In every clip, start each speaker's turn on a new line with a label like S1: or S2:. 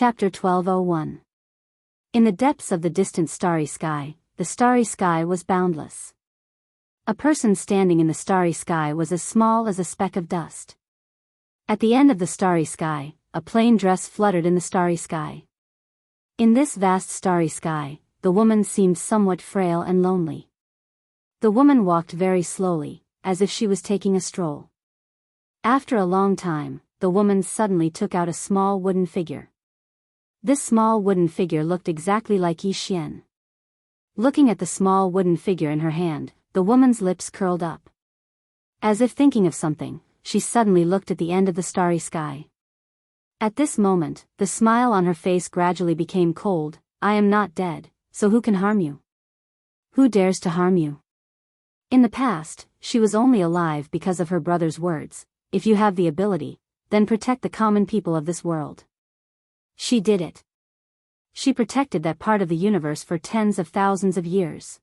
S1: Chapter 1201. In the depths of the distant starry sky, the starry sky was boundless. A person standing in the starry sky was as small as a speck of dust. At the end of the starry sky, a plain dress fluttered in the starry sky. In this vast starry sky, the woman seemed somewhat frail and lonely. The woman walked very slowly, as if she was taking a stroll. After a long time, the woman suddenly took out a small wooden figure. This small wooden figure looked exactly like Yi Xian. Looking at the small wooden figure in her hand, the woman's lips curled up. As if thinking of something, she suddenly looked at the end of the starry sky. At this moment, the smile on her face gradually became cold. I am not dead, so who can harm you? Who dares to harm you? In the past, she was only alive because of her brother's words. If you have the ability, then protect the common people of this world. She did it. She protected that part of the universe for tens of thousands of years.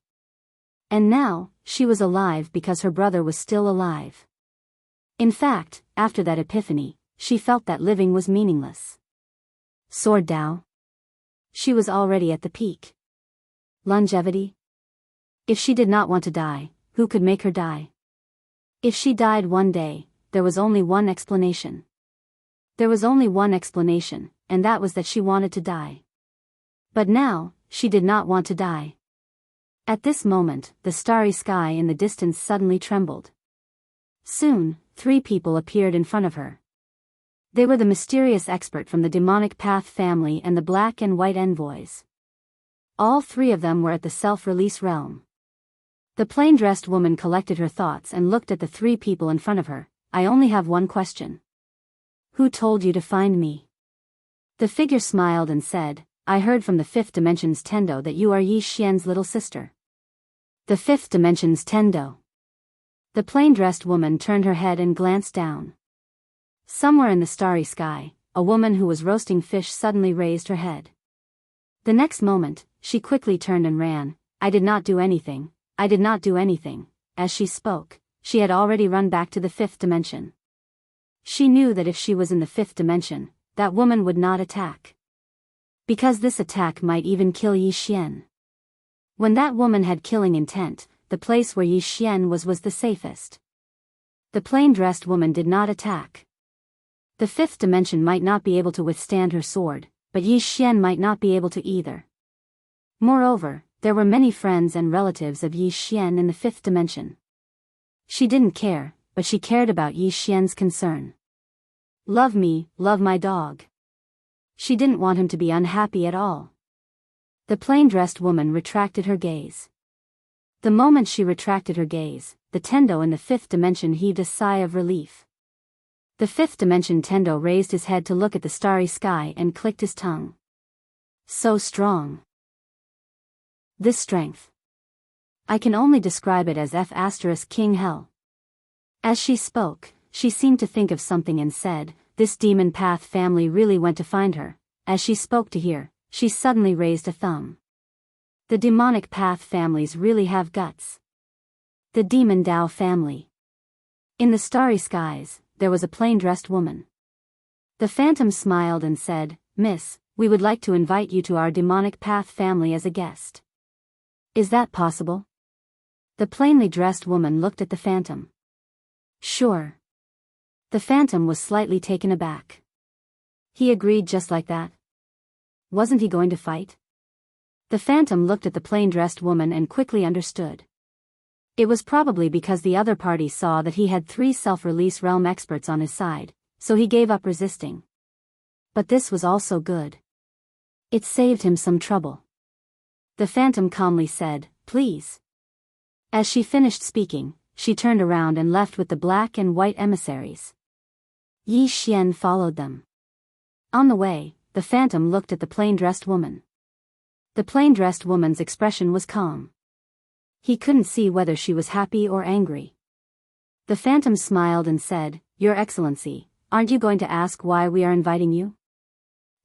S1: And now, she was alive because her brother was still alive. In fact, after that epiphany, she felt that living was meaningless. Sword Dao. She was already at the peak. Longevity. If she did not want to die, who could make her die? If she died one day, there was only one explanation. There was only one explanation, and that was that she wanted to die. But now, she did not want to die. At this moment, the starry sky in the distance suddenly trembled. Soon, 3 people appeared in front of her. They were the mysterious expert from the demonic path family and the black and white envoys. All 3 of them were at the self-release realm. The plain-dressed woman collected her thoughts and looked at the 3 people in front of her. I only have one question. Who told you to find me? The figure smiled and said, I heard from the 5th dimension's Tendo that you are Yi Xian's little sister. The 5th dimension's Tendo. The plain-dressed woman turned her head and glanced down. Somewhere in the starry sky, a woman who was roasting fish suddenly raised her head. The next moment, she quickly turned and ran. I did not do anything. I did not do anything. As she spoke, she had already run back to the 5th dimension. She knew that if she was in the 5th dimension, that woman would not attack. Because this attack might even kill Yi Xian. When that woman had killing intent, the place where Yi Xian was the safest. The plain-dressed woman did not attack. The 5th dimension might not be able to withstand her sword, but Yi Xian might not be able to either. Moreover, there were many friends and relatives of Yi Xian in the 5th dimension. She didn't care, but she cared about Yi Xian's concern. Love me, love my dog. She didn't want him to be unhappy at all. The plain-dressed woman retracted her gaze. The moment she retracted her gaze, the Tendo in the 5th dimension heaved a sigh of relief. The 5th dimension Tendo raised his head to look at the starry sky and clicked his tongue. So strong. This strength. I can only describe it as King Hell. As she spoke, she seemed to think of something and said, this demon path family really went to find her. As she spoke to her, she suddenly raised a thumb. The demonic path families really have guts. The demon Dao family. In the starry skies, there was a plain-dressed woman. The phantom smiled and said, Miss, we would like to invite you to our demonic path family as a guest. Is that possible? The plainly dressed woman looked at the phantom. Sure. The phantom was slightly taken aback. He agreed just like that. Wasn't he going to fight? The phantom looked at the plain-dressed woman and quickly understood. It was probably because the other party saw that he had 3 self-release realm experts on his side, so he gave up resisting. But this was also good. It saved him some trouble. The phantom calmly said, Please. As she finished speaking, she turned around and left with the black and white emissaries. Yi Xian followed them. On the way, the phantom looked at the plain-dressed woman. The plain-dressed woman's expression was calm. He couldn't see whether she was happy or angry. The phantom smiled and said, Your Excellency, aren't you going to ask why we are inviting you?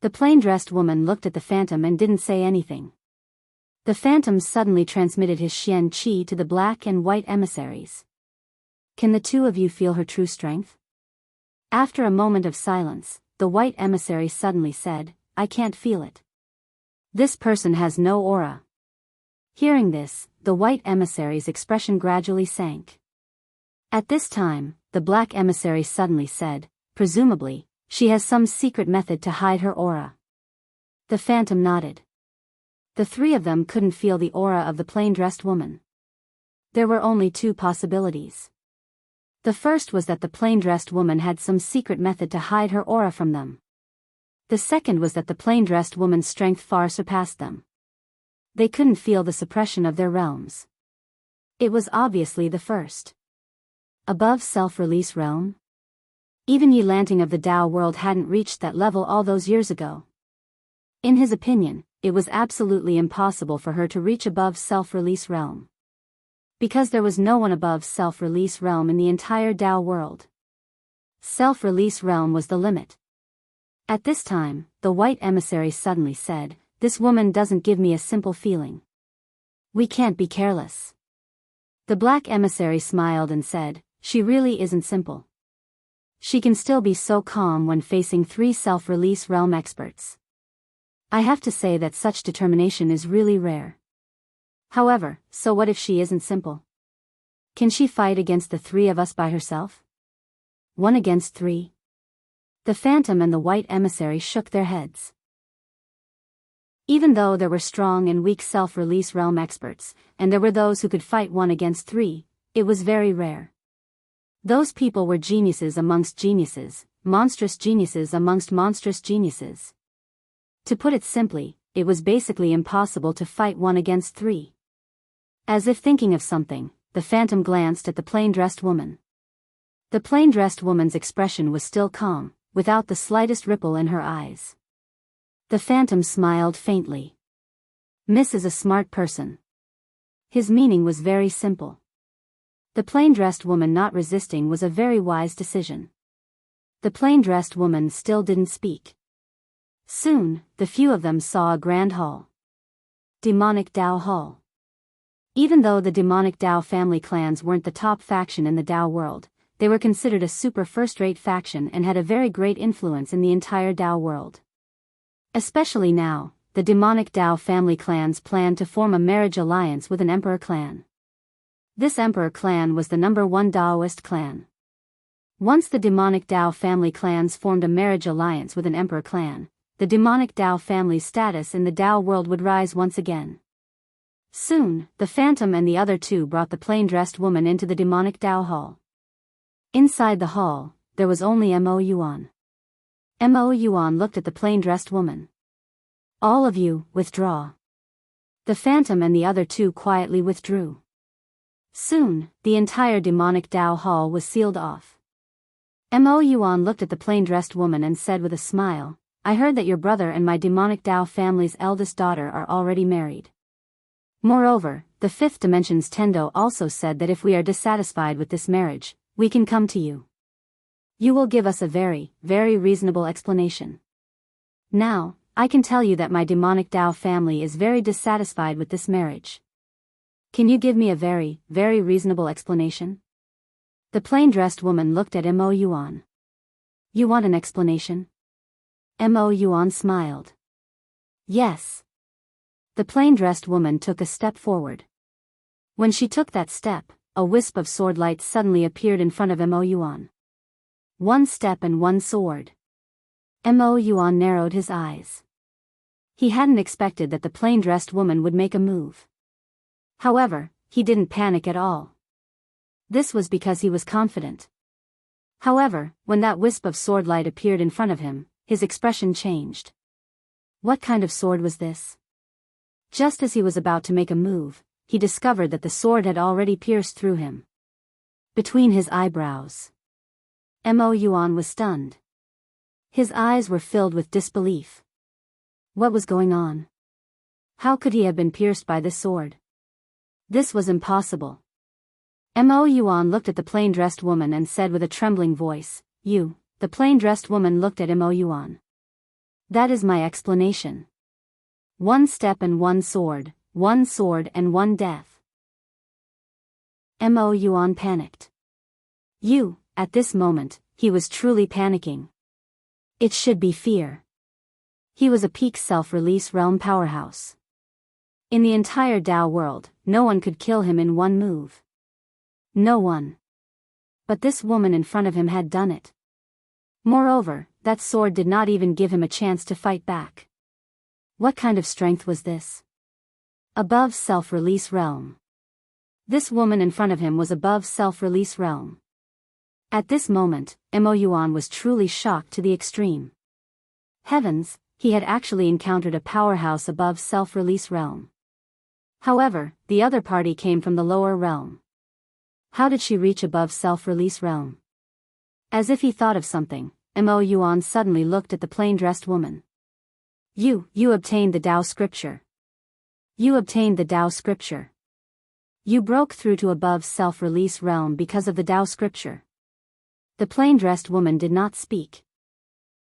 S1: The plain-dressed woman looked at the phantom and didn't say anything. The phantom suddenly transmitted his Xian Qi to the black and white emissaries. Can the 2 of you feel her true strength? After a moment of silence, the white emissary suddenly said, I can't feel it. This person has no aura. Hearing this, the white emissary's expression gradually sank. At this time, the black emissary suddenly said, presumably, she has some secret method to hide her aura. The phantom nodded. The three of them couldn't feel the aura of the plain-dressed woman. There were only two possibilities. The first was that the plain-dressed woman had some secret method to hide her aura from them. The second was that the plain-dressed woman's strength far surpassed them. They couldn't feel the suppression of their realms. It was obviously the first. Above self-release realm? Even Yi Lanting of the Tao world hadn't reached that level all those years ago. In his opinion, it was absolutely impossible for her to reach above self-release realm. Because there was no one above self-release realm in the entire Tao world. Self-release realm was the limit. At this time, the white emissary suddenly said, "This woman doesn't give me a simple feeling. We can't be careless." The black emissary smiled and said, "She really isn't simple. She can still be so calm when facing three self-release realm experts. I have to say that such determination is really rare. However, so what if she isn't simple? Can she fight against the three of us by herself? 1 against 3? The phantom and the white emissary shook their heads. Even though there were strong and weak self-release realm experts, and there were those who could fight 1 against 3, it was very rare. Those people were geniuses amongst geniuses, monstrous geniuses amongst monstrous geniuses. To put it simply, it was basically impossible to fight 1 against 3. As if thinking of something, the phantom glanced at the plain-dressed woman. The plain-dressed woman's expression was still calm, without the slightest ripple in her eyes. The phantom smiled faintly. "Miss is a smart person." His meaning was very simple. The plain-dressed woman not resisting was a very wise decision. The plain-dressed woman still didn't speak. Soon, the few of them saw a grand hall. Demonic Tao Hall. Even though the demonic Tao family clans weren't the top faction in the Tao world, they were considered a super first-rate faction and had a very great influence in the entire Tao world. Especially now, the demonic Tao family clans planned to form a marriage alliance with an emperor clan. This emperor clan was the #1 Taoist clan. Once the demonic Tao family clans formed a marriage alliance with an emperor clan, the demonic Tao family's status in the Tao world would rise once again. Soon, the phantom and the other two brought the plain-dressed woman into the demonic Tao hall. Inside the hall, there was only Mo Yuan. Mo Yuan looked at the plain-dressed woman. "All of you, withdraw." The phantom and the other two quietly withdrew. Soon, the entire demonic Tao hall was sealed off. Mo Yuan looked at the plain-dressed woman and said with a smile, "I heard that your brother and my demonic Tao family's eldest daughter are already married. Moreover, the fifth dimension's Tendo also said that if we are dissatisfied with this marriage, we can come to you. You will give us a very, very reasonable explanation. Now, I can tell you that my demonic Tao family is very dissatisfied with this marriage. Can you give me a very, very reasonable explanation?" The plain-dressed woman looked at Mo Yuan. "You want an explanation?" Mo Yuan smiled. "Yes." The plain-dressed woman took a step forward. When she took that step, a wisp of sword light suddenly appeared in front of Mo Yuan. 1 step and 1 sword. Mo Yuan narrowed his eyes. He hadn't expected that the plain-dressed woman would make a move. However, he didn't panic at all. This was because he was confident. However, when that wisp of sword light appeared in front of him, his expression changed. What kind of sword was this? Just as he was about to make a move, he discovered that the sword had already pierced through him. Between his eyebrows. Mo Yuan was stunned. His eyes were filled with disbelief. What was going on? How could he have been pierced by this sword? This was impossible. Mo Yuan looked at the plain-dressed woman and said with a trembling voice, "You." The plain-dressed woman looked at Mo Yuan. "That is my explanation. 1 step and 1 sword, 1 sword and 1 death." Mo Yuan panicked. "You," at this moment, he was truly panicking. It should be fear. He was a peak self-release realm powerhouse. In the entire Dao world, no one could kill him in one move. No one. But this woman in front of him had done it. Moreover, that sword did not even give him a chance to fight back. What kind of strength was this? Above self-release realm. This woman in front of him was above self-release realm. At this moment, Mo Yuan was truly shocked to the extreme. Heavens, he had actually encountered a powerhouse above self-release realm. However, the other party came from the lower realm. How did she reach above self-release realm? As if he thought of something, Mo Yuan suddenly looked at the plain-dressed woman. You obtained the Dao scripture. You obtained the Dao scripture. You broke through to above self-release realm because of the Dao scripture. The plain-dressed woman did not speak.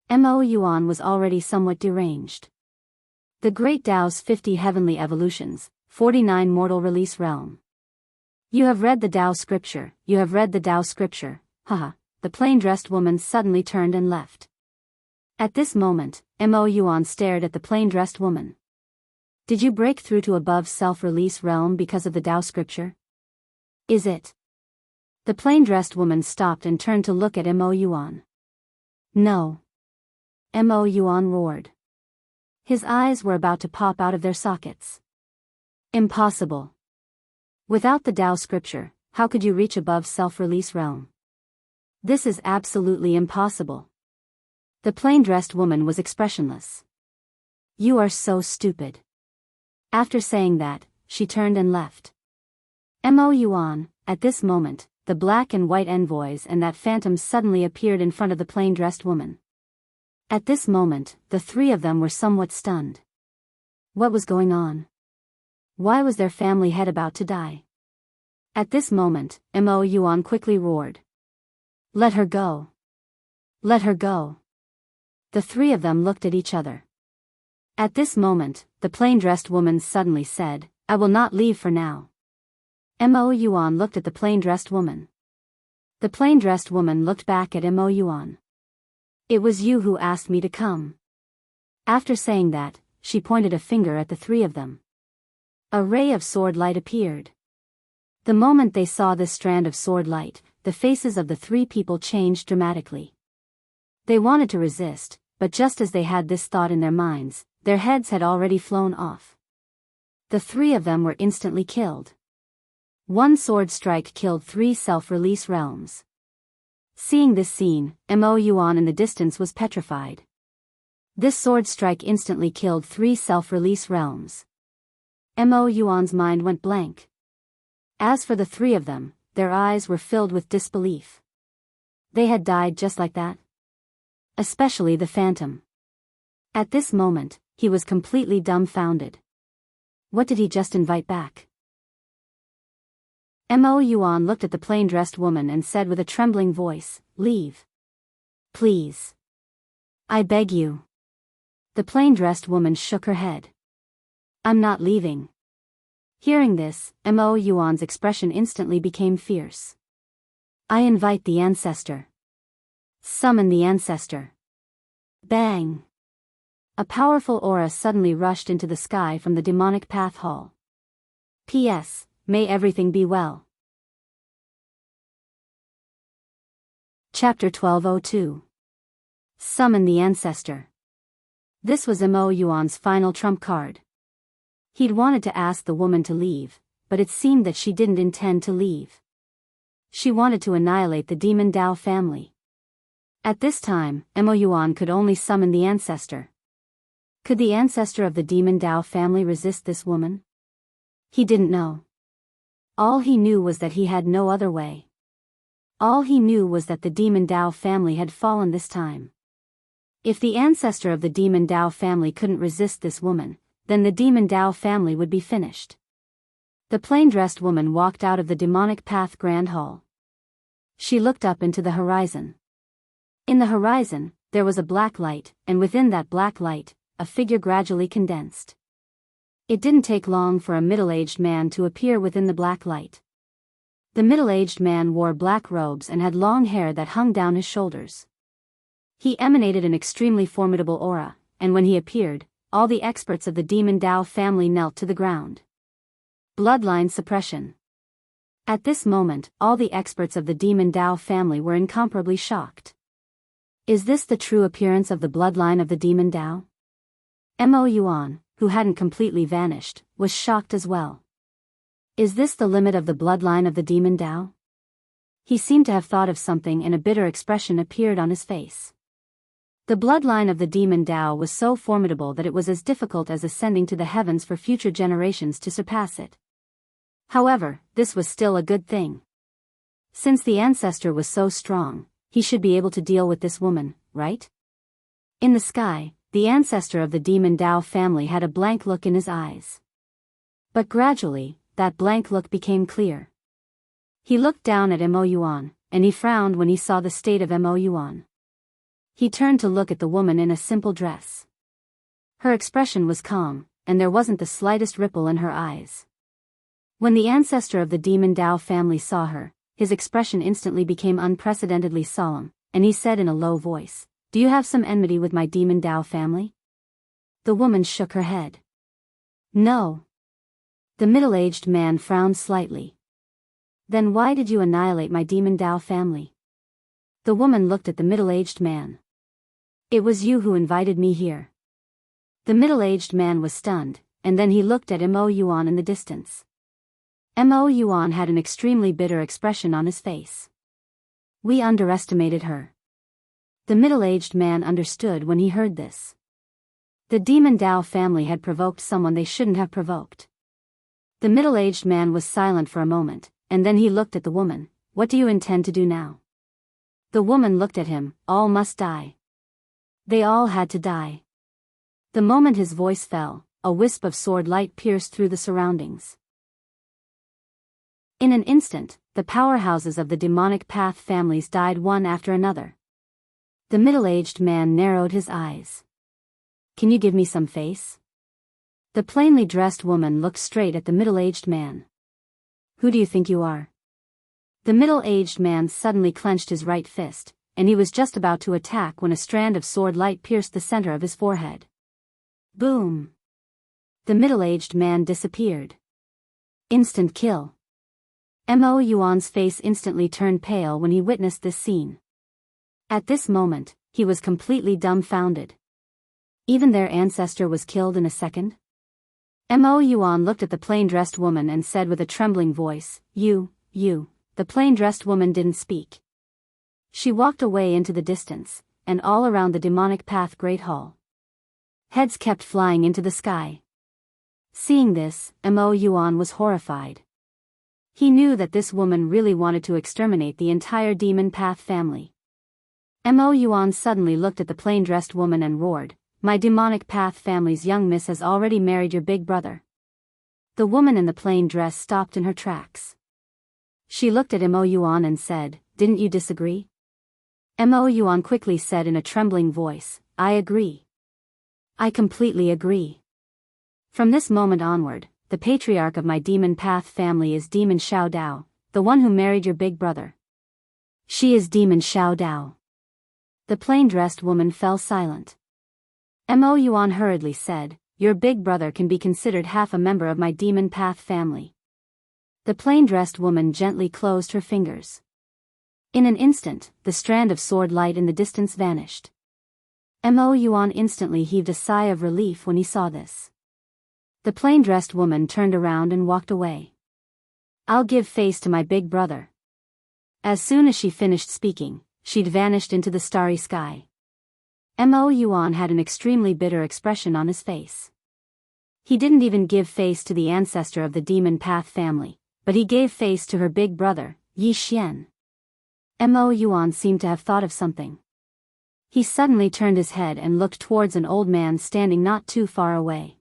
S1: Mo Yuan was already somewhat deranged. The Great Dao's 50 heavenly evolutions, 49 mortal release realm. You have read the Dao scripture, you have read the Dao scripture, haha. The plain-dressed woman suddenly turned and left. At this moment, Mo Yuan stared at the plain-dressed woman. Did you break through to above self-release realm because of the Dao scripture? Is it? The plain-dressed woman stopped and turned to look at Mo Yuan. No. Mo Yuan roared. His eyes were about to pop out of their sockets. Impossible. Without the Dao scripture, how could you reach above self-release realm? This is absolutely impossible. The plain-dressed woman was expressionless. You are so stupid. After saying that, she turned and left. Mo Yuan, at this moment, the black and white envoys and that phantom suddenly appeared in front of the plain-dressed woman. At this moment, the three of them were somewhat stunned. What was going on? Why was their family head about to die? At this moment, Mo Yuan quickly roared. Let her go. Let her go. The three of them looked at each other. At this moment, the plain-dressed woman suddenly said, I will not leave for now. Mo Yuan looked at the plain-dressed woman. The plain-dressed woman looked back at Mo Yuan. It was you who asked me to come. After saying that, she pointed a finger at the three of them. A ray of sword light appeared. The moment they saw this strand of sword light, the faces of the three people changed dramatically. They wanted to resist, but just as they had this thought in their minds, their heads had already flown off. The three of them were instantly killed. One sword strike killed 3 self-release realms. Seeing this scene, Mo Yuan in the distance was petrified. This sword strike instantly killed 3 self-release realms. Mo Yuan's mind went blank. As for the three of them, their eyes were filled with disbelief. They had died just like that? Especially the phantom. At this moment, he was completely dumbfounded. What did he just invite back? Mo Yuan looked at the plain-dressed woman and said with a trembling voice, Leave. Please. I beg you. The plain-dressed woman shook her head. I'm not leaving. Hearing this, Mo Yuan's expression instantly became fierce. I invite the ancestor. Summon the ancestor. Bang! A powerful aura suddenly rushed into the sky from the demonic path hall. P.S. May everything be well. Chapter 1202. Summon the ancestor. This was Mo Yuan's final trump card. He'd wanted to ask the woman to leave, but it seemed that she didn't intend to leave. She wanted to annihilate the demon Dao family. At this time, Mo Yuan could only summon the ancestor. Could the ancestor of the demon Dao family resist this woman? He didn't know. All he knew was that he had no other way. All he knew was that the demon Dao family had fallen this time. If the ancestor of the demon Dao family couldn't resist this woman, then the demon Dao family would be finished. The plain-dressed woman walked out of the demonic path grand hall. She looked up into the horizon. In the horizon, there was a black light, and within that black light, a figure gradually condensed. It didn't take long for a middle-aged man to appear within the black light. The middle-aged man wore black robes and had long hair that hung down his shoulders. He emanated an extremely formidable aura, and when he appeared, all the experts of the Demon Dao family knelt to the ground. Bloodline suppression. At this moment, all the experts of the Demon Dao family were incomparably shocked. Is this the true appearance of the bloodline of the Demon Dao? Mo Yuan, who hadn't completely vanished, was shocked as well. Is this the limit of the bloodline of the Demon Dao? He seemed to have thought of something and a bitter expression appeared on his face. The bloodline of the Demon Dao was so formidable that it was as difficult as ascending to the heavens for future generations to surpass it. However, this was still a good thing. Since the ancestor was so strong, he should be able to deal with this woman, right? In the sky, the ancestor of the Demon Dao family had a blank look in his eyes. But gradually, that blank look became clear. He looked down at Mo Yuan, and he frowned when he saw the state of Mo Yuan. He turned to look at the woman in a simple dress. Her expression was calm, and there wasn't the slightest ripple in her eyes. When the ancestor of the Demon Dao family saw her, his expression instantly became unprecedentedly solemn, and he said in a low voice, "Do you have some enmity with my Demon Dao family?" The woman shook her head. "No." The middle-aged man frowned slightly. "Then why did you annihilate my Demon Dao family?" The woman looked at the middle-aged man. "It was you who invited me here." The middle-aged man was stunned, and then he looked at Mo Yuan in the distance. Mo Yuan had an extremely bitter expression on his face. "We underestimated her." The middle-aged man understood when he heard this. The Demon Dao family had provoked someone they shouldn't have provoked. The middle-aged man was silent for a moment, and then he looked at the woman. "What do you intend to do now?" The woman looked at him. "All must die." They all had to die. The moment his voice fell, a wisp of sword light pierced through the surroundings. In an instant, the powerhouses of the demonic path families died one after another. The middle-aged man narrowed his eyes. "Can you give me some face?" The plainly dressed woman looked straight at the middle-aged man. "Who do you think you are?" The middle-aged man suddenly clenched his right fist, and he was just about to attack when a strand of sword light pierced the center of his forehead. Boom! The middle-aged man disappeared. Instant kill. Mo Yuan's face instantly turned pale when he witnessed this scene. At this moment, he was completely dumbfounded. Even their ancestor was killed in a second? Mo Yuan looked at the plain-dressed woman and said with a trembling voice, You. The plain-dressed woman didn't speak. She walked away into the distance, and all around the demonic path Great Hall. Heads kept flying into the sky. Seeing this, Mo Yuan was horrified. He knew that this woman really wanted to exterminate the entire demon path family. Mo Yuan suddenly looked at the plain-dressed woman and roared, My demonic path family's young miss has already married your big brother. The woman in the plain dress stopped in her tracks. She looked at Mo Yuan and said, Didn't you disagree? Mo Yuan quickly said in a trembling voice, I agree. I completely agree. From this moment onward, the patriarch of my demon path family is Demon Xiao Dao, the one who married your big brother. She is Demon Xiao Dao. The plain-dressed woman fell silent. Mo Yuan hurriedly said, Your big brother can be considered half a member of my demon path family. The plain-dressed woman gently closed her fingers. In an instant, the strand of sword light in the distance vanished. Mo Yuan instantly heaved a sigh of relief when he saw this. The plain-dressed woman turned around and walked away. I'll give face to my big brother. As soon as she finished speaking, she'd vanished into the starry sky. Mo Yuan had an extremely bitter expression on his face. He didn't even give face to the ancestor of the demon path family, but he gave face to her big brother, Yi Xian. Mo Yuan seemed to have thought of something. He suddenly turned his head and looked towards an old man standing not too far away.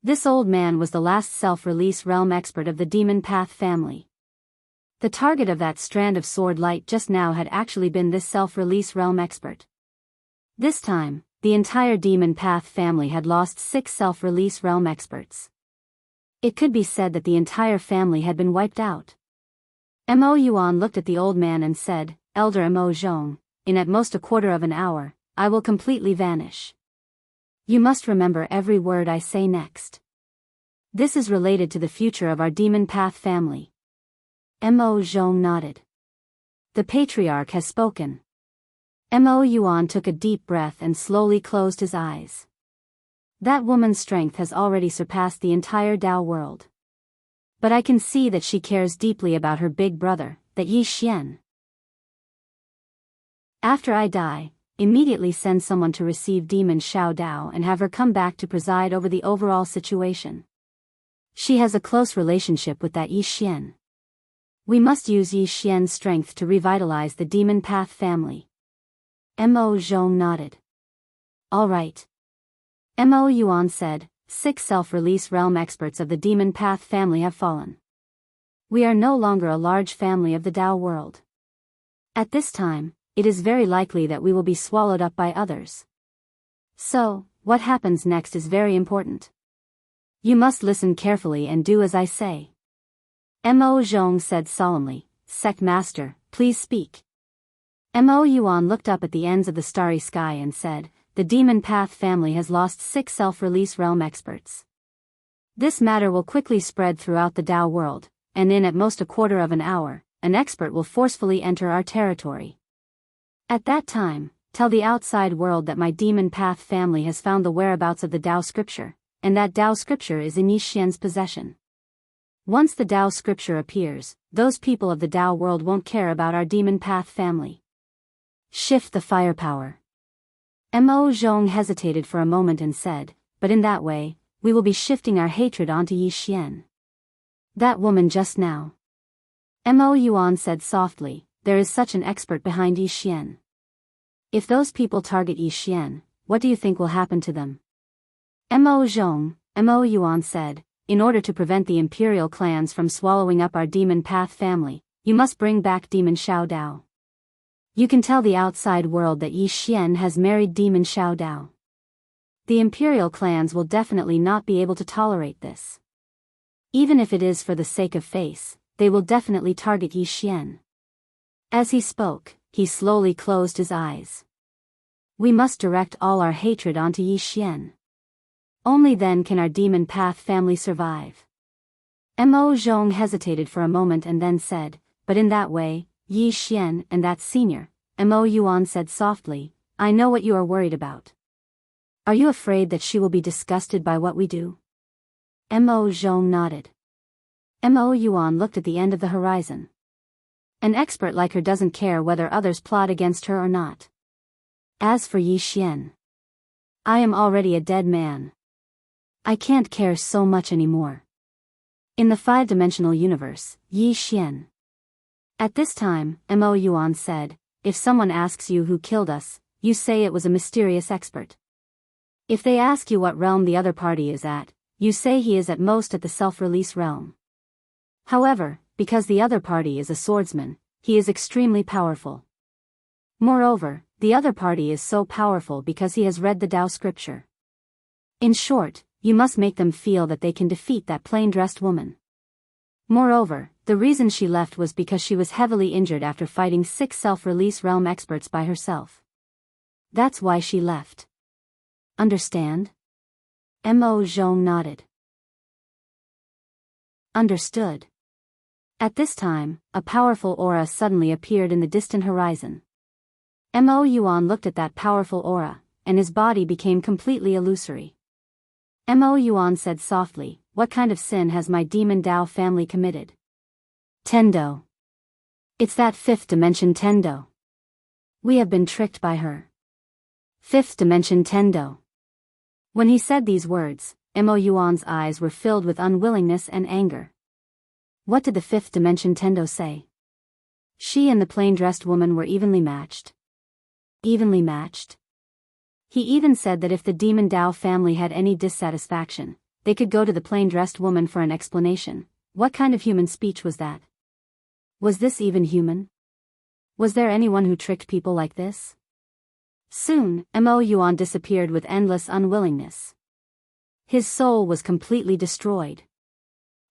S1: This old man was the last self-release realm expert of the demon path family. The target of that strand of sword light just now had actually been this self-release realm expert. This time, the entire demon path family had lost 6 self-release realm experts. It could be said that the entire family had been wiped out. Mo Yuan looked at the old man and said, Elder Mo Zhong, in at most a quarter of an hour, I will completely vanish. You must remember every word I say next. This is related to the future of our demon path family. Mo Zhong nodded. The patriarch has spoken. Mo Yuan took a deep breath and slowly closed his eyes. That woman's strength has already surpassed the entire Dao world. But I can see that she cares deeply about her big brother, that Yi Xian. After I die, immediately send someone to receive Demon Xiao Dao and have her come back to preside over the overall situation. She has a close relationship with that Yi Xian. We must use Yi Xian's strength to revitalize the Demon Path family. Mo Zhong nodded. All right. Mo Yuan said, 6 self-release realm experts of the Demon Path family have fallen. We are no longer a large family of the Dao world. At this time, it is very likely that we will be swallowed up by others. So, what happens next is very important. You must listen carefully and do as I say. Mo Zhong said solemnly, Sect Master, please speak. Mo Yuan looked up at the ends of the starry sky and said, the Demon Path family has lost 6 self-release realm experts. This matter will quickly spread throughout the Dao world, and in at most a quarter of an hour, an expert will forcefully enter our territory. At that time, tell the outside world that my Demon Path family has found the whereabouts of the Dao scripture, and that Dao scripture is in Yi Xian's possession. Once the Dao scripture appears, those people of the Dao world won't care about our Demon Path family. Shift the firepower. Mo Zhong hesitated for a moment and said, but in that way, we will be shifting our hatred onto Yi Xian. That woman just now. Mo Yuan said softly, there is such an expert behind Yi Xian. If those people target Yi Xian, what do you think will happen to them? Mo Zhong, Mo Yuan said, in order to prevent the imperial clans from swallowing up our Demon Path family, you must bring back Demon Xiao Dao. You can tell the outside world that Yi Xian has married Demon Xiao Dao. The imperial clans will definitely not be able to tolerate this. Even if it is for the sake of face, they will definitely target Yi Xian. As he spoke, he slowly closed his eyes. We must direct all our hatred onto Yi Xian. Only then can our Demon Path family survive. Mo Zhong hesitated for a moment and then said, but in that way, Yi Xian and that senior, Mo Yuan said softly, I know what you are worried about. Are you afraid that she will be disgusted by what we do? Mo Zhong nodded. Mo Yuan looked at the end of the horizon. An expert like her doesn't care whether others plot against her or not. As for Yi Xian, I am already a dead man. I can't care so much anymore. In the 5-dimensional universe, Yi Xian. At this time, Mo Yuan said, if someone asks you who killed us, you say it was a mysterious expert. If they ask you what realm the other party is at, you say he is at most at the self-release realm. However, because the other party is a swordsman, he is extremely powerful. Moreover, the other party is so powerful because he has read the Dao scripture. In short, you must make them feel that they can defeat that plain-dressed woman. Moreover, the reason she left was because she was heavily injured after fighting 6 self-release realm experts by herself. That's why she left. Understand? Mo Zhong nodded. Understood. At this time, a powerful aura suddenly appeared in the distant horizon. Mo Yuan looked at that powerful aura, and his body became completely illusory. Mo Yuan said softly, what kind of sin has my Demon Dao family committed? Tendo. It's that 5th dimension Tendo. We have been tricked by her. 5th dimension Tendo. When he said these words, Mo Yuan's eyes were filled with unwillingness and anger. What did the 5th dimension Tendo say? She and the plain-dressed woman were evenly matched. Evenly matched? He even said that if the Demon Dao family had any dissatisfaction, they could go to the plain-dressed woman for an explanation. What kind of human speech was that? Was this even human? Was there anyone who tricked people like this? Soon, Mo Yuan disappeared with endless unwillingness. His soul was completely destroyed.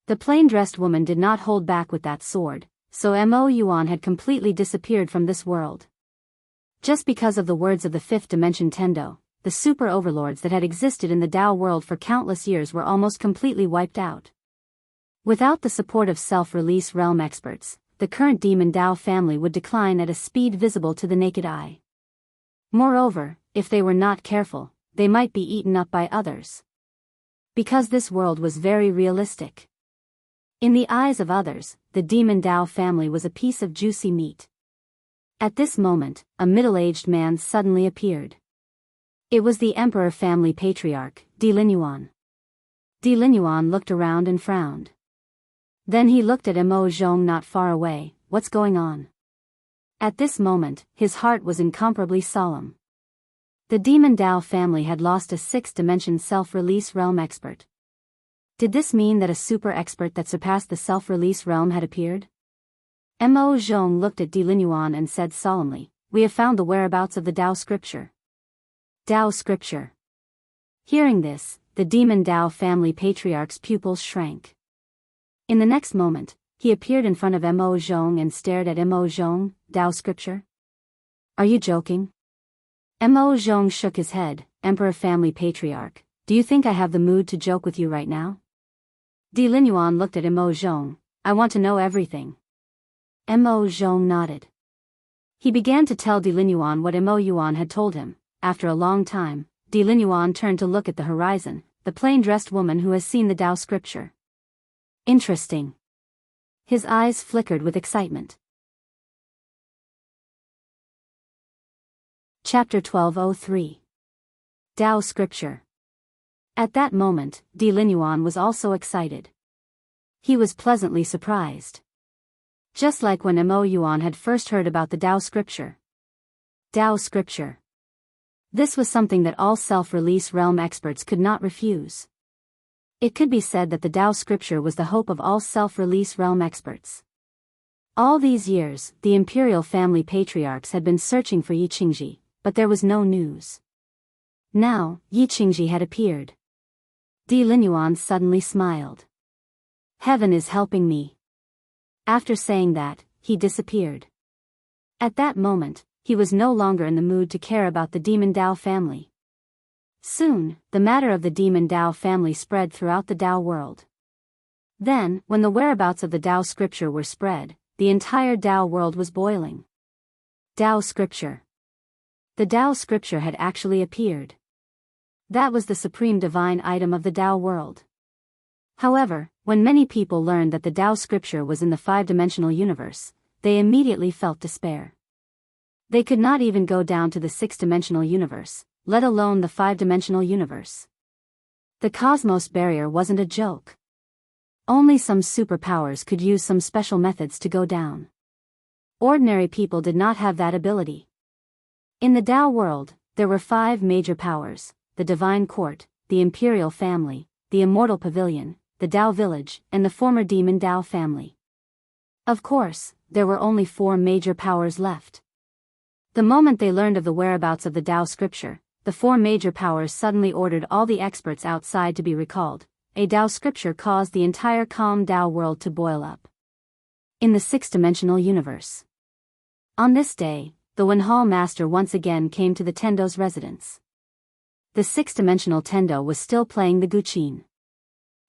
S1: The plain-dressed woman did not hold back with that sword, so Mo Yuan had completely disappeared from this world. Just because of the words of the 5th dimension Tendo, the super overlords that had existed in the Tao world for countless years were almost completely wiped out. Without the support of self-release realm experts, the current demon Tao family would decline at a speed visible to the naked eye. Moreover, if they were not careful, they might be eaten up by others. Because this world was very realistic. In the eyes of others, the demon Tao family was a piece of juicy meat. At this moment, a middle-aged man suddenly appeared. It was the emperor family patriarch, Di Linyuan. Di Linyuan looked around and frowned. Then he looked at Mo Zhong not far away. What's going on? At this moment, his heart was incomparably solemn. The demon Tao family had lost a 6th-dimension self-release realm expert. Did this mean that a super expert that surpassed the self-release realm had appeared? Mo Zhong looked at Di Linyuan and said solemnly, "We have found the whereabouts of the Tao scripture." Tao scripture. Hearing this, the demon Tao family patriarch's pupils shrank. In the next moment, he appeared in front of Mo Zhong and stared at Mo Zhong. "Tao scripture? Are you joking?" Mo Zhong shook his head. "Emperor family patriarch, do you think I have the mood to joke with you right now?" Di Linyuan looked at Mo Zhong. "I want to know everything." Mo Zhong nodded. He began to tell Di Linyuan what Mo Yuan had told him. After a long time, Di Linyuan turned to look at the horizon, the plain-dressed woman who has seen the Tao scripture. Interesting. His eyes flickered with excitement. Chapter 1203. Tao Scripture. At that moment, Di Linyuan was also excited. He was pleasantly surprised. Just like when Mo Yuan had first heard about the Tao Scripture. Tao Scripture. This was something that all self-release realm experts could not refuse. It could be said that the Tao Scripture was the hope of all self-release realm experts. All these years, the imperial family patriarchs had been searching for Yi Qingji, but there was no news. Now, Yi Qingji had appeared. Di Linyuan suddenly smiled. "Heaven is helping me." After saying that, he disappeared. At that moment, he was no longer in the mood to care about the demon Tao family. Soon, the matter of the demon Tao family spread throughout the Tao world. Then, when the whereabouts of the Tao scripture were spread, the entire Tao world was boiling. Tao scripture. The Tao scripture had actually appeared. That was the supreme divine item of the Tao world. However, when many people learned that the Tao scripture was in the 5-dimensional universe, they immediately felt despair. They could not even go down to the 6th-dimensional universe, let alone the 5-dimensional universe. The cosmos barrier wasn't a joke. Only some superpowers could use some special methods to go down. Ordinary people did not have that ability. In the Tao world, there were 5 major powers: the Divine Court, the Imperial Family, the Immortal Pavilion, the Tao Village, and the former Demon Tao family. Of course, there were only 4 major powers left. The moment they learned of the whereabouts of the Tao scripture, the 4 major powers suddenly ordered all the experts outside to be recalled. A Tao scripture caused the entire calm Tao world to boil up. In the 6th-dimensional universe. On this day, the Wenhal master once again came to the Tendo's residence. The 6th-dimensional Tendo was still playing the guqin.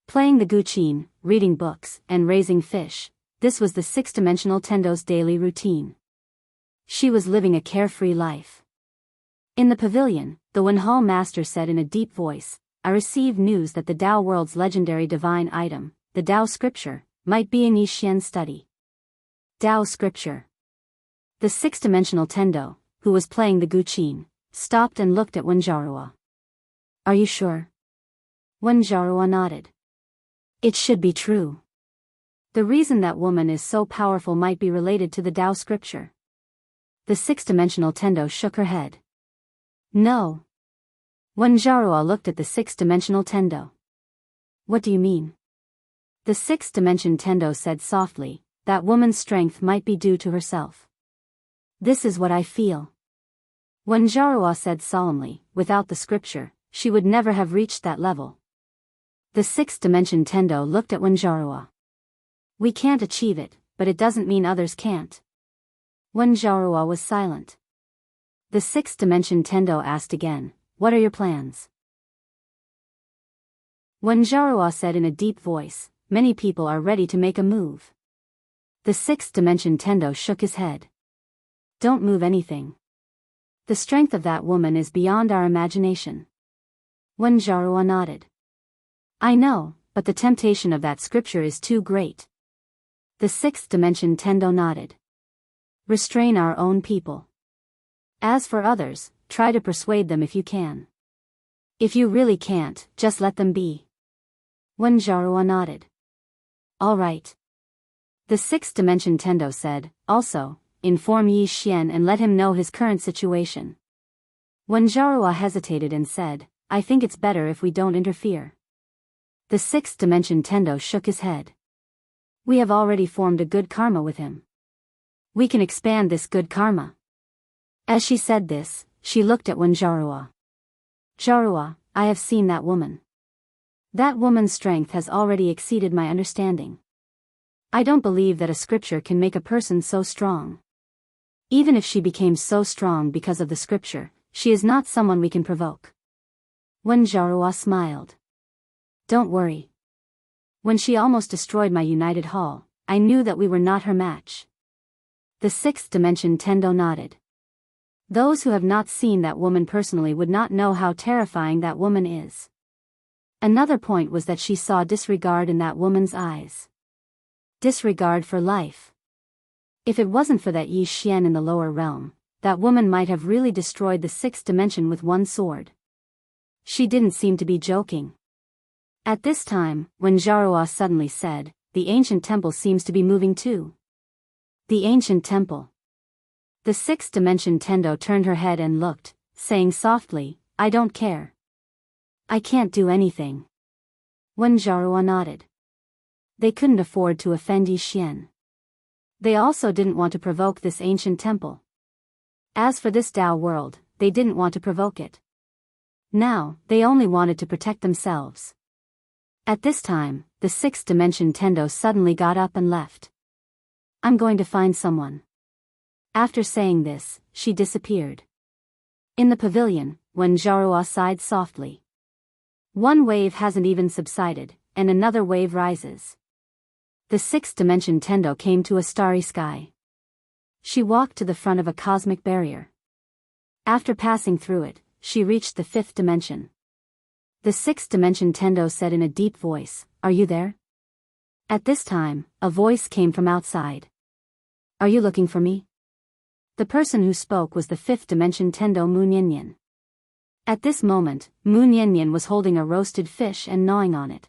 S1: Playing the guqin, reading books, and raising fish, this was the 6th-dimensional Tendo's daily routine. She was living a carefree life. In the pavilion, the Wenhal master said in a deep voice, "I received news that the Tao world's legendary divine item, the Tao scripture, might be in Yixian's study." Tao scripture. The 6th-dimensional Tendo, who was playing the guqin, stopped and looked at Wenjarua. "Are you sure?" Wenjarua nodded. "It should be true. The reason that woman is so powerful might be related to the Tao scripture." The 6th-dimensional Tendo shook her head. "No." Wenjarua looked at the 6th-dimensional Tendo. "What do you mean?" The 6th-dimension Tendo said softly, "That woman's strength might be due to herself. This is what I feel." Wenjarua said solemnly, "Without the scripture, she would never have reached that level." The 6th-dimension Tendo looked at Wenjarua. "We can't achieve it, but it doesn't mean others can't." Wenjarua was silent. The 6th-dimension Tendo asked again, What are your plans? Wen Zhaohua said in a deep voice, many people are ready to make a move. The sixth dimension Tendo shook his head. Don't move anything. The strength of that woman is beyond our imagination. Wen Zhaohua nodded. I know, but the temptation of that scripture is too great. The sixth dimension Tendo nodded. Restrain our own people. As for others, try to persuade them if you can. If you really can't, just let them be. Wen Zhaohua nodded. All right. The sixth dimension Tendo said, also, inform Yi Xian and let him know his current situation. Wen Zhaohua hesitated and said, I think it's better if we don't interfere. The sixth dimension Tendo shook his head. We have already formed a good karma with him. We can expand this good karma. As she said this, she looked at Wen Zhaohua. Zhaohua, I have seen that woman. That woman's strength has already exceeded my understanding. I don't believe that a scripture can make a person so strong. Even if she became so strong because of the scripture, she is not someone we can provoke. Wen Zhaohua smiled. Don't worry. When she almost destroyed my United Hall, I knew that we were not her match. The sixth dimension Tendo nodded. Those who have not seen that woman personally would not know how terrifying that woman is. Another point was that she saw disregard in that woman's eyes. Disregard for life. If it wasn't for that Yi Xian in the lower realm, that woman might have really destroyed the sixth dimension with one sword. She didn't seem to be joking. At this time, Wen Zhaohua suddenly said, the ancient temple seems to be moving too. The ancient temple. The sixth dimension Tendo turned her head and looked, saying softly, I don't care. I can't do anything. Wen Zhaohua nodded. They couldn't afford to offend Yi Xian. They also didn't want to provoke this ancient temple. As for this Tao world, they didn't want to provoke it. Now, they only wanted to protect themselves. At this time, the sixth dimension Tendo suddenly got up and left. I'm going to find someone. After saying this, she disappeared. In the pavilion, Wen Zhaohua sighed softly. One wave hasn't even subsided, and another wave rises. The sixth dimension Tendo came to a starry sky. She walked to the front of a cosmic barrier. After passing through it, she reached the fifth dimension. The sixth dimension Tendo said in a deep voice, Are you there? At this time, a voice came from outside. Are you looking for me? The person who spoke was the fifth dimension Tendo Mu Niannian. At this moment, Mu Niannian was holding a roasted fish and gnawing on it.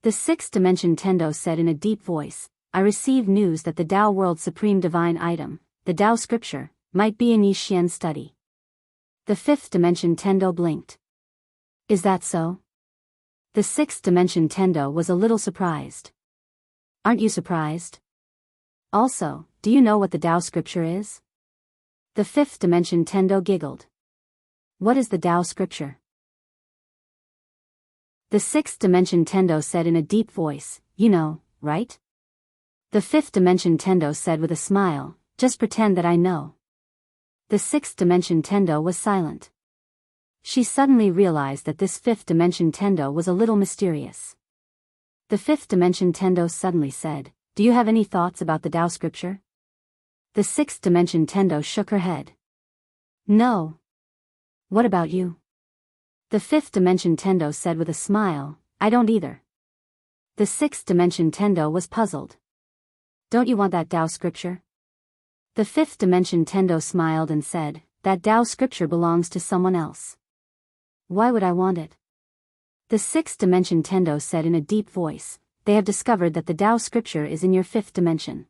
S1: The sixth dimension Tendo said in a deep voice, I received news that the Tao World's supreme divine item, the Tao scripture, might be in Yi Xian's study. The fifth dimension Tendo blinked. Is that so? The sixth dimension Tendo was a little surprised. Aren't you surprised? Also, do you know what the Tao scripture is? The fifth dimension Tendo giggled. What is the Tao scripture? The sixth dimension Tendo said in a deep voice, You know, right? The fifth dimension Tendo said with a smile, Just pretend that I know. The sixth dimension Tendo was silent. She suddenly realized that this fifth dimension Tendo was a little mysterious. The fifth dimension Tendo suddenly said, Do you have any thoughts about the Tao scripture? The sixth dimension Tendo shook her head. No. What about you? The fifth dimension Tendo said with a smile, I don't either. The sixth dimension Tendo was puzzled. Don't you want that Tao scripture? The fifth dimension Tendo smiled and said, That Tao scripture belongs to someone else. Why would I want it? The sixth dimension Tendo said in a deep voice, They have discovered that the Tao scripture is in your fifth dimension.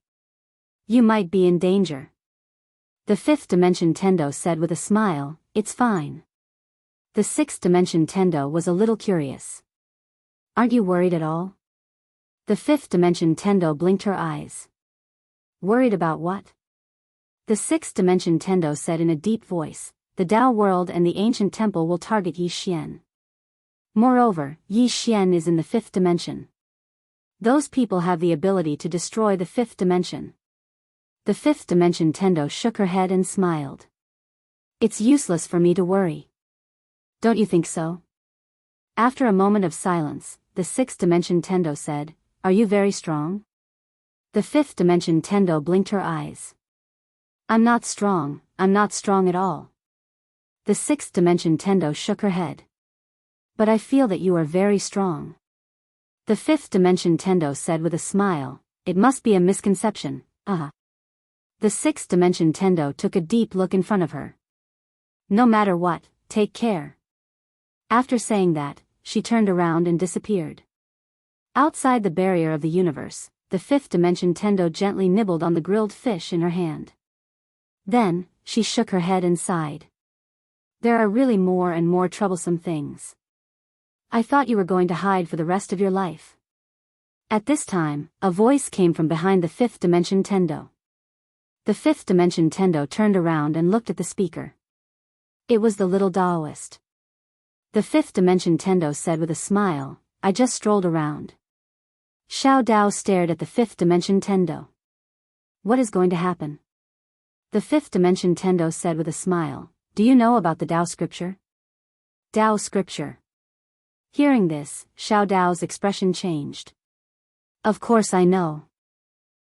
S1: You might be in danger. The fifth dimension Tendo said with a smile, It's fine. The sixth dimension Tendo was a little curious. Aren't you worried at all? The fifth dimension Tendo blinked her eyes. Worried about what? The sixth dimension Tendo said in a deep voice, The Tao world and the ancient temple will target Yi Xian. Moreover, Yi Xian is in the fifth dimension. Those people have the ability to destroy the fifth dimension. The fifth dimension Tendo shook her head and smiled. It's useless for me to worry. Don't you think so? After a moment of silence, the sixth dimension Tendo said, Are you very strong? The fifth dimension Tendo blinked her eyes. I'm not strong at all. The sixth dimension Tendo shook her head. But I feel that you are very strong. The fifth dimension Tendo said with a smile, It must be a misconception, The sixth dimension Tendo took a deep look in front of her. No matter what, take care. After saying that, she turned around and disappeared. Outside the barrier of the universe, the fifth dimension Tendo gently nibbled on the grilled fish in her hand. Then, she shook her head and sighed. There are really more and more troublesome things. I thought you were going to hide for the rest of your life. At this time, a voice came from behind the fifth dimension Tendo. The fifth dimension Tendo turned around and looked at the speaker. It was the little Taoist. The fifth dimension Tendo said with a smile, I just strolled around. Xiao Dao stared at the fifth dimension Tendo. What is going to happen? The fifth dimension Tendo said with a smile, Do you know about the Dao scripture? Dao scripture. Hearing this, Xiao Dao's expression changed. Of course I know.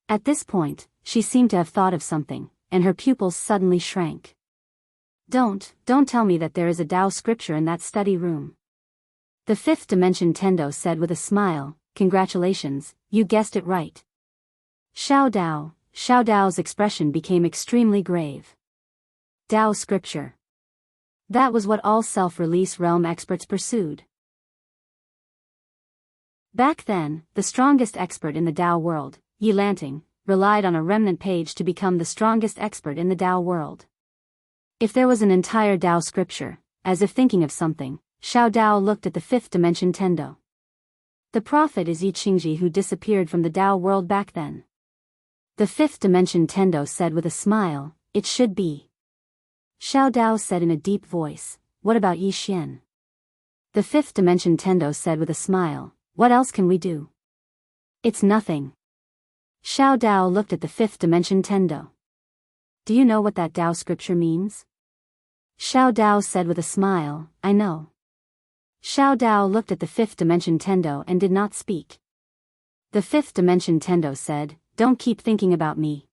S1: At this point, she seemed to have thought of something, and her pupils suddenly shrank. Don't tell me that there is a Dao scripture in that study room. The fifth dimension Tendo said with a smile, Congratulations, you guessed it right. Xiao Dao's expression became extremely grave. Dao scripture. That was what all self-release realm experts pursued. Back then, the strongest expert in the Dao world, Yi Lanting, relied on a remnant page to become the strongest expert in the Dao world. If there was an entire Dao scripture, as if thinking of something, Xiao Dao looked at the fifth dimension Tendo. The prophet is Yi Qingji who disappeared from the Dao world back then. The fifth dimension Tendo said with a smile, It should be. Xiao Dao said in a deep voice, What about Yi Xian? The fifth dimension Tendo said with a smile, What else can we do? It's nothing. Xiao Dao looked at the fifth dimension Tendo. Do you know what that Dao scripture means? Xiao Dao said with a smile, I know. Xiao Dao looked at the fifth dimension Tendo and did not speak. The fifth dimension Tendo said, Don't keep thinking about me.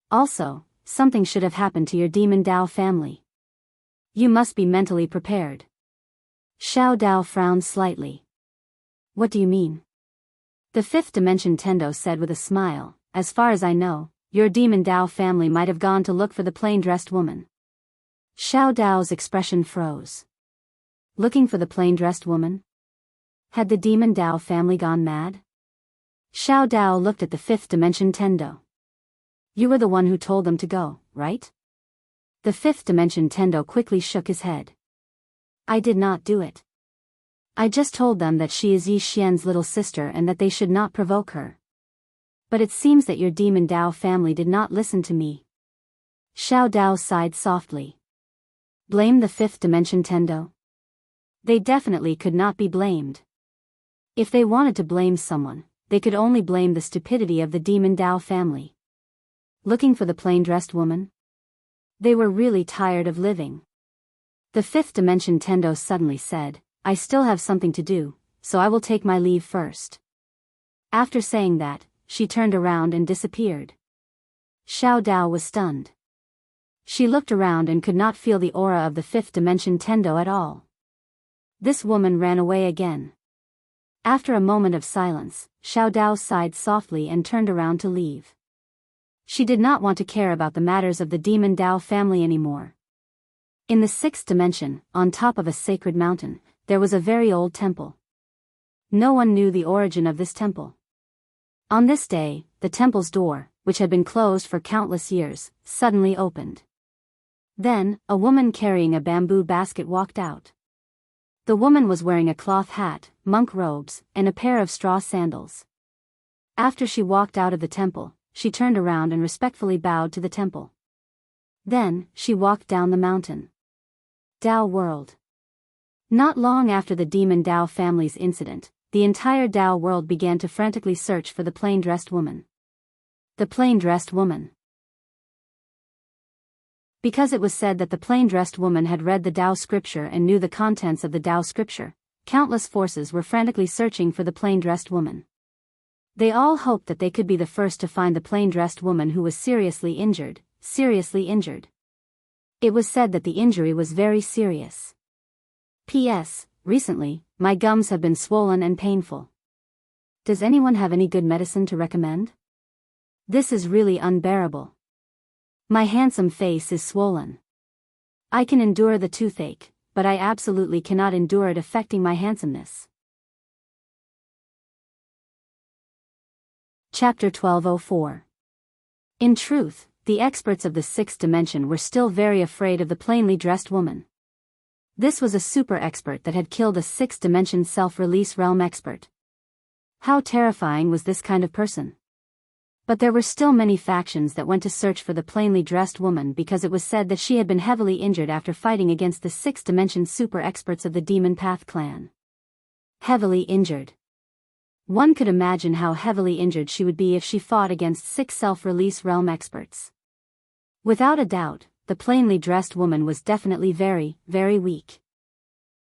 S1: Also, something should have happened to your demon Dao family. You must be mentally prepared. Xiao Dao frowned slightly. What do you mean? The fifth dimension Tendo said with a smile, As far as I know, your demon Dao family might have gone to look for the plain-dressed woman. Xiao Dao's expression froze. Looking for the plain-dressed woman? Had the demon Dao family gone mad? Xiao Dao looked at the fifth dimension Tendo. You were the one who told them to go, right? The fifth dimension Tendo quickly shook his head. I did not do it. I just told them that she is Yi Xian's little sister and that they should not provoke her. But it seems that your demon Dao family did not listen to me. Xiao Dao sighed softly. Blame the fifth dimension Tendo? They definitely could not be blamed. If they wanted to blame someone, they could only blame the stupidity of the demon Dao family. Looking for the plain-dressed woman? They were really tired of living. The fifth dimension Tendo suddenly said, I still have something to do, so I will take my leave first. After saying that, she turned around and disappeared. Xiao Dao was stunned. She looked around and could not feel the aura of the fifth dimension Tendo at all. This woman ran away again. After a moment of silence, Xiao Dao sighed softly and turned around to leave. She did not want to care about the matters of the demon Dao family anymore. In the sixth dimension, on top of a sacred mountain, there was a very old temple. No one knew the origin of this temple. On this day, the temple's door, which had been closed for countless years, suddenly opened. Then, a woman carrying a bamboo basket walked out. The woman was wearing a cloth hat, monk robes, and a pair of straw sandals. After she walked out of the temple, she turned around and respectfully bowed to the temple. Then, she walked down the mountain. Dao world. Not long after the demon Dao family's incident, the entire Dao world began to frantically search for the plain-dressed woman. The plain-dressed woman. Because it was said that the plain-dressed woman had read the Tao scripture and knew the contents of the Tao scripture, countless forces were frantically searching for the plain-dressed woman. They all hoped that they could be the first to find the plain-dressed woman who was seriously injured. It was said that the injury was very serious. P.S. Recently, my gums have been swollen and painful. Does anyone have any good medicine to recommend? This is really unbearable. My handsome face is swollen. I can endure the toothache, but I absolutely cannot endure it affecting my handsomeness. Chapter 1204. In truth, the experts of the sixth dimension were still very afraid of the plainly dressed woman. This was a super expert that had killed a sixth dimension self-release realm expert. How terrifying was this kind of person? But there were still many factions that went to search for the plainly dressed woman because it was said that she had been heavily injured after fighting against the sixth dimension super experts of the Demon Path clan. Heavily injured. One could imagine how heavily injured she would be if she fought against 6 self-release realm experts. Without a doubt, the plainly dressed woman was definitely very, very weak.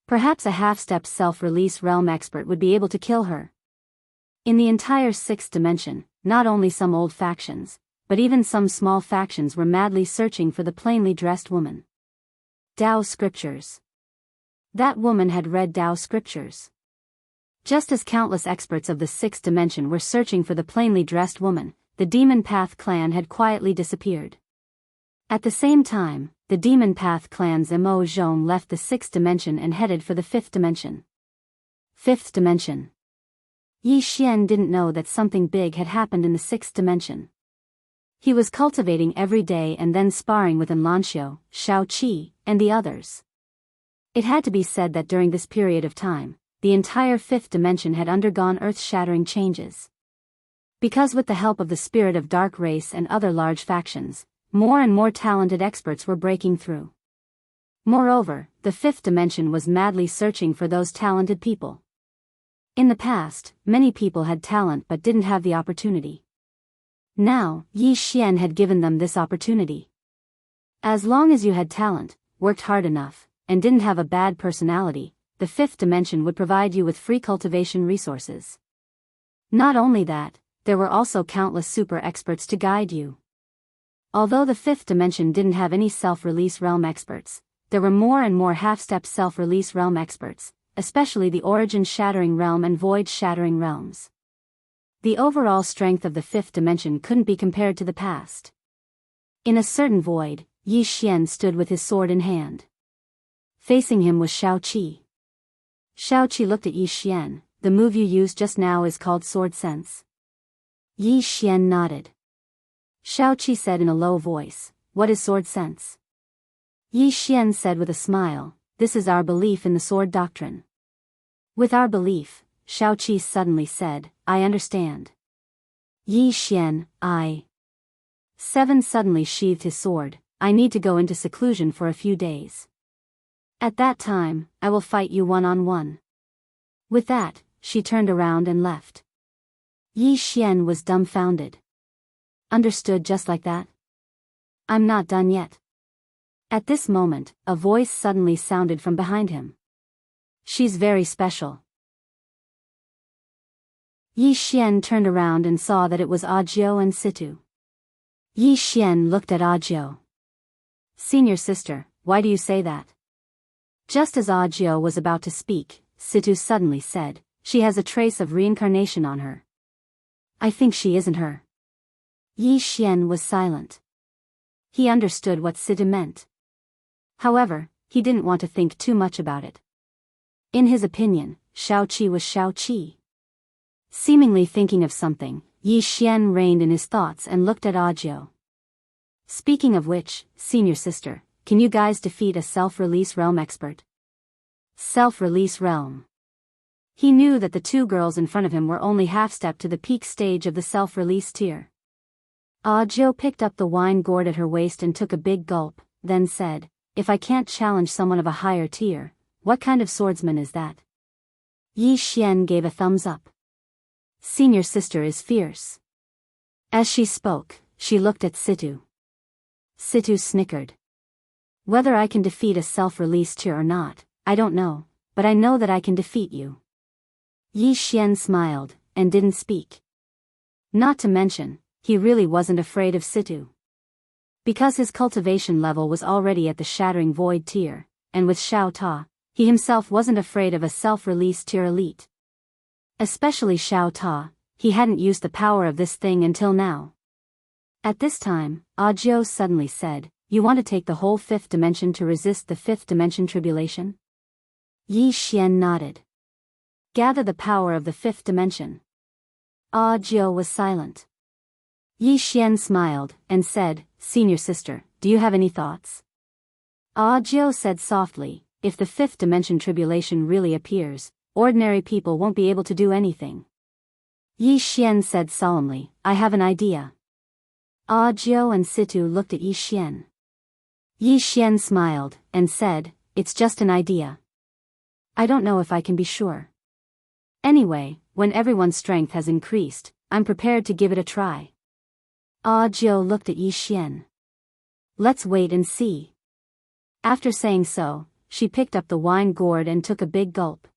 S1: Perhaps a half-step self-release realm expert would be able to kill her. In the entire 6th dimension, not only some old factions, but even some small factions were madly searching for the plainly dressed woman. Tao scriptures. That woman had read Tao scriptures. Just as countless experts of the 6th dimension were searching for the plainly dressed woman, the Demon Path clan had quietly disappeared. At the same time, the Demon Path clan's Immortal left the 6th dimension and headed for the 5th dimension. 5th dimension. Yi Xian didn't know that something big had happened in the 6th dimension. He was cultivating every day and then sparring with Lanxiu, Shao-Qi, and the others. It had to be said that during this period of time, the entire 5th dimension had undergone earth-shattering changes. Because with the help of the spirit of dark race and other large factions, more and more talented experts were breaking through. Moreover, the 5th dimension was madly searching for those talented people. In the past, many people had talent but didn't have the opportunity. Now, Yi Xian had given them this opportunity. As long as you had talent, worked hard enough, and didn't have a bad personality, the 5th dimension would provide you with free cultivation resources. Not only that, there were also countless super experts to guide you. Although the 5th dimension didn't have any self-release realm experts, there were more and more half-step self-release realm experts, especially the origin-shattering realm and void-shattering realms. The overall strength of the 5th dimension couldn't be compared to the past. In a certain void, Yi Xian stood with his sword in hand. Facing him was Shao-Qi. Shao-Qi looked at Yi Xian. The move you used just now is called sword sense. Yi Xian nodded. Shao-Qi said in a low voice, "What is sword sense?" Yi Xian said with a smile, "This is our belief in the sword doctrine." With our belief, Shao-Qi suddenly said, "I understand." Yi Xian, I. 7 suddenly sheathed his sword. "I need to go into seclusion for a few days. At that time, I will fight you one-on-one." With that, she turned around and left. Yi Xian was dumbfounded. Understood just like that? I'm not done yet. At this moment, a voice suddenly sounded from behind him. She's very special. Yi Xian turned around and saw that it was Audiobook and Situ. Yi Xian looked at Audiobook. "Senior sister, why do you say that?" Just as Audiobook was about to speak, Situ suddenly said, "She has a trace of reincarnation on her. I think she isn't her." Yi Xian was silent. He understood what Situ meant. However, he didn't want to think too much about it. In his opinion, Shao-Qi was Shao-Qi. Seemingly thinking of something, Yi Xian reined in his thoughts and looked at Audiobook. "Speaking of which, senior sister, can you guys defeat a self-release realm expert?" Self-release realm. He knew that the 2 girls in front of him were only half-step to the peak stage of the self-release tier. Audiobook picked up the wine gourd at her waist and took a big gulp, then said, "If I can't challenge someone of a higher tier, what kind of swordsman is that?" Yi Xian gave a thumbs up. "Senior sister is fierce." As she spoke, she looked at Situ. Situ snickered. Whether I can defeat a self-release tear or not, I don't know, but I know that I can defeat you. Yi Xian smiled, and didn't speak. Not to mention, he really wasn't afraid of Situ. Because his cultivation level was already at the Shattering Void tier, and with Xiao Ta, he himself wasn't afraid of a self-release tier elite. Especially Xiao Ta, he hadn't used the power of this thing until now. At this time, Audiobook suddenly said, "You want to take the whole fifth dimension to resist the fifth dimension tribulation?" Yi Xian nodded. "Gather the power of the fifth dimension." Audiobook was silent. Yi Xian smiled, and said, "Senior sister, do you have any thoughts?" Audiobook said softly, "If the fifth dimension tribulation really appears, ordinary people won't be able to do anything." Yi Xian said solemnly, "I have an idea." Audiobook and Situ looked at Yi Xian. Yi Xian smiled, and said, "It's just an idea. I don't know if I can be sure. Anyway, when everyone's strength has increased, I'm prepared to give it a try." Audiobook looked at Yi Xian. "Let's wait and see." After saying so, she picked up the wine gourd and took a big gulp.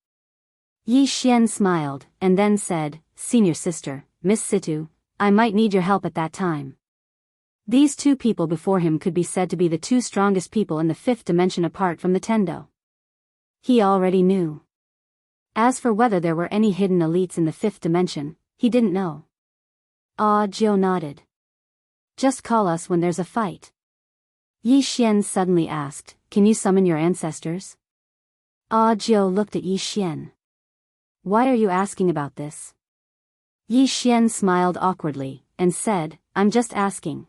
S1: Yi Xian smiled, and then said, "Senior sister, Miss Situ, I might need your help at that time." These two people before him could be said to be the two strongest people in the fifth dimension apart from the Tendo. He already knew. As for whether there were any hidden elites in the fifth dimension, he didn't know. Audiobook nodded. "Just call us when there's a fight." Yi Xian suddenly asked, "Can you summon your ancestors?" Audiobook looked at Yi Xian. "Why are you asking about this?" Yi Xian smiled awkwardly, and said, "I'm just asking."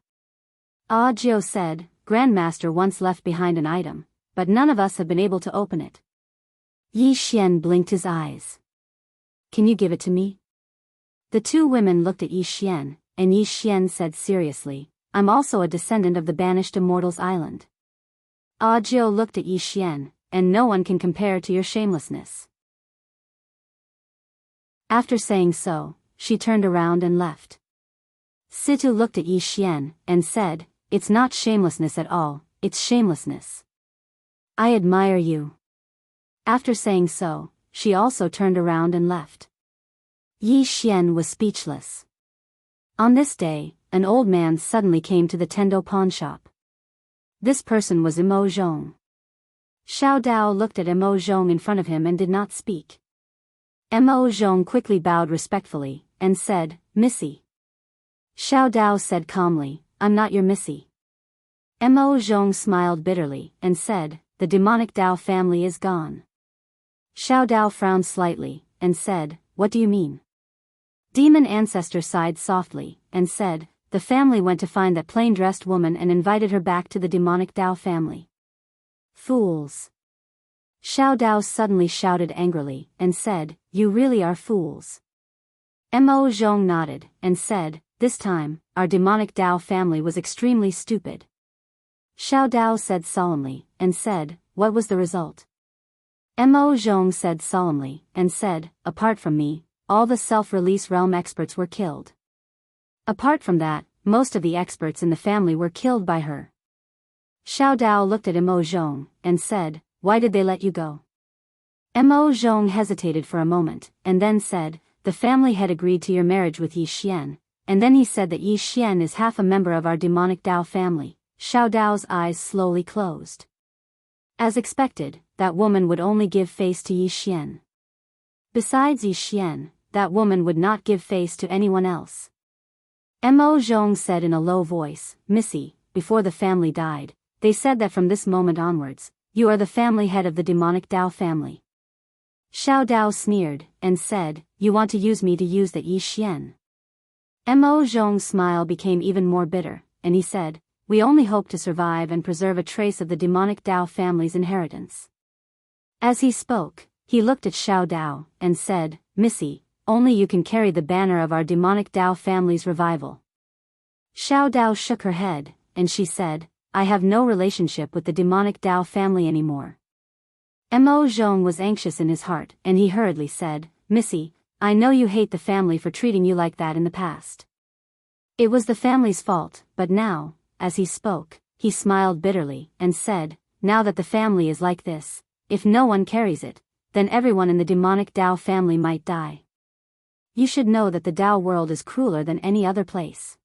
S1: Audiobook said, "Grandmaster once left behind an item, but none of us have been able to open it." Yi Xian blinked his eyes. "Can you give it to me?" The two women looked at Yi Xian, and Yi Xian said seriously, "I'm also a descendant of the banished Immortals Island." Audiobook looked at Yi Xian, and "No one can compare to your shamelessness." After saying so, she turned around and left. Situ looked at Yi Xian, and said, "It's not shamelessness at all, it's shamelessness. I admire you." After saying so, she also turned around and left. Yi Xian was speechless. On this day, an old man suddenly came to the Tendo pawn shop. This person was Imo Zhong. Xiao Dao looked at Imo Zhong in front of him and did not speak. Imo Zhong quickly bowed respectfully, and said, "Missy." Xiao Dao said calmly, "I'm not your missy." Imo Zhong smiled bitterly, and said, "The demonic Dao family is gone." Xiao Dao frowned slightly, and said, "What do you mean?" Demon Ancestor sighed softly, and said, "The family went to find that plain-dressed woman and invited her back to the demonic Dao family." Fools. Xiao Dao suddenly shouted angrily, and said, "You really are fools." Imo Zhong nodded, and said, "This time, our demonic Dao family was extremely stupid." Xiao Dao said solemnly, and said, "What was the result?" Imo Zhong said solemnly, and said, "Apart from me, all the self-release realm experts were killed. Apart from that, most of the experts in the family were killed by her." Xiao Dao looked at Imo Zhong, and said, "Why did they let you go?" Imo Zhong hesitated for a moment, and then said, "The family had agreed to your marriage with Yi Xian, and then he said that Yi Xian is half a member of our demonic Dao family." Xiao Dao's eyes slowly closed. As expected, that woman would only give face to Yi Xian. Besides Yi Xian, that woman would not give face to anyone else. Imo Zhong said in a low voice, "Missy, before the family died, they said that from this moment onwards, you are the family head of the demonic Dao family." Xiao Dao sneered, and said, "You want to use me to use that Yi Xian?" Imo Zhong's smile became even more bitter, and he said, "We only hope to survive and preserve a trace of the demonic Dao family's inheritance." As he spoke, he looked at Xiao Dao, and said, "Missy, only you can carry the banner of our demonic Dao family's revival." Xiao Dao shook her head, and she said, "I have no relationship with the demonic Dao family anymore." Imo Zhong was anxious in his heart, and he hurriedly said, "Missy, I know you hate the family for treating you like that in the past. It was the family's fault, but now," as he spoke, he smiled bitterly, and said, now that the family is like this, if no one carries it, then everyone in the demonic Tao family might die. You should know that the Tao world is crueler than any other place.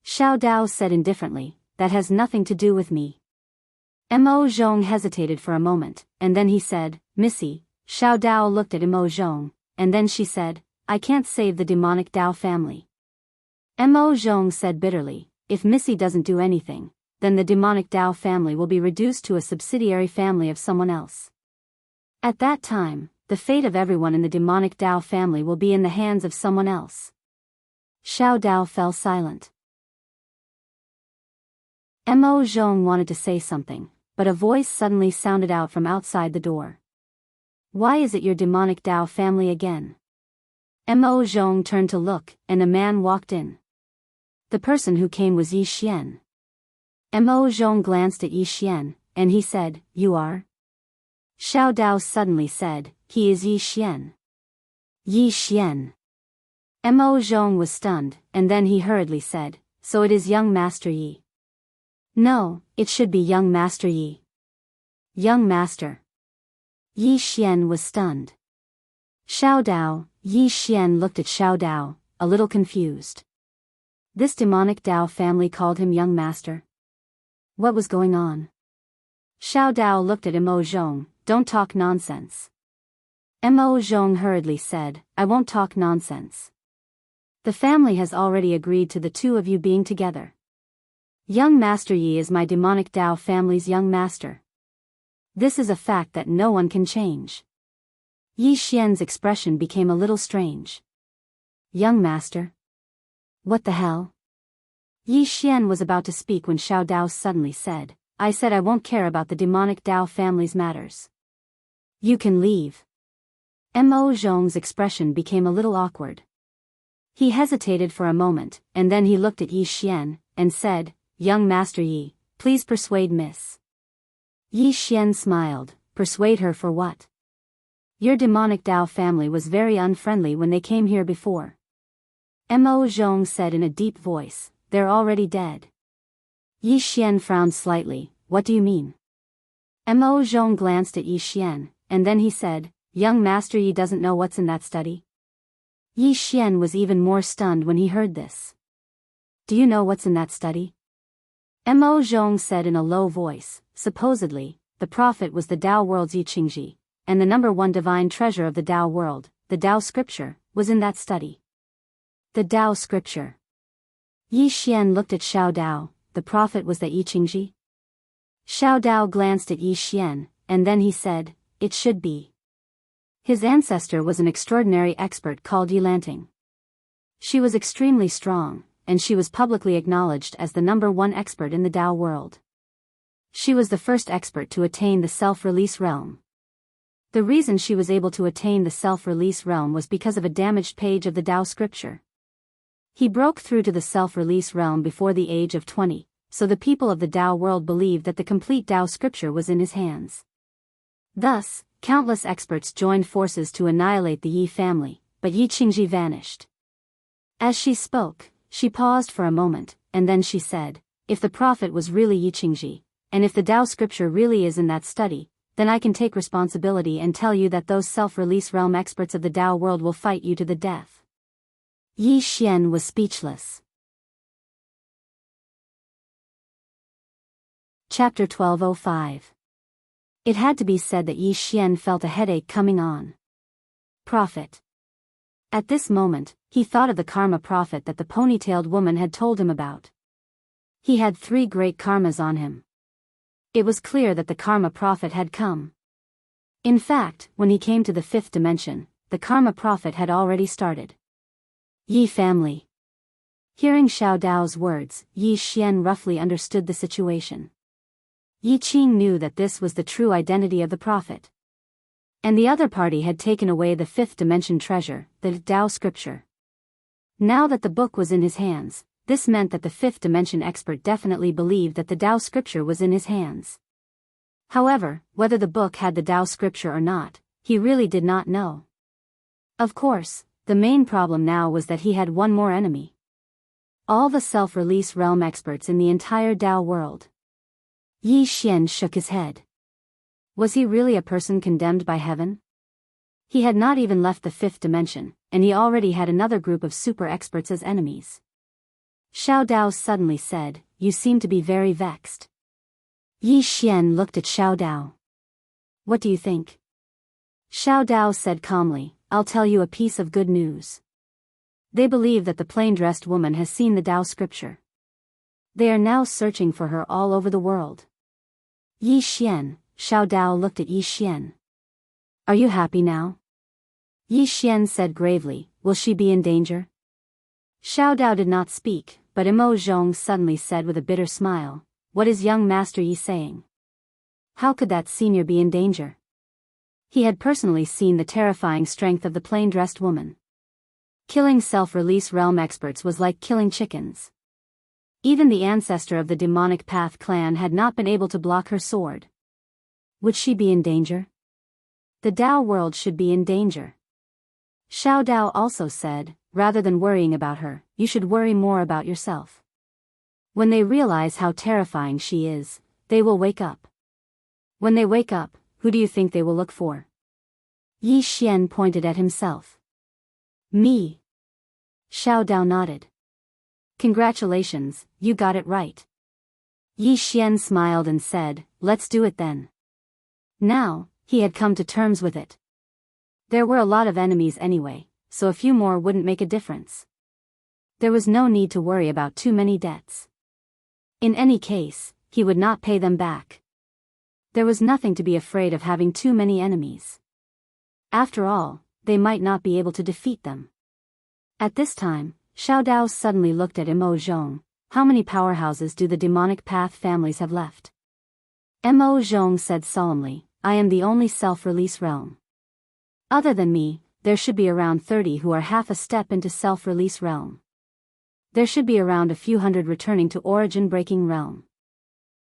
S1: Xiao Dao said indifferently, that has nothing to do with me. Mo Zhong hesitated for a moment, and then he said, Missy. Xiao Dao looked at Mo Zhong, and then she said, I can't save the demonic Tao family. Mo Zhong said bitterly, if Missy doesn't do anything, then the demonic Tao family will be reduced to a subsidiary family of someone else. At that time, the fate of everyone in the demonic Tao family will be in the hands of someone else. Xiao Dao fell silent. Mo Zhong wanted to say something, but a voice suddenly sounded out from outside the door. Why is it your demonic Tao family again? Mo Zhong turned to look, and a man walked in. The person who came was Yi Xian. Mo Zhong glanced at Yi Xian, and he said, You are? Xiao Dao suddenly said, He is Yi Xian. Yi Xian. Mo Zhong was stunned, and then he hurriedly said, So it is young Master Yi. No, it should be young Master Yi. Young Master. Yi Xian was stunned. Xiao Dao, Yi Xian looked at Xiao Dao, a little confused. This demonic Dao family called him young master. What was going on? Xiao Dao looked at Mo Zhong, don't talk nonsense. Mo Zhong hurriedly said, I won't talk nonsense. The family has already agreed to the two of you being together. Young Master Yi is my demonic Dao family's young master. This is a fact that no one can change. Yi Xian's expression became a little strange. Young master? What the hell? Yi Xian was about to speak when Xiao Dao suddenly said, I said I won't care about the demonic Dao family's matters. You can leave. Mo Zhong's expression became a little awkward. He hesitated for a moment, and then he looked at Yi Xian, and said, Young Master Yi, please persuade Miss. Yi Xian smiled, persuade her for what? Your demonic Dao family was very unfriendly when they came here before. Mo Zhong said in a deep voice, they're already dead. Yi Xian frowned slightly, what do you mean? Mo Zhong glanced at Yi Xian, and then he said, Young Master Yi doesn't know what's in that study? Yi Xian was even more stunned when he heard this. Do you know what's in that study? Mo Zhong said in a low voice, supposedly, the prophet was the Tao world's Yi Qingji, and the number one divine treasure of the Tao world, the Tao scripture, was in that study. The Tao scripture. Yi Xian looked at Xiao Dao, the prophet was the Yi Qingji? Xiao Dao glanced at Yi Xian, and then he said, it should be. His ancestor was an extraordinary expert called Yi Lanting. She was extremely strong, and she was publicly acknowledged as the number one expert in the Tao world. She was the first expert to attain the self-release realm. The reason she was able to attain the self-release realm was because of a damaged page of the Tao scripture. He broke through to the self-release realm before the age of 20, so the people of the Tao world believed that the complete Tao scripture was in his hands. Thus, countless experts joined forces to annihilate the Yi family, but Yi Qingji vanished. As she spoke, she paused for a moment, and then she said, if the prophet was really Yi Qingji, and if the Tao scripture really is in that study, then I can take responsibility and tell you that those self-release realm experts of the Tao world will fight you to the death. Yi Xian was speechless. Chapter 1205. It had to be said that Yi Xian felt a headache coming on. Prophet. At this moment, he thought of the karma prophet that the ponytailed woman had told him about. He had 3 great karmas on him. It was clear that the karma prophet had come. In fact, when he came to the 5th dimension, the karma prophet had already started. Yi family. Hearing Xiao Dao's words, Yi Xian roughly understood the situation. Yi Qing knew that this was the true identity of the prophet. And the other party had taken away the 5th dimension treasure, the Tao scripture. Now that the book was in his hands, this meant that the 5th dimension expert definitely believed that the Tao scripture was in his hands. However, whether the book had the Tao scripture or not, he really did not know. Of course, the main problem now was that he had one more enemy. All the self-release realm experts in the entire Tao world. Yi Xian shook his head. Was he really a person condemned by heaven? He had not even left the fifth dimension, and he already had another group of super experts as enemies. Xiao Dao suddenly said, "You seem to be very vexed." Yi Xian looked at Xiao Dao. "What do you think?" Xiao Dao said calmly, "I'll tell you a piece of good news. They believe that the plain-dressed woman has seen the Dao scripture. They are now searching for her all over the world." Yi Xian, Xiao Dao looked at Yi Xian. "Are you happy now?" Yi Xian said gravely, "Will she be in danger?" Xiao Dao did not speak, but Imo Zhong suddenly said with a bitter smile, "What is young Master Yi saying? How could that senior be in danger?" He had personally seen the terrifying strength of the plain-dressed woman. Killing self-release realm experts was like killing chickens. Even the ancestor of the demonic path clan had not been able to block her sword. Would she be in danger? The Dao world should be in danger. Xiao Dao also said, "Rather than worrying about her, you should worry more about yourself. When they realize how terrifying she is, they will wake up. When they wake up, who do you think they will look for?" Yi Xian pointed at himself. "Me." Xiao Dao nodded. "Congratulations, you got it right." Yi Xian smiled and said, "Let's do it then." Now, he had come to terms with it. There were a lot of enemies anyway, so a few more wouldn't make a difference. There was no need to worry about too many debts. In any case, he would not pay them back. There was nothing to be afraid of having too many enemies. After all, they might not be able to defeat them. At this time, Xiao Dao suddenly looked at Imo Zhong. "How many powerhouses do the demonic path families have left?" Imo Zhong said solemnly, "I am the only self-release realm. Other than me, there should be around 30 who are half a step into self-release realm. There should be around a few hundred returning to origin-breaking realm."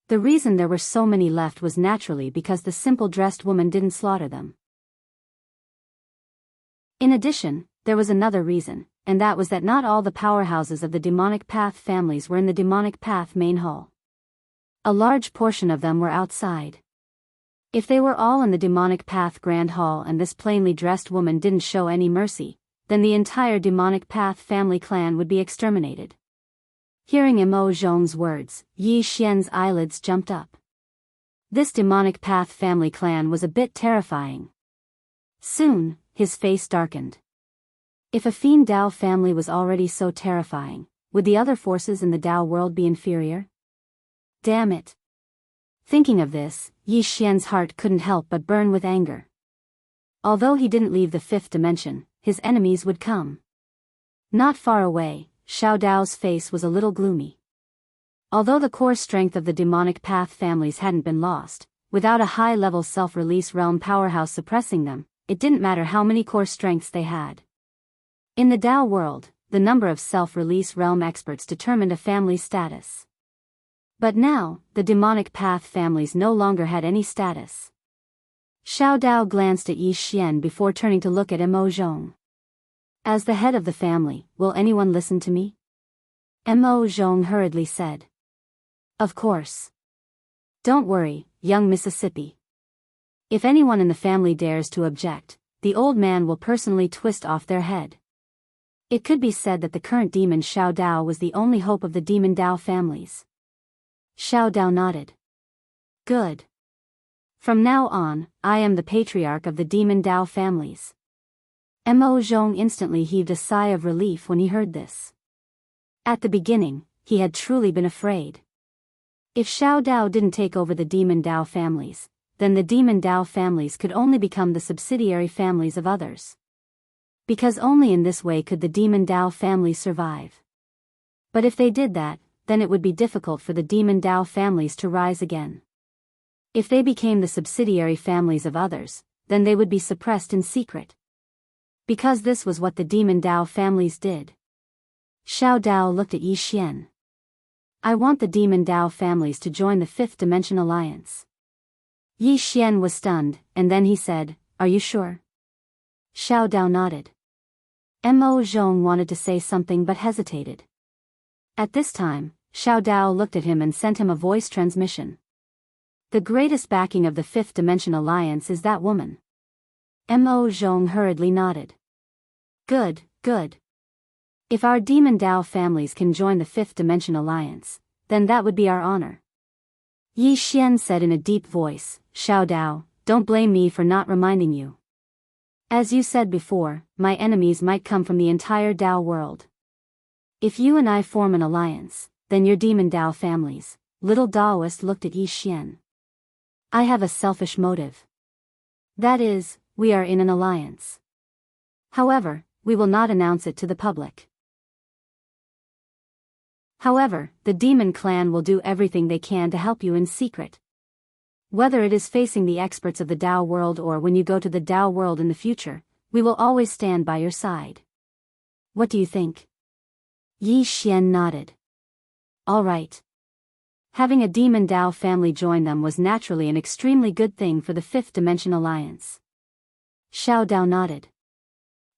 S1: The reason there were so many left was naturally because the simple dressed woman didn't slaughter them. In addition, there was another reason, and that was that not all the powerhouses of the demonic path families were in the demonic path main hall. A large portion of them were outside. If they were all in the demonic path grand hall and this plainly dressed woman didn't show any mercy, then the entire demonic path family clan would be exterminated. Hearing Imo Zhong's words, Yi Xian's eyelids jumped up. This demonic path family clan was a bit terrifying. Soon, his face darkened. If a fiend Dao family was already so terrifying, would the other forces in the Dao world be inferior? Damn it. Thinking of this, Yi Xian's heart couldn't help but burn with anger. Although he didn't leave the fifth dimension, his enemies would come. Not far away, Xiao Dao's face was a little gloomy. Although the core strength of the demonic path families hadn't been lost, without a high-level self-release realm powerhouse suppressing them, it didn't matter how many core strengths they had. In the Dao world, the number of self-release realm experts determined a family's status. But now, the demonic path families no longer had any status. Xiao Dao glanced at Yi Xian before turning to look at Imo Zhong. "As the head of the family, will anyone listen to me?" Imo Zhong hurriedly said. "Of course. Don't worry, young Mississippi. If anyone in the family dares to object, the old man will personally twist off their head." It could be said that the current demon Xiao Dao was the only hope of the demon Dao families. Xiao Dao nodded. "Good. From now on, I am the patriarch of the demon Dao families." Imo Zhong instantly heaved a sigh of relief when he heard this. At the beginning, he had truly been afraid. If Xiao Dao didn't take over the demon Dao families, then the demon Dao families could only become the subsidiary families of others. Because only in this way could the demon Dao families survive. But if they did that, then it would be difficult for the demon Dao families to rise again. If they became the subsidiary families of others, then they would be suppressed in secret. Because this was what the demon Dao families did. Xiao Dao looked at Yi Xian. "I want the demon Dao families to join the Fifth Dimension Alliance." Yi Xian was stunned, and then he said, "Are you sure?" Xiao Dao nodded. Imo Zhong wanted to say something but hesitated. At this time, Xiao Dao looked at him and sent him a voice transmission. The greatest backing of the Fifth Dimension Alliance is that woman. Mo Zhong hurriedly nodded. Good, good. If our Demon Dao families can join the Fifth Dimension Alliance, then that would be our honor. Yi Xian said in a deep voice, Xiao Dao, don't blame me for not reminding you. As you said before, my enemies might come from the entire Dao world. If you and I form an alliance, then your Demon Dao families. Little Daoist looked at Yi Xian. I have a selfish motive. That is, we are in an alliance. However, we will not announce it to the public. However, the Demon Clan will do everything they can to help you in secret. Whether it is facing the experts of the Dao world or when you go to the Dao world in the future, we will always stand by your side. What do you think? Yi Xian nodded. All right. Having a Demon Dao family join them was naturally an extremely good thing for the Fifth Dimension Alliance. Xiao Dao nodded.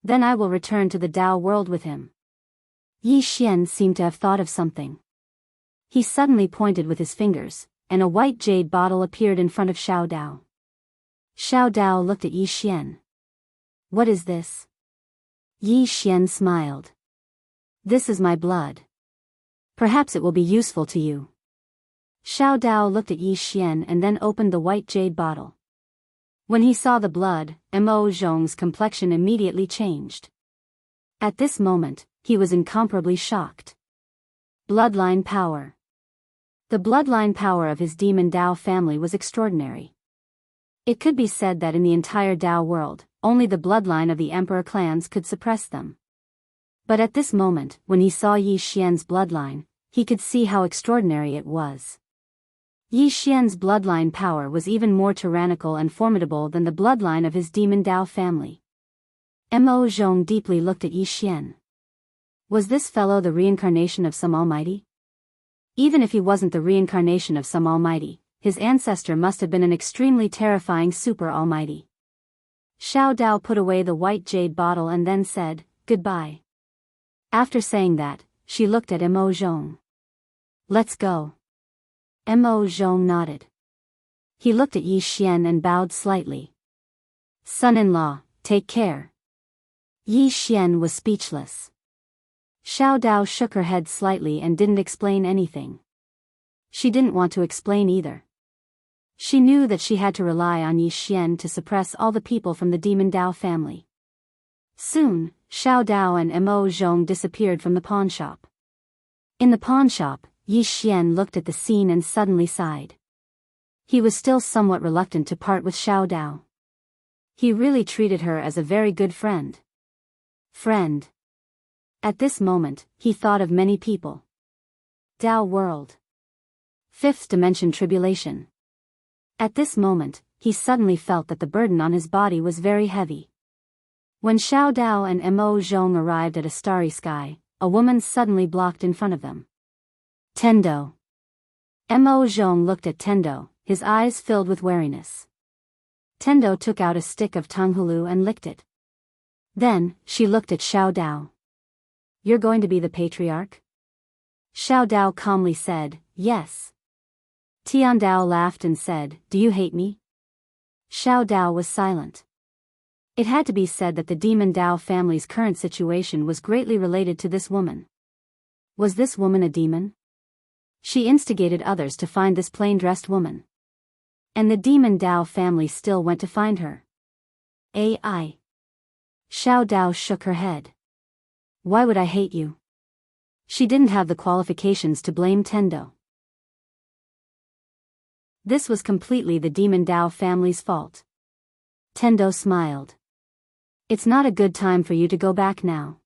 S1: Then I will return to the Dao world with him. Yi Xian seemed to have thought of something. He suddenly pointed with his fingers, and a white jade bottle appeared in front of Xiao Dao. Xiao Dao looked at Yi Xian. What is this? Yi Xian smiled. This is my blood. Perhaps it will be useful to you. Xiao Dao looked at Yi Xian and then opened the white jade bottle. When he saw the blood, Mo Zhong's complexion immediately changed. At this moment, he was incomparably shocked. Bloodline power. The bloodline power of his Demon Dao family was extraordinary. It could be said that in the entire Dao world, only the bloodline of the Emperor clans could suppress them. But at this moment, when he saw Yi Xian's bloodline, he could see how extraordinary it was. Yi Xian's bloodline power was even more tyrannical and formidable than the bloodline of his Demon Dao family. Mo Zhong deeply looked at Yi Xian. Was this fellow the reincarnation of some almighty? Even if he wasn't the reincarnation of some almighty, his ancestor must have been an extremely terrifying super almighty. Xiao Dao put away the white jade bottle and then said, goodbye. After saying that, she looked at Mo Zhong. Let's go. Mo Zhong nodded. He looked at Yi Xian and bowed slightly. Son-in-law, take care. Yi Xian was speechless. Xiao Dao shook her head slightly and didn't explain anything. She didn't want to explain either. She knew that she had to rely on Yi Xian to suppress all the people from the Demon Dao family. Soon, Xiao Dao and Mo Zhong disappeared from the pawnshop. In the pawnshop, Yi Xian looked at the scene and suddenly sighed. He was still somewhat reluctant to part with Xiao Dao. He really treated her as a very good friend. At this moment, he thought of many people. Dao world. Fifth dimension tribulation. At this moment, he suddenly felt that the burden on his body was very heavy. When Xiao Dao and Mo Zhong arrived at a starry sky, a woman suddenly blocked in front of them. Tendo. Mo Zhong looked at Tendo, his eyes filled with wariness. Tendo took out a stick of Tanghulu and licked it. Then, she looked at Xiao Dao. You're going to be the patriarch? Xiao Dao calmly said, yes. Tian Dao laughed and said, do you hate me? Xiao Dao was silent. It had to be said that the Demon Dao family's current situation was greatly related to this woman. Was this woman a demon? She instigated others to find this plain-dressed woman. And the Demon Dao family still went to find her. AI. Xiao Dao shook her head. Why would I hate you? She didn't have the qualifications to blame Tendo. This was completely the Demon Dao family's fault. Tendo smiled. It's not a good time for you to go back now.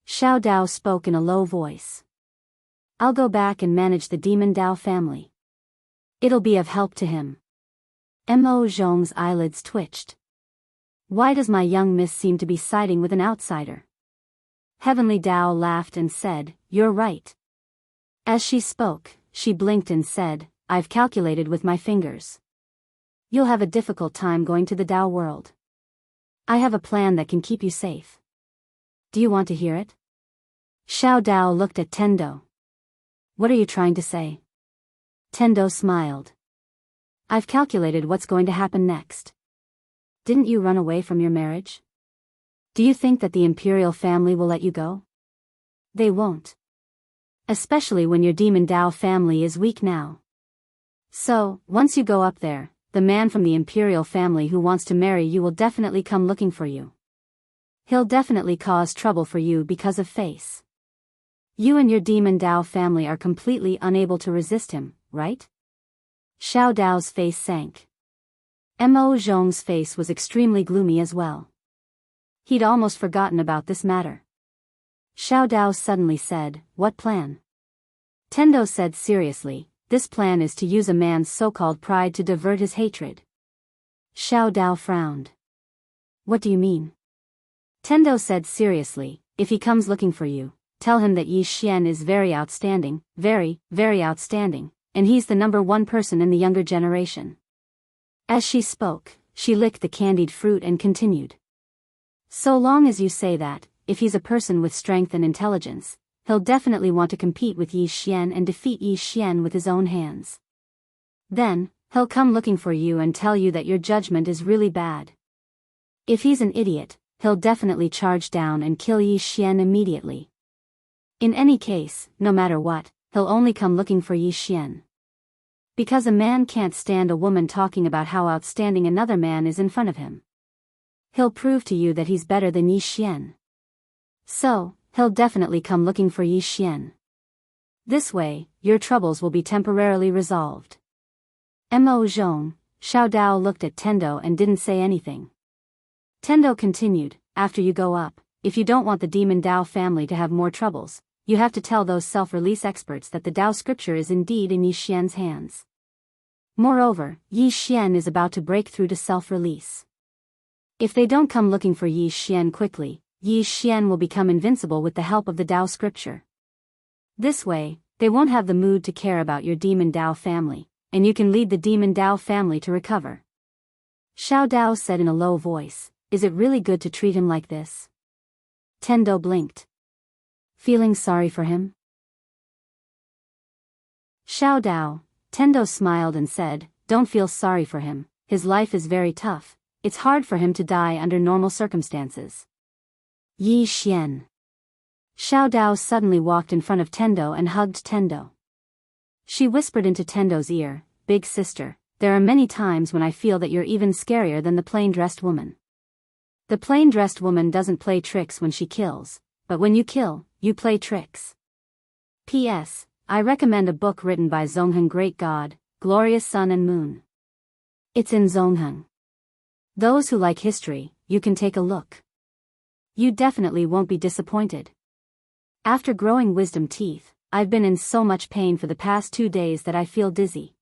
S1: Xiao Dao spoke in a low voice. I'll go back and manage the Demon Dao family. It'll be of help to him. Mo Zhong's eyelids twitched. Why does my young miss seem to be siding with an outsider? Heavenly Dao laughed and said, you're right. As she spoke, she blinked and said, I've calculated with my fingers. You'll have a difficult time going to the Dao world. I have a plan that can keep you safe. Do you want to hear it? Xiao Dao looked at Tendo. What are you trying to say? Tendo smiled. I've calculated what's going to happen next. Didn't you run away from your marriage? Do you think that the imperial family will let you go? They won't. Especially when your demon Dao family is weak now. So, once you go up there, the man from the imperial family who wants to marry you will definitely come looking for you. He'll definitely cause trouble for you because of face. You and your demon Dao family are completely unable to resist him, right? Xiao Dao's face sank. Mo Zhong's face was extremely gloomy as well. He'd almost forgotten about this matter. Xiao Dao suddenly said, "What plan?" Tendo said seriously, "This plan is to use a man's so-called pride to divert his hatred." Xiao Dao frowned. "What do you mean?" Tendo said seriously, "If he comes looking for you, tell him that Yi Xian is very outstanding, very, very outstanding, and he's the #1 person in the younger generation." As she spoke, she licked the candied fruit and continued. "So long as you say that, if he's a person with strength and intelligence, he'll definitely want to compete with Yi Xian and defeat Yi Xian with his own hands. Then, he'll come looking for you and tell you that your judgment is really bad. If he's an idiot, he'll definitely charge down and kill Yi Xian immediately. In any case, no matter what, he'll only come looking for Yi Xian. Because a man can't stand a woman talking about how outstanding another man is in front of him. He'll prove to you that he's better than Yi Xian. So, he'll definitely come looking for Yi Xian. This way, your troubles will be temporarily resolved." Mo Zhong, Xiao Dao looked at Tendo and didn't say anything. Tendo continued, "After you go up, if you don't want the demon Dao family to have more troubles, you have to tell those self-release experts that the Dao scripture is indeed in Yi Xian's hands. Moreover, Yi Xian is about to break through to self-release. If they don't come looking for Yi Xian quickly, Yi Xian will become invincible with the help of the Dao scripture. This way, they won't have the mood to care about your demon Dao family, and you can lead the demon Dao family to recover." Xiao Dao said in a low voice, "Is it really good to treat him like this?" Tendo blinked. "Feeling sorry for him?" "Xiao Dao," Tendo smiled and said, "Don't feel sorry for him, his life is very tough. It's hard for him to die under normal circumstances." Yi Xian. Xiao Dao suddenly walked in front of Tendo and hugged Tendo. She whispered into Tendo's ear, "Big sister, there are many times when I feel that you're even scarier than the plain-dressed woman. The plain-dressed woman doesn't play tricks when she kills, but when you kill, you play tricks. P.S. I recommend a book written by Zongheng Great God, Glorious Sun and Moon. It's in Zongheng. Those who like history, you can take a look. You definitely won't be disappointed. After growing wisdom teeth, I've been in so much pain for the past 2 days that I feel dizzy.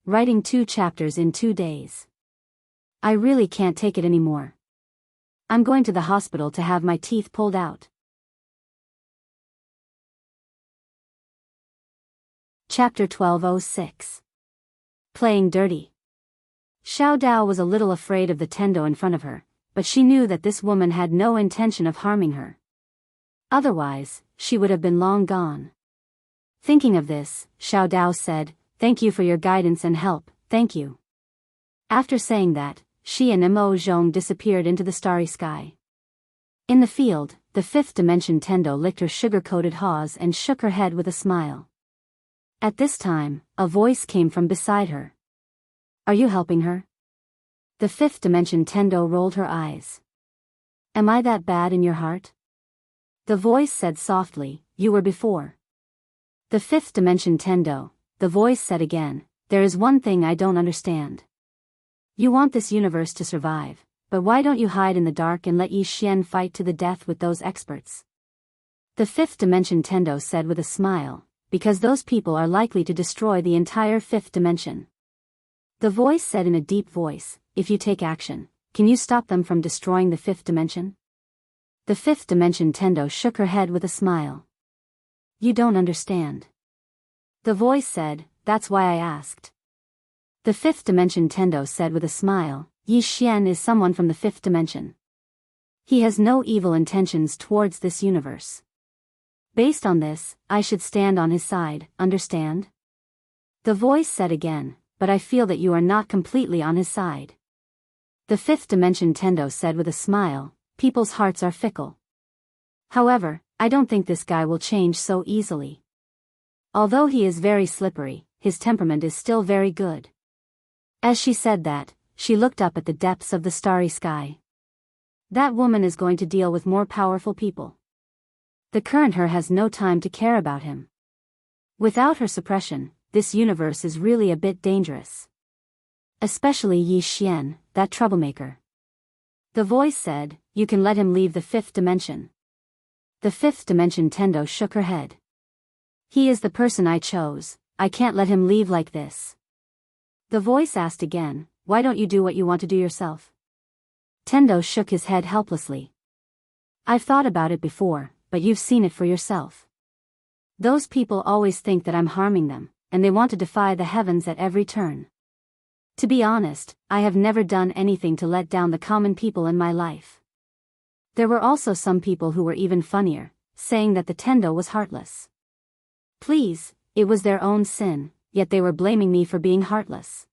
S1: Writing 2 chapters in 2 days. I really can't take it anymore. I'm going to the hospital to have my teeth pulled out." Chapter 1206. Playing Dirty. Xiao Dao was a little afraid of the Tendo in front of her, but she knew that this woman had no intention of harming her. Otherwise, she would have been long gone. Thinking of this, Xiao Dao said, "Thank you for your guidance and help, thank you." After saying that, she and Mo Zhong disappeared into the starry sky. In the field, the 5th dimension Tendo licked her sugar-coated haws and shook her head with a smile. At this time, a voice came from beside her. "Are you helping her?" The 5th dimension Tendo rolled her eyes. "Am I that bad in your heart?" The voice said softly, "You were before." The 5th dimension Tendo, the voice said again, "There is one thing I don't understand. You want this universe to survive, but why don't you hide in the dark and let Yi Xian fight to the death with those experts?" The 5th dimension Tendo said with a smile, "Because those people are likely to destroy the entire 5th dimension." The voice said in a deep voice, "If you take action, can you stop them from destroying the 5th dimension?" The 5th dimension Tendo shook her head with a smile. "You don't understand." The voice said, "That's why I asked." The 5th dimension Tendo said with a smile, "Yi Xian is someone from the 5th dimension. He has no evil intentions towards this universe. Based on this, I should stand on his side, understand?" The voice said again, but I feel that you are not completely on his side. The fifth dimension, Tendo said with a smile. People's hearts are fickle. However, I don't think this guy will change so easily. Although he is very slippery, his temperament is still very good. As she said that, she looked up at the depths of the starry sky. That woman is going to deal with more powerful people. The current her has no time to care about him. Without her suppression, this universe is really a bit dangerous. Especially Yi Xian, that troublemaker. The voice said, you can let him leave the fifth dimension. The fifth dimension, Tendo shook her head. He is the person I chose, I can't let him leave like this. The voice asked again, why don't you do what you want to do yourself? Tendo shook his head helplessly. I've thought about it before, but you've seen it for yourself. Those people always think that I'm harming them, and they want to defy the heavens at every turn. To be honest, I have never done anything to let down the common people in my life. There were also some people who were even funnier, saying that the Tendo was heartless. Please, it was their own sin, yet they were blaming me for being heartless.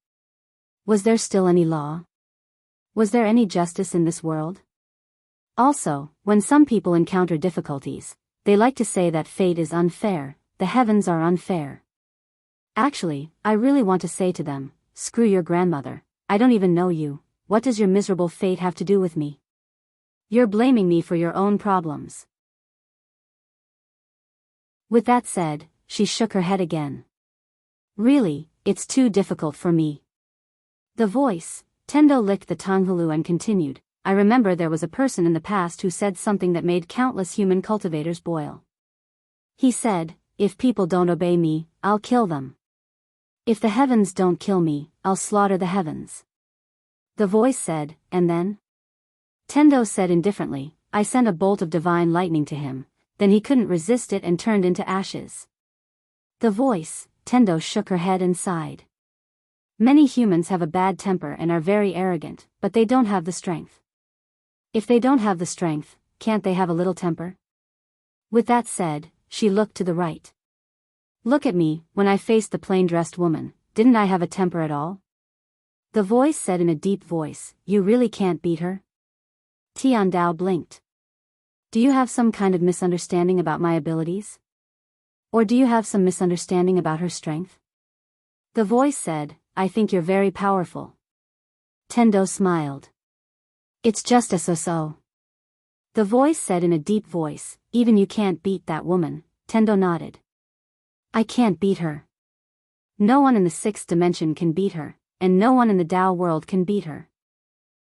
S1: Was there still any law? Was there any justice in this world? Also, when some people encounter difficulties, they like to say that fate is unfair, the heavens are unfair. Actually, I really want to say to them, screw your grandmother, I don't even know you, what does your miserable fate have to do with me? You're blaming me for your own problems. With that said, she shook her head again. Really, it's too difficult for me. The voice, Tendo licked the Tonghulu and continued, I remember there was a person in the past who said something that made countless human cultivators boil. He said, if people don't obey me, I'll kill them. If the heavens don't kill me, I'll slaughter the heavens. The voice said, and then? Tendo said indifferently, I sent a bolt of divine lightning to him, then he couldn't resist it and turned into ashes. The voice, Tendo shook her head and sighed. Many humans have a bad temper and are very arrogant, but they don't have the strength. If they don't have the strength, can't they have a little temper? With that said, she looked to the right. Look at me, when I faced the plain-dressed woman, didn't I have a temper at all? The voice said in a deep voice, you really can't beat her? Tiandao blinked. Do you have some kind of misunderstanding about my abilities? Or do you have some misunderstanding about her strength? The voice said, I think you're very powerful. Tendo smiled. It's just a so-so. The voice said in a deep voice, even you can't beat that woman. Tendo nodded. I can't beat her. No one in the sixth dimension can beat her, and no one in the Tao world can beat her.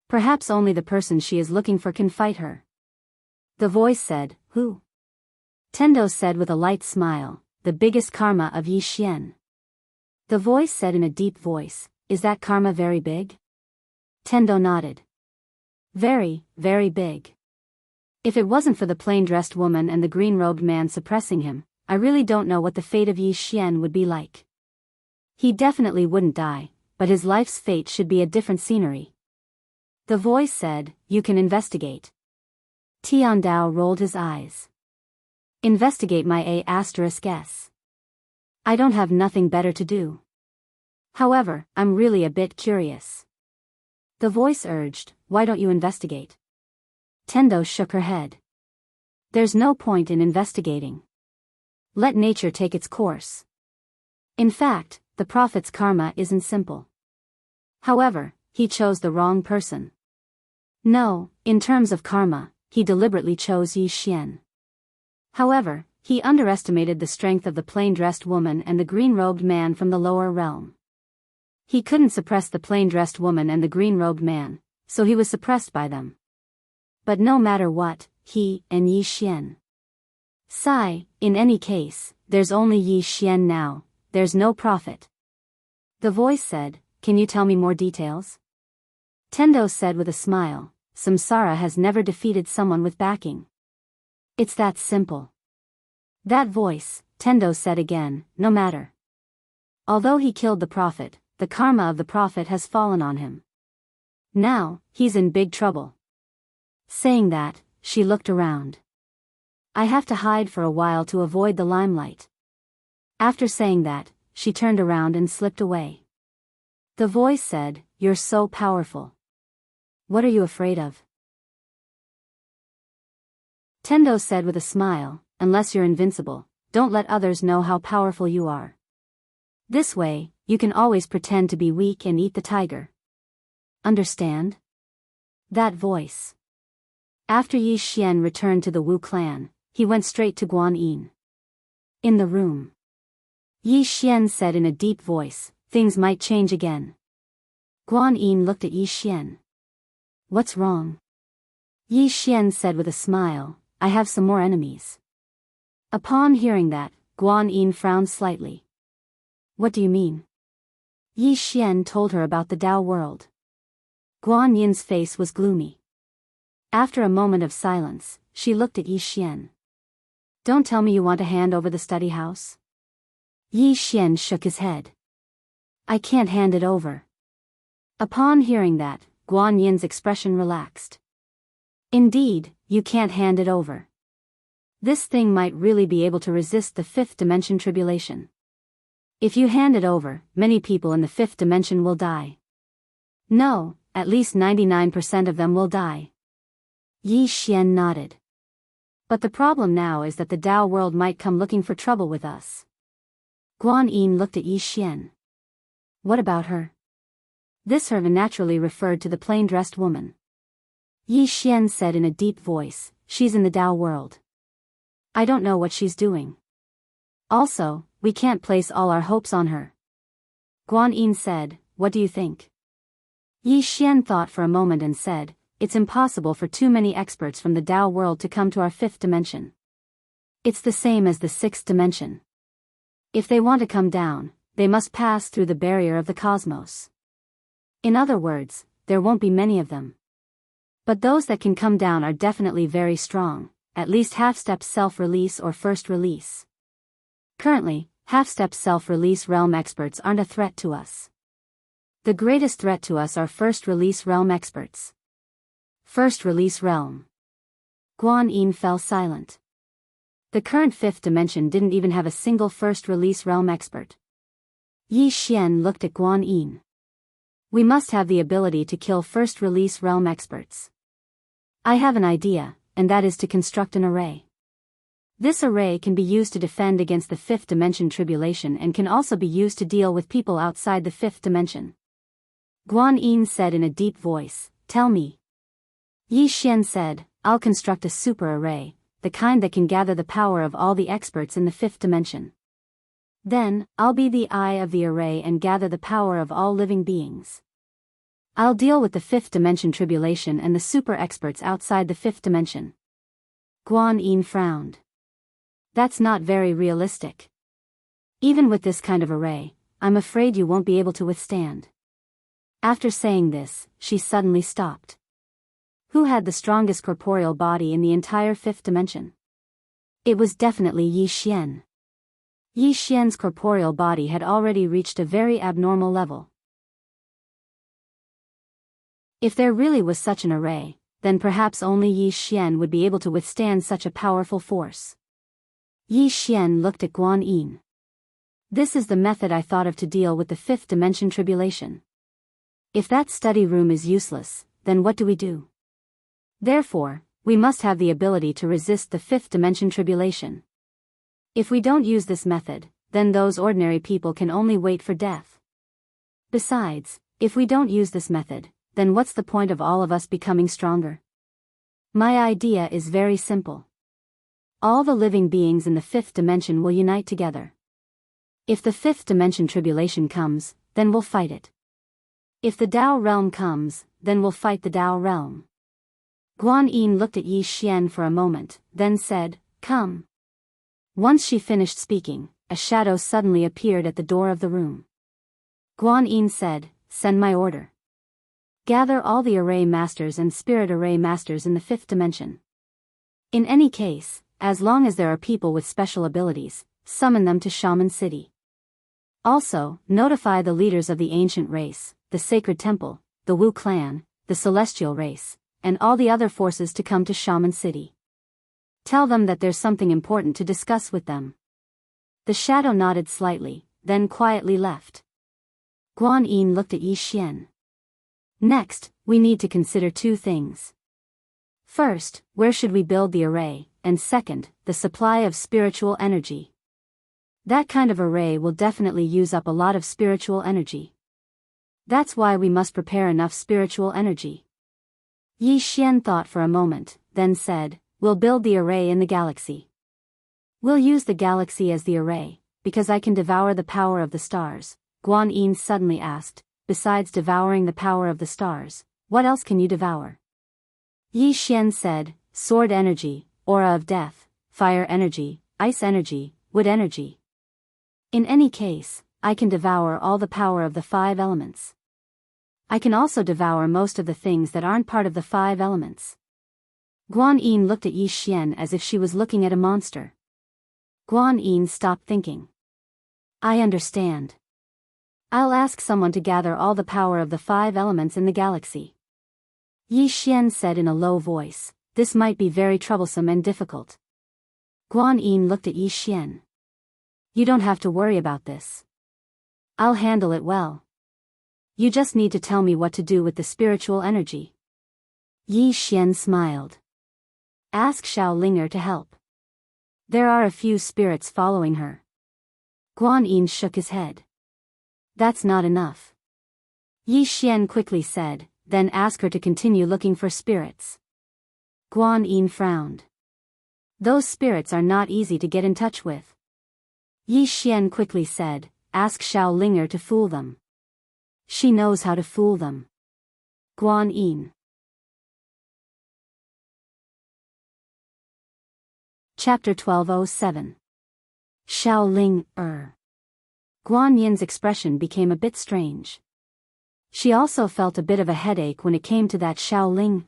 S1: Perhaps only the person she is looking for can fight her. The voice said, who? Tendo said with a light smile, the biggest karma of Yi Xian. The voice said in a deep voice, is that karma very big? Tendo nodded. Very, very big. If it wasn't for the plain-dressed woman and the green-robed man suppressing him, I really don't know what the fate of Yi Xian would be like. He definitely wouldn't die, but his life's fate should be a different scenery. The voice said, you can investigate. Tiandao rolled his eyes. Investigate my A*S. I don't have nothing better to do. However, I'm really a bit curious. The voice urged, why don't you investigate? Tendo shook her head. There's no point in investigating. Let nature take its course. In fact, the prophet's karma isn't simple. However, he chose the wrong person. No, in terms of karma, he deliberately chose Yi Xian. However, he underestimated the strength of the plain-dressed woman and the green-robed man from the lower realm. He couldn't suppress the plain-dressed woman and the green-robed man, so he was suppressed by them. But no matter what, he and Yi Xian. Sigh, in any case, there's only Yi Xian now, there's no prophet. The voice said, can you tell me more details? Tendo said with a smile, Samsara has never defeated someone with backing. It's that simple. That voice, Tendo said again, no matter. Although he killed the prophet, the karma of the prophet has fallen on him. Now, he's in big trouble. Saying that, she looked around. I have to hide for a while to avoid the limelight. After saying that, she turned around and slipped away. The voice said, "You're so powerful. What are you afraid of?" Tendo said with a smile, "Unless you're invincible, don't let others know how powerful you are. This way, you can always pretend to be weak and eat the tiger. Understand?" That voice. After Yi Xian returned to the Wu clan, he went straight to Guan Yin. In the room, Yi Xian said in a deep voice, "Things might change again." Guan Yin looked at Yi Xian. "What's wrong?" Yi Xian said with a smile, "I have some more enemies." Upon hearing that, Guan Yin frowned slightly. "What do you mean?" Yi Xian told her about the Tao world. Guan Yin's face was gloomy. After a moment of silence, she looked at Yi Xian. "Don't tell me you want to hand over the study house?" Yi Xian shook his head. "I can't hand it over." Upon hearing that, Guan Yin's expression relaxed. "Indeed, you can't hand it over. This thing might really be able to resist the fifth dimension tribulation. If you hand it over, many people in the fifth dimension will die. No, at least 99% of them will die." Yi Xian nodded. "But the problem now is that the Tao world might come looking for trouble with us." Guan Yin looked at Yi Xian. "What about her?" This her naturally referred to the plain-dressed woman. Yi Xian said in a deep voice, "She's in the Tao world. I don't know what she's doing. Also, we can't place all our hopes on her." Guan Yin said, "What do you think?" Yi Xian thought for a moment and said, "It's impossible for too many experts from the Tao world to come to our fifth dimension. It's the same as the sixth dimension. If they want to come down, they must pass through the barrier of the cosmos. In other words, there won't be many of them. But those that can come down are definitely very strong, at least half-step self-release or first release. Currently, half-step self-release realm experts aren't a threat to us. The greatest threat to us are first release realm experts." First release realm. Guan Yin fell silent. The current fifth dimension didn't even have a single first release realm expert. Yi Xian looked at Guan Yin. "We must have the ability to kill first release realm experts. I have an idea, and that is to construct an array. This array can be used to defend against the fifth dimension tribulation and can also be used to deal with people outside the fifth dimension." Guan Yin said in a deep voice, "Tell me." Yi Xian said, "I'll construct a super array, the kind that can gather the power of all the experts in the fifth dimension. Then, I'll be the eye of the array and gather the power of all living beings. I'll deal with the fifth dimension tribulation and the super experts outside the fifth dimension." Guan Yin frowned. "That's not very realistic. Even with this kind of array, I'm afraid you won't be able to withstand." After saying this, she suddenly stopped. Who had the strongest corporeal body in the entire fifth dimension? It was definitely Yi Xian. Yi Xian's corporeal body had already reached a very abnormal level. If there really was such an array, then perhaps only Yi Xian would be able to withstand such a powerful force. Yi Xian looked at Guan Yin. "This is the method I thought of to deal with the fifth dimension tribulation. If that study room is useless, then what do we do? Therefore, we must have the ability to resist the fifth dimension tribulation. If we don't use this method, then those ordinary people can only wait for death. Besides, if we don't use this method, then what's the point of all of us becoming stronger? My idea is very simple. All the living beings in the fifth dimension will unite together. If the fifth dimension tribulation comes, then we'll fight it. If the Tao realm comes, then we'll fight the Tao realm." Guan Yin looked at Yi Xian for a moment, then said, "Come." Once she finished speaking, a shadow suddenly appeared at the door of the room. Guan Yin said, "Send my order. Gather all the array masters and spirit array masters in the fifth dimension. In any case, as long as there are people with special abilities, summon them to Shaman City. Also, notify the leaders of the ancient race, the sacred temple, the Wu clan, the celestial race, and all the other forces to come to Shaman City. Tell them that there's something important to discuss with them." The shadow nodded slightly, then quietly left. Guan Yin looked at Yi Xian. Next, we need to consider two things. First, where should we build the array, and second, the supply of spiritual energy. That kind of array will definitely use up a lot of spiritual energy. That's why we must prepare enough spiritual energy. Yi Xian thought for a moment, then said, we'll build the array in the galaxy. We'll use the galaxy as the array, because I can devour the power of the stars. Guan Yin suddenly asked, besides devouring the power of the stars, what else can you devour? Yi Xian said, sword energy, aura of death, fire energy, ice energy, wood energy. In any case, I can devour all the power of the 5 elements. I can also devour most of the things that aren't part of the 5 elements. Guan Yin looked at Yi Xian as if she was looking at a monster. Guan Yin stopped thinking. I understand. I'll ask someone to gather all the power of the 5 elements in the galaxy. Yi Xian said in a low voice, this might be very troublesome and difficult. Guan Yin looked at Yi Xian. You don't have to worry about this. I'll handle it well. You just need to tell me what to do with the spiritual energy. Yi Xian smiled. Ask Xiao Linger to help. There are a few spirits following her. Guan Yin shook his head. That's not enough. Yi Xian quickly said, then ask her to continue looking for spirits. Guan Yin frowned. Those spirits are not easy to get in touch with. Yi Xian quickly said, ask Xiao Linger to fool them. She knows how to fool them. Guan Yin. Chapter 1207. Xiao Ling, Guan Yin's expression became a bit strange. She also felt a bit of a headache when it came to that Xiao Ling,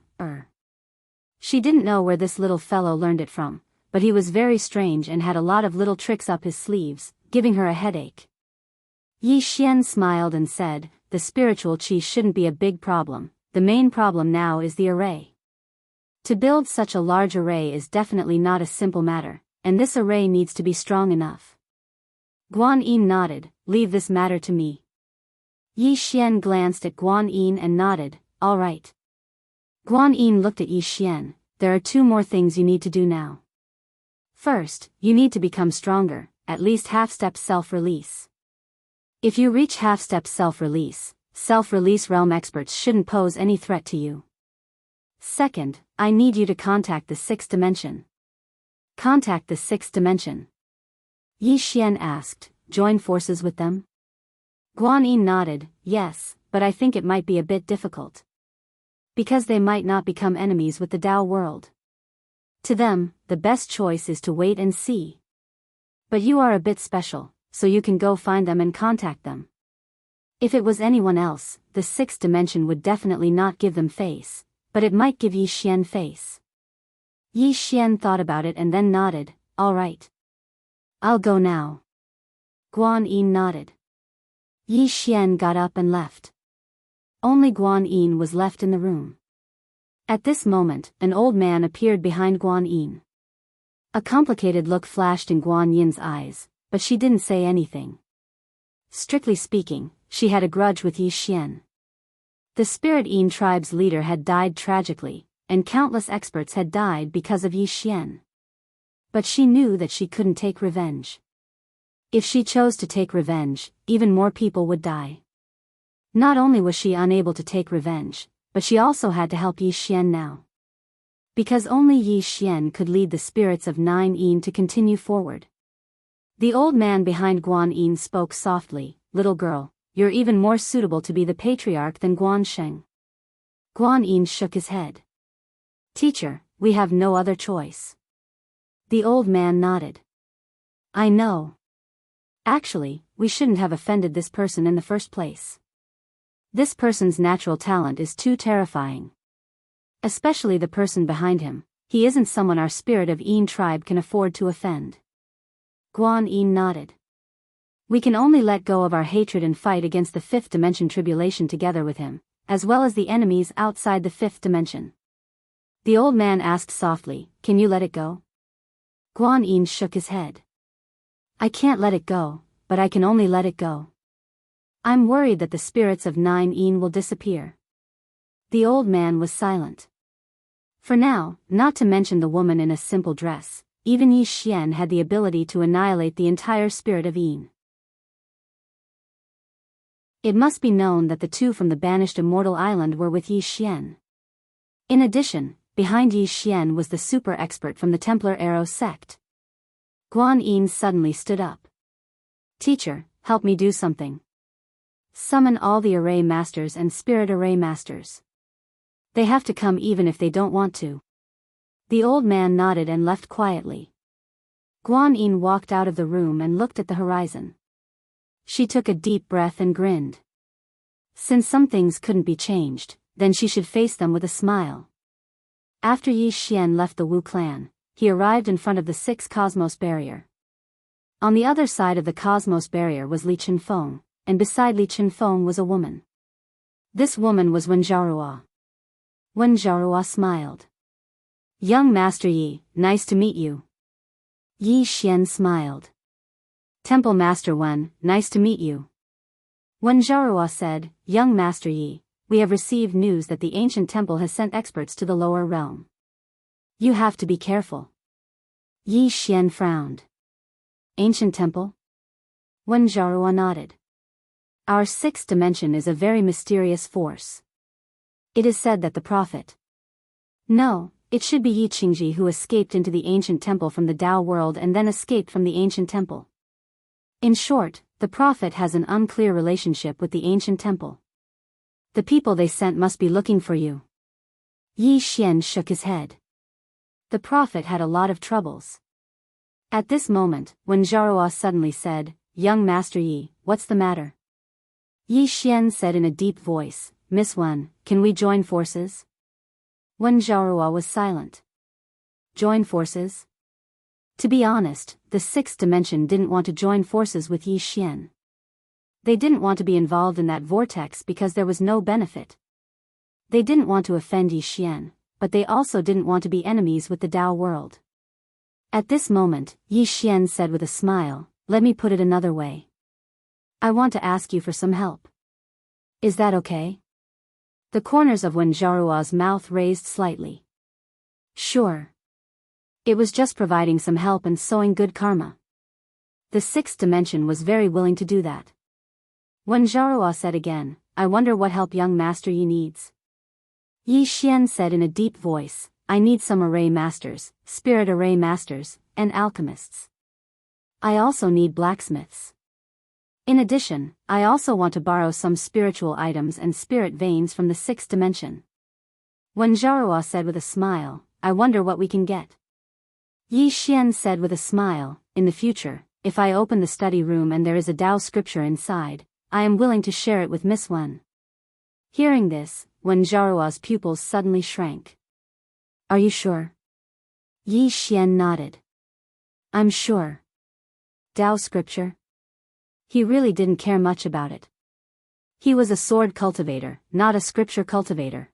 S1: She didn't know where this little fellow learned it from, but he was very strange and had a lot of little tricks up his sleeves, giving her a headache. Yi Xian smiled and said, the spiritual qi shouldn't be a big problem, the main problem now is the array. To build such a large array is definitely not a simple matter, and this array needs to be strong enough. Guan Yin nodded, leave this matter to me. Yi Xian glanced at Guan Yin and nodded, all right. Guan Yin looked at Yi Xian, there are 2 more things you need to do now. First, you need to become stronger, at least half-step self-release. If you reach half-step self-release realm experts shouldn't pose any threat to you. Second, I need you to contact the 6th dimension. Contact the 6th dimension. Yi Xian asked, join forces with them? Guan Yin nodded, yes, but I think it might be a bit difficult. Because they might not become enemies with the Tao world. To them, the best choice is to wait and see. But you are a bit special, so you can go find them and contact them. If it was anyone else, the 6th dimension would definitely not give them face, but it might give Yi Xian face. Yi Xian thought about it and then nodded, all right. I'll go now. Guan Yin nodded. Yi Xian got up and left. Only Guan Yin was left in the room. At this moment, an old man appeared behind Guan Yin. A complicated look flashed in Guan Yin's eyes, but she didn't say anything. Strictly speaking, she had a grudge with Yi Xian. The Spirit Yin tribe's leader had died tragically, and countless experts had died because of Yi Xian. But she knew that she couldn't take revenge. If she chose to take revenge, even more people would die. Not only was she unable to take revenge, but she also had to help Yi Xian now. Because only Yi Xian could lead the spirits of 9 Yin to continue forward. The old man behind Guan Yin spoke softly, little girl, you're even more suitable to be the patriarch than Guan Sheng. Guan Yin shook his head. Teacher, we have no other choice. The old man nodded. I know. Actually, we shouldn't have offended this person in the first place. This person's natural talent is too terrifying. Especially the person behind him, he isn't someone our Spirit of Yin tribe can afford to offend. Guan Yin nodded. We can only let go of our hatred and fight against the 5th dimension tribulation together with him, as well as the enemies outside the 5th dimension. The old man asked softly, can you let it go? Guan Yin shook his head. I can't let it go, but I can only let it go. I'm worried that the spirits of 9 will disappear. The old man was silent. For now, not to mention the woman in a simple dress, even Yi Xian had the ability to annihilate the entire spirit of Yin. It must be known that the two from the banished Immortal Island were with Yi Xian. In addition, behind Yi Xian was the super expert from the Templar Arrow sect. Guan Yin suddenly stood up. Teacher, help me do something. Summon all the array masters and spirit array masters. They have to come even if they don't want to. The old man nodded and left quietly. Guan Yin walked out of the room and looked at the horizon. She took a deep breath and grinned. Since some things couldn't be changed, then she should face them with a smile. After Yi Xian left the Wu clan, he arrived in front of the 6 Cosmos barrier. On the other side of the Cosmos barrier was Li Chenfeng, and beside Li Chenfeng was a woman. This woman was Wen Zhaoruo. Wen Zhaoruo smiled. Young Master Yi, nice to meet you. Yi Xian smiled. Temple Master Wen, nice to meet you. Wen Zhaoruo said, Young Master Yi, we have received news that the ancient temple has sent experts to the lower realm. You have to be careful. Yi Xian frowned. Ancient temple? Wen Zhaoruo nodded. Our 6th dimension is a very mysterious force. It is said that the prophet. No, it should be Yi Qingji who escaped into the ancient temple from the Tao world and then escaped from the ancient temple. In short, the prophet has an unclear relationship with the ancient temple. The people they sent must be looking for you. Yi Xian shook his head. The prophet had a lot of troubles. At this moment, Wen Zhaoruo suddenly said, Young Master Yi, what's the matter? Yi Xian said in a deep voice, Miss Wen, can we join forces? Wen Zhaoruo was silent. Join forces? To be honest, the 6th dimension didn't want to join forces with Yi Xian. They didn't want to be involved in that vortex because there was no benefit. They didn't want to offend Yi Xian, but they also didn't want to be enemies with the Tao world. At this moment, Yi Xian said with a smile, let me put it another way. I want to ask you for some help. Is that okay? The corners of Wen Zhaoruo's mouth raised slightly. Sure. It was just providing some help and sowing good karma. The 6th dimension was very willing to do that. Wen Zhaoruo said again, I wonder what help young Master Yi needs. Yi Xian said in a deep voice, I need some array masters, spirit array masters, and alchemists. I also need blacksmiths. In addition, I also want to borrow some spiritual items and spirit veins from the 6th dimension. Wen Zhaoruo said with a smile, I wonder what we can get. Yi Xian said with a smile, in the future, if I open the study room and there is a Tao scripture inside, I am willing to share it with Miss Wen. Hearing this, Wen Zhaoruo's pupils suddenly shrank. Are you sure? Yi Xian nodded. I'm sure. Tao scripture? He really didn't care much about it. He was a sword cultivator, not a scripture cultivator.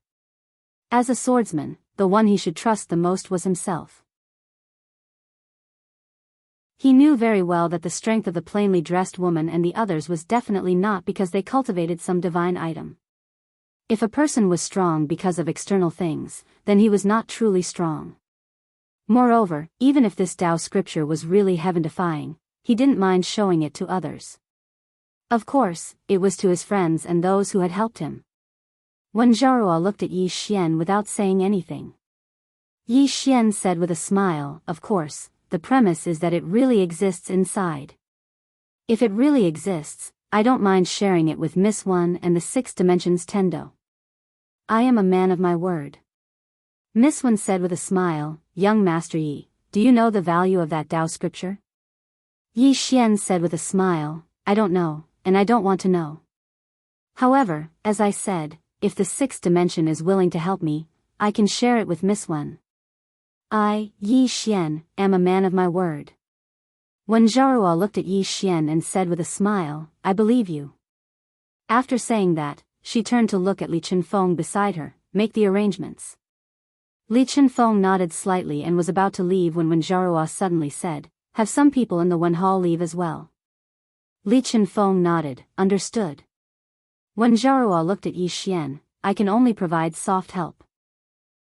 S1: As a swordsman, the one he should trust the most was himself. He knew very well that the strength of the plainly dressed woman and the others was definitely not because they cultivated some divine item. If a person was strong because of external things, then he was not truly strong. Moreover, even if this Tao scripture was really heaven-defying, he didn't mind showing it to others. Of course, it was to his friends and those who had helped him. Wen Zhaoruo looked at Yi Xian without saying anything. Yi Xian said with a smile, of course, the premise is that it really exists inside. If it really exists, I don't mind sharing it with Miss Wen and the 6th dimension's Tendo. I am a man of my word. Miss Wen said with a smile, Young Master Yi, do you know the value of that Tao scripture? Yi Xian said with a smile, I don't know, and I don't want to know. However, as I said, if the 6th dimension is willing to help me, I can share it with Miss Wen. I, Yi Xian, am a man of my word. Wen Zhaoruo looked at Yi Xian and said with a smile, I believe you. After saying that, she turned to look at Li Chenfeng beside her, make the arrangements. Li Chenfeng nodded slightly and was about to leave when Wen Zhaoruo suddenly said, have some people in the Wen Hall leave as well. Li Chenfeng nodded, understood. When Zhaohua looked at Yi Xian, I can only provide soft help.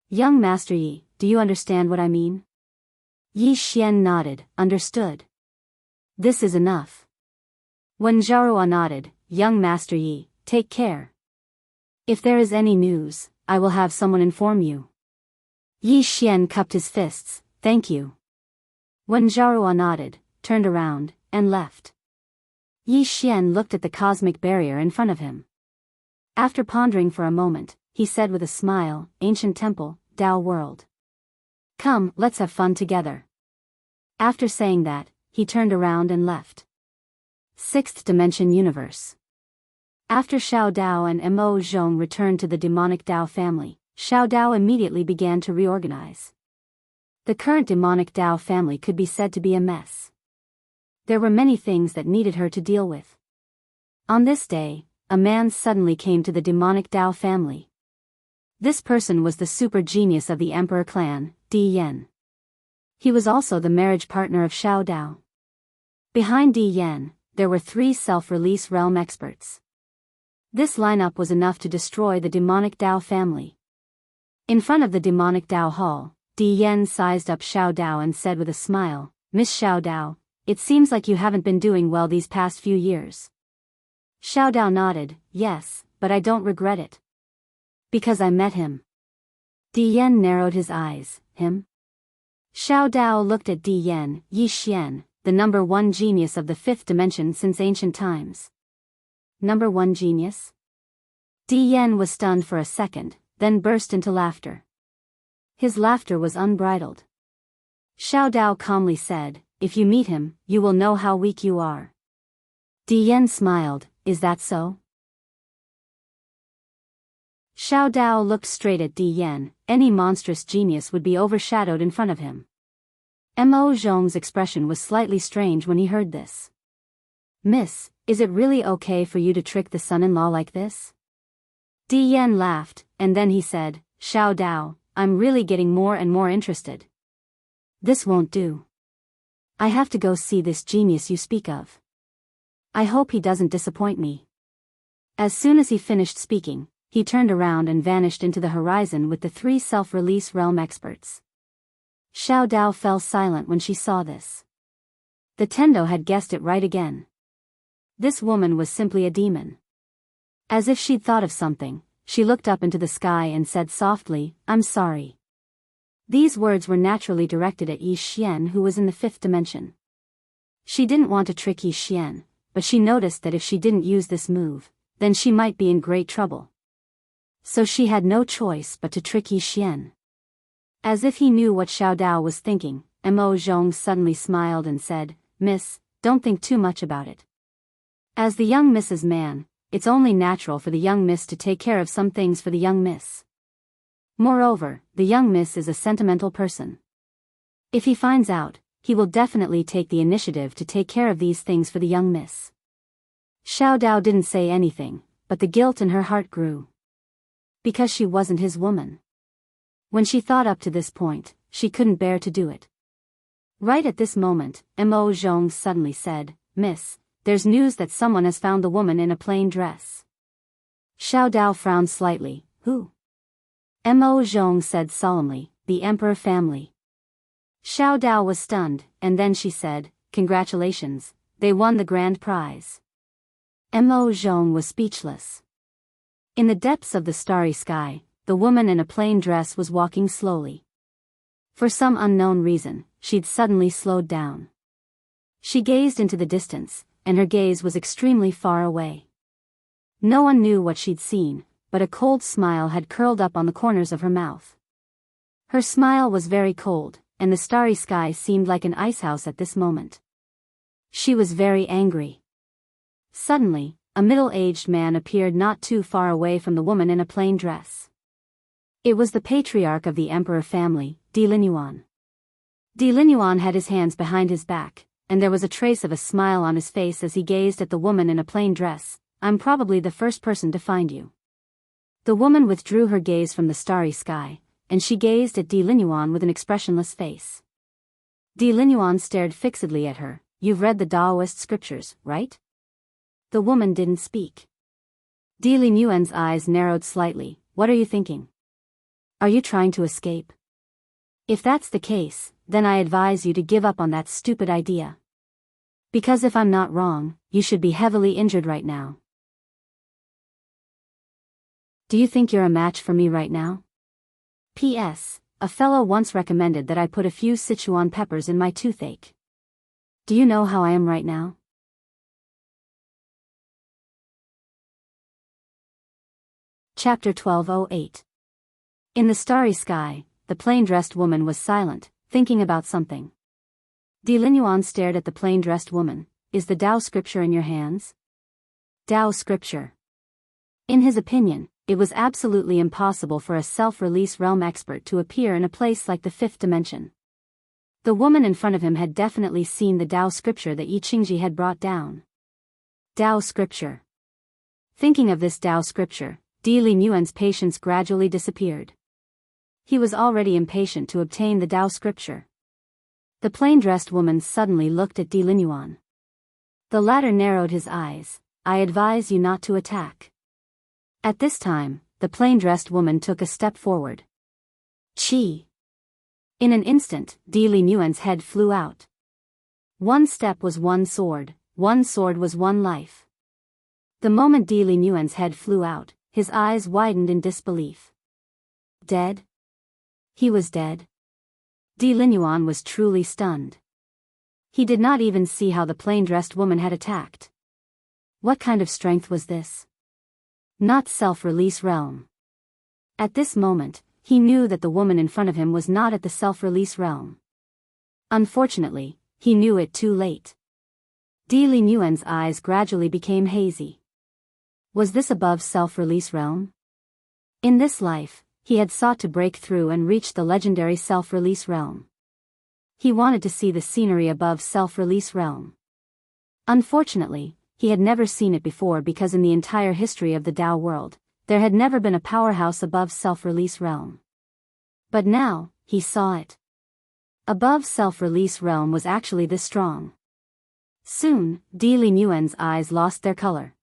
S1: Young Master Yi, do you understand what I mean? Yi Xian nodded, understood. This is enough. When Zhaohua nodded, young Master Yi, take care. If there is any news, I will have someone inform you. Yi Xian cupped his fists, thank you. When Zhaohua nodded, turned around, and left. Yi Xian looked at the cosmic barrier in front of him. After pondering for a moment, he said with a smile, ancient temple, Dao world. Come, let's have fun together. After saying that, he turned around and left. Sixth Dimension Universe. After Xiao Dao and Mo Zhong returned to the demonic Dao family, Xiao Dao immediately began to reorganize. The current demonic Dao family could be said to be a mess. There were many things that needed her to deal with. On this day, a man suddenly came to the demonic Dao family. This person was the super genius of the Emperor clan, Di Yan. He was also the marriage partner of Xiao Dao. Behind Di Yan, there were 3 self-release realm experts. This lineup was enough to destroy the demonic Dao family. In front of the demonic Dao hall, Di Yan sized up Xiao Dao and said with a smile, Miss Xiao Dao, it seems like you haven't been doing well these past few years. Xiao Dao nodded, yes, but I don't regret it. Because I met him. Di Yan narrowed his eyes, him? Xiao Dao looked at Di Yan, Yi Xian, the number 1 genius of the 5th dimension since ancient times. Number 1 genius? Di Yan was stunned for a second, then burst into laughter. His laughter was unbridled. Xiao Dao calmly said, if you meet him, you will know how weak you are. Di Yan smiled, is that so? Xiao Dao looked straight at Di Yan, any monstrous genius would be overshadowed in front of him. Mo Zhong's expression was slightly strange when he heard this. Miss, is it really okay for you to trick the son-in-law like this? Di Yan laughed, and then he said, Xiao Dao, I'm really getting more and more interested. This won't do. I have to go see this genius you speak of. I hope he doesn't disappoint me. As soon as he finished speaking, he turned around and vanished into the horizon with the 3 self-release realm experts. Xiao Dao fell silent when she saw this. The Tendo had guessed it right again. This woman was simply a demon. As if she'd thought of something, she looked up into the sky and said softly, I'm sorry. These words were naturally directed at Yi Xian, who was in the 5th dimension. She didn't want to trick Yi Xian, but she noticed that if she didn't use this move, then she might be in great trouble. So she had no choice but to trick Yi Xian. As if he knew what Xiao Dao was thinking, Mo Zhong suddenly smiled and said, Miss, don't think too much about it. As the young Mrs. Man, it's only natural for the young miss to take care of some things for the young miss. Moreover, the young miss is a sentimental person. If he finds out, he will definitely take the initiative to take care of these things for the young miss. Xiao Dao didn't say anything, but the guilt in her heart grew. Because she wasn't his woman. When she thought up to this point, she couldn't bear to do it. Right at this moment, Mo Zhong suddenly said, Miss, there's news that someone has found the woman in a plain dress. Xiao Dao frowned slightly, who? Mo Zhong said solemnly, the Emperor family. Xiao Dao was stunned, and then she said, congratulations, they won the grand prize. Mo Zhong was speechless. In the depths of the starry sky, the woman in a plain dress was walking slowly. For some unknown reason, she'd suddenly slowed down. She gazed into the distance, and her gaze was extremely far away. No one knew what she'd seen, but a cold smile had curled up on the corners of her mouth. Her smile was very cold, and the starry sky seemed like an icehouse at this moment. She was very angry. Suddenly, a middle-aged man appeared not too far away from the woman in a plain dress. It was the patriarch of the Emperor family, Di Linyuan. Di Linyuan had his hands behind his back, and there was a trace of a smile on his face as he gazed at the woman in a plain dress. I'm probably the first person to find you. The woman withdrew her gaze from the starry sky, and she gazed at Di Linyuan with an expressionless face. Di Linyuan stared fixedly at her. You've read the Taoist scriptures, right? The woman didn't speak. Di Linyuan's eyes narrowed slightly. What are you thinking? Are you trying to escape? If that's the case, then I advise you to give up on that stupid idea. Because if I'm not wrong, you should be heavily injured right now. Do you think you're a match for me right now? P.S. A fellow once recommended that I put a few Sichuan peppers in my toothache. Do you know how I am right now? Chapter 1208. In the starry sky, the plain-dressed woman was silent, thinking about something. Di Linyuan stared at the plain-dressed woman. Is the Tao scripture in your hands? Tao scripture. In his opinion, it was absolutely impossible for a self-release realm expert to appear in a place like the fifth dimension. The woman in front of him had definitely seen the Tao scripture that Yi Qingji had brought down. Tao scripture. Thinking of this Tao scripture, Di Linyuan's patience gradually disappeared. He was already impatient to obtain the Tao scripture. The plain-dressed woman suddenly looked at Di Linyuan. The latter narrowed his eyes. I advise you not to attack. At this time, the plain-dressed woman took a step forward. Chi. In an instant, Di Linyuan's head flew out. One step was one sword was one life. The moment Di Linyuan's head flew out, his eyes widened in disbelief. Dead? He was dead. Di Linyuan was truly stunned. He did not even see how the plain-dressed woman had attacked. What kind of strength was this? Not self-release realm. At this moment, he knew that the woman in front of him was not at the self-release realm. Unfortunately, he knew it too late. Di Linyuan's eyes gradually became hazy. Was this above self-release realm? In this life, he had sought to break through and reach the legendary self-release realm. He wanted to see the scenery above self-release realm. Unfortunately, he had never seen it before because in the entire history of the Tao world, there had never been a powerhouse above self-release realm. But now, he saw it. Above self-release realm was actually this strong. Soon, Di Linyuan's eyes lost their color.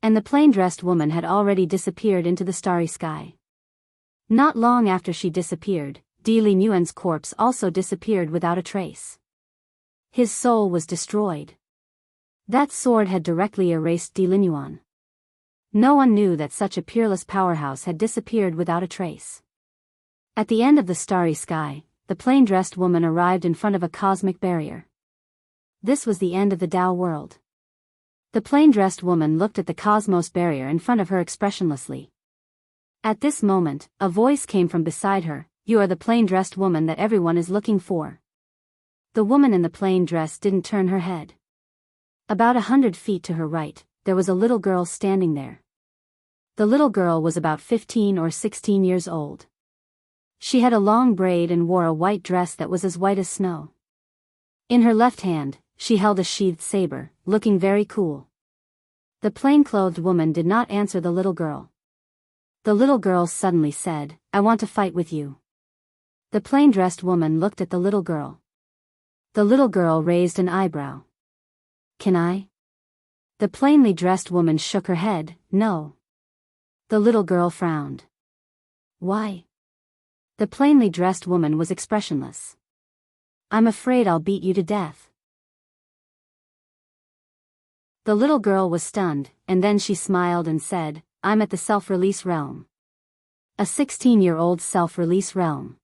S1: And the plain-dressed woman had already disappeared into the starry sky. Not long after she disappeared, Di Linyuan's corpse also disappeared without a trace. His soul was destroyed. That sword had directly erased Di Linyuan. No one knew that such a peerless powerhouse had disappeared without a trace. At the end of the starry sky, the plain-dressed woman arrived in front of a cosmic barrier. This was the end of the Tao world. The plain-dressed woman looked at the cosmos barrier in front of her expressionlessly. At this moment, a voice came from beside her. You are the plain-dressed woman that everyone is looking for. The woman in the plain dress didn't turn her head. About 100 feet to her right, there was a little girl standing there. The little girl was about 15 or 16 years old. She had a long braid and wore a white dress that was as white as snow. In her left hand, she held a sheathed saber, looking very cool. The plain-clothed woman did not answer the little girl. The little girl suddenly said, I want to fight with you. The plain-dressed woman looked at the little girl. The little girl raised an eyebrow. Can I? The plainly dressed woman shook her head, no. The little girl frowned. Why? The plainly dressed woman was expressionless. I'm afraid I'll beat you to death. The little girl was stunned, and then she smiled and said, I'm at the self-release realm. A 16-year-old self-release realm.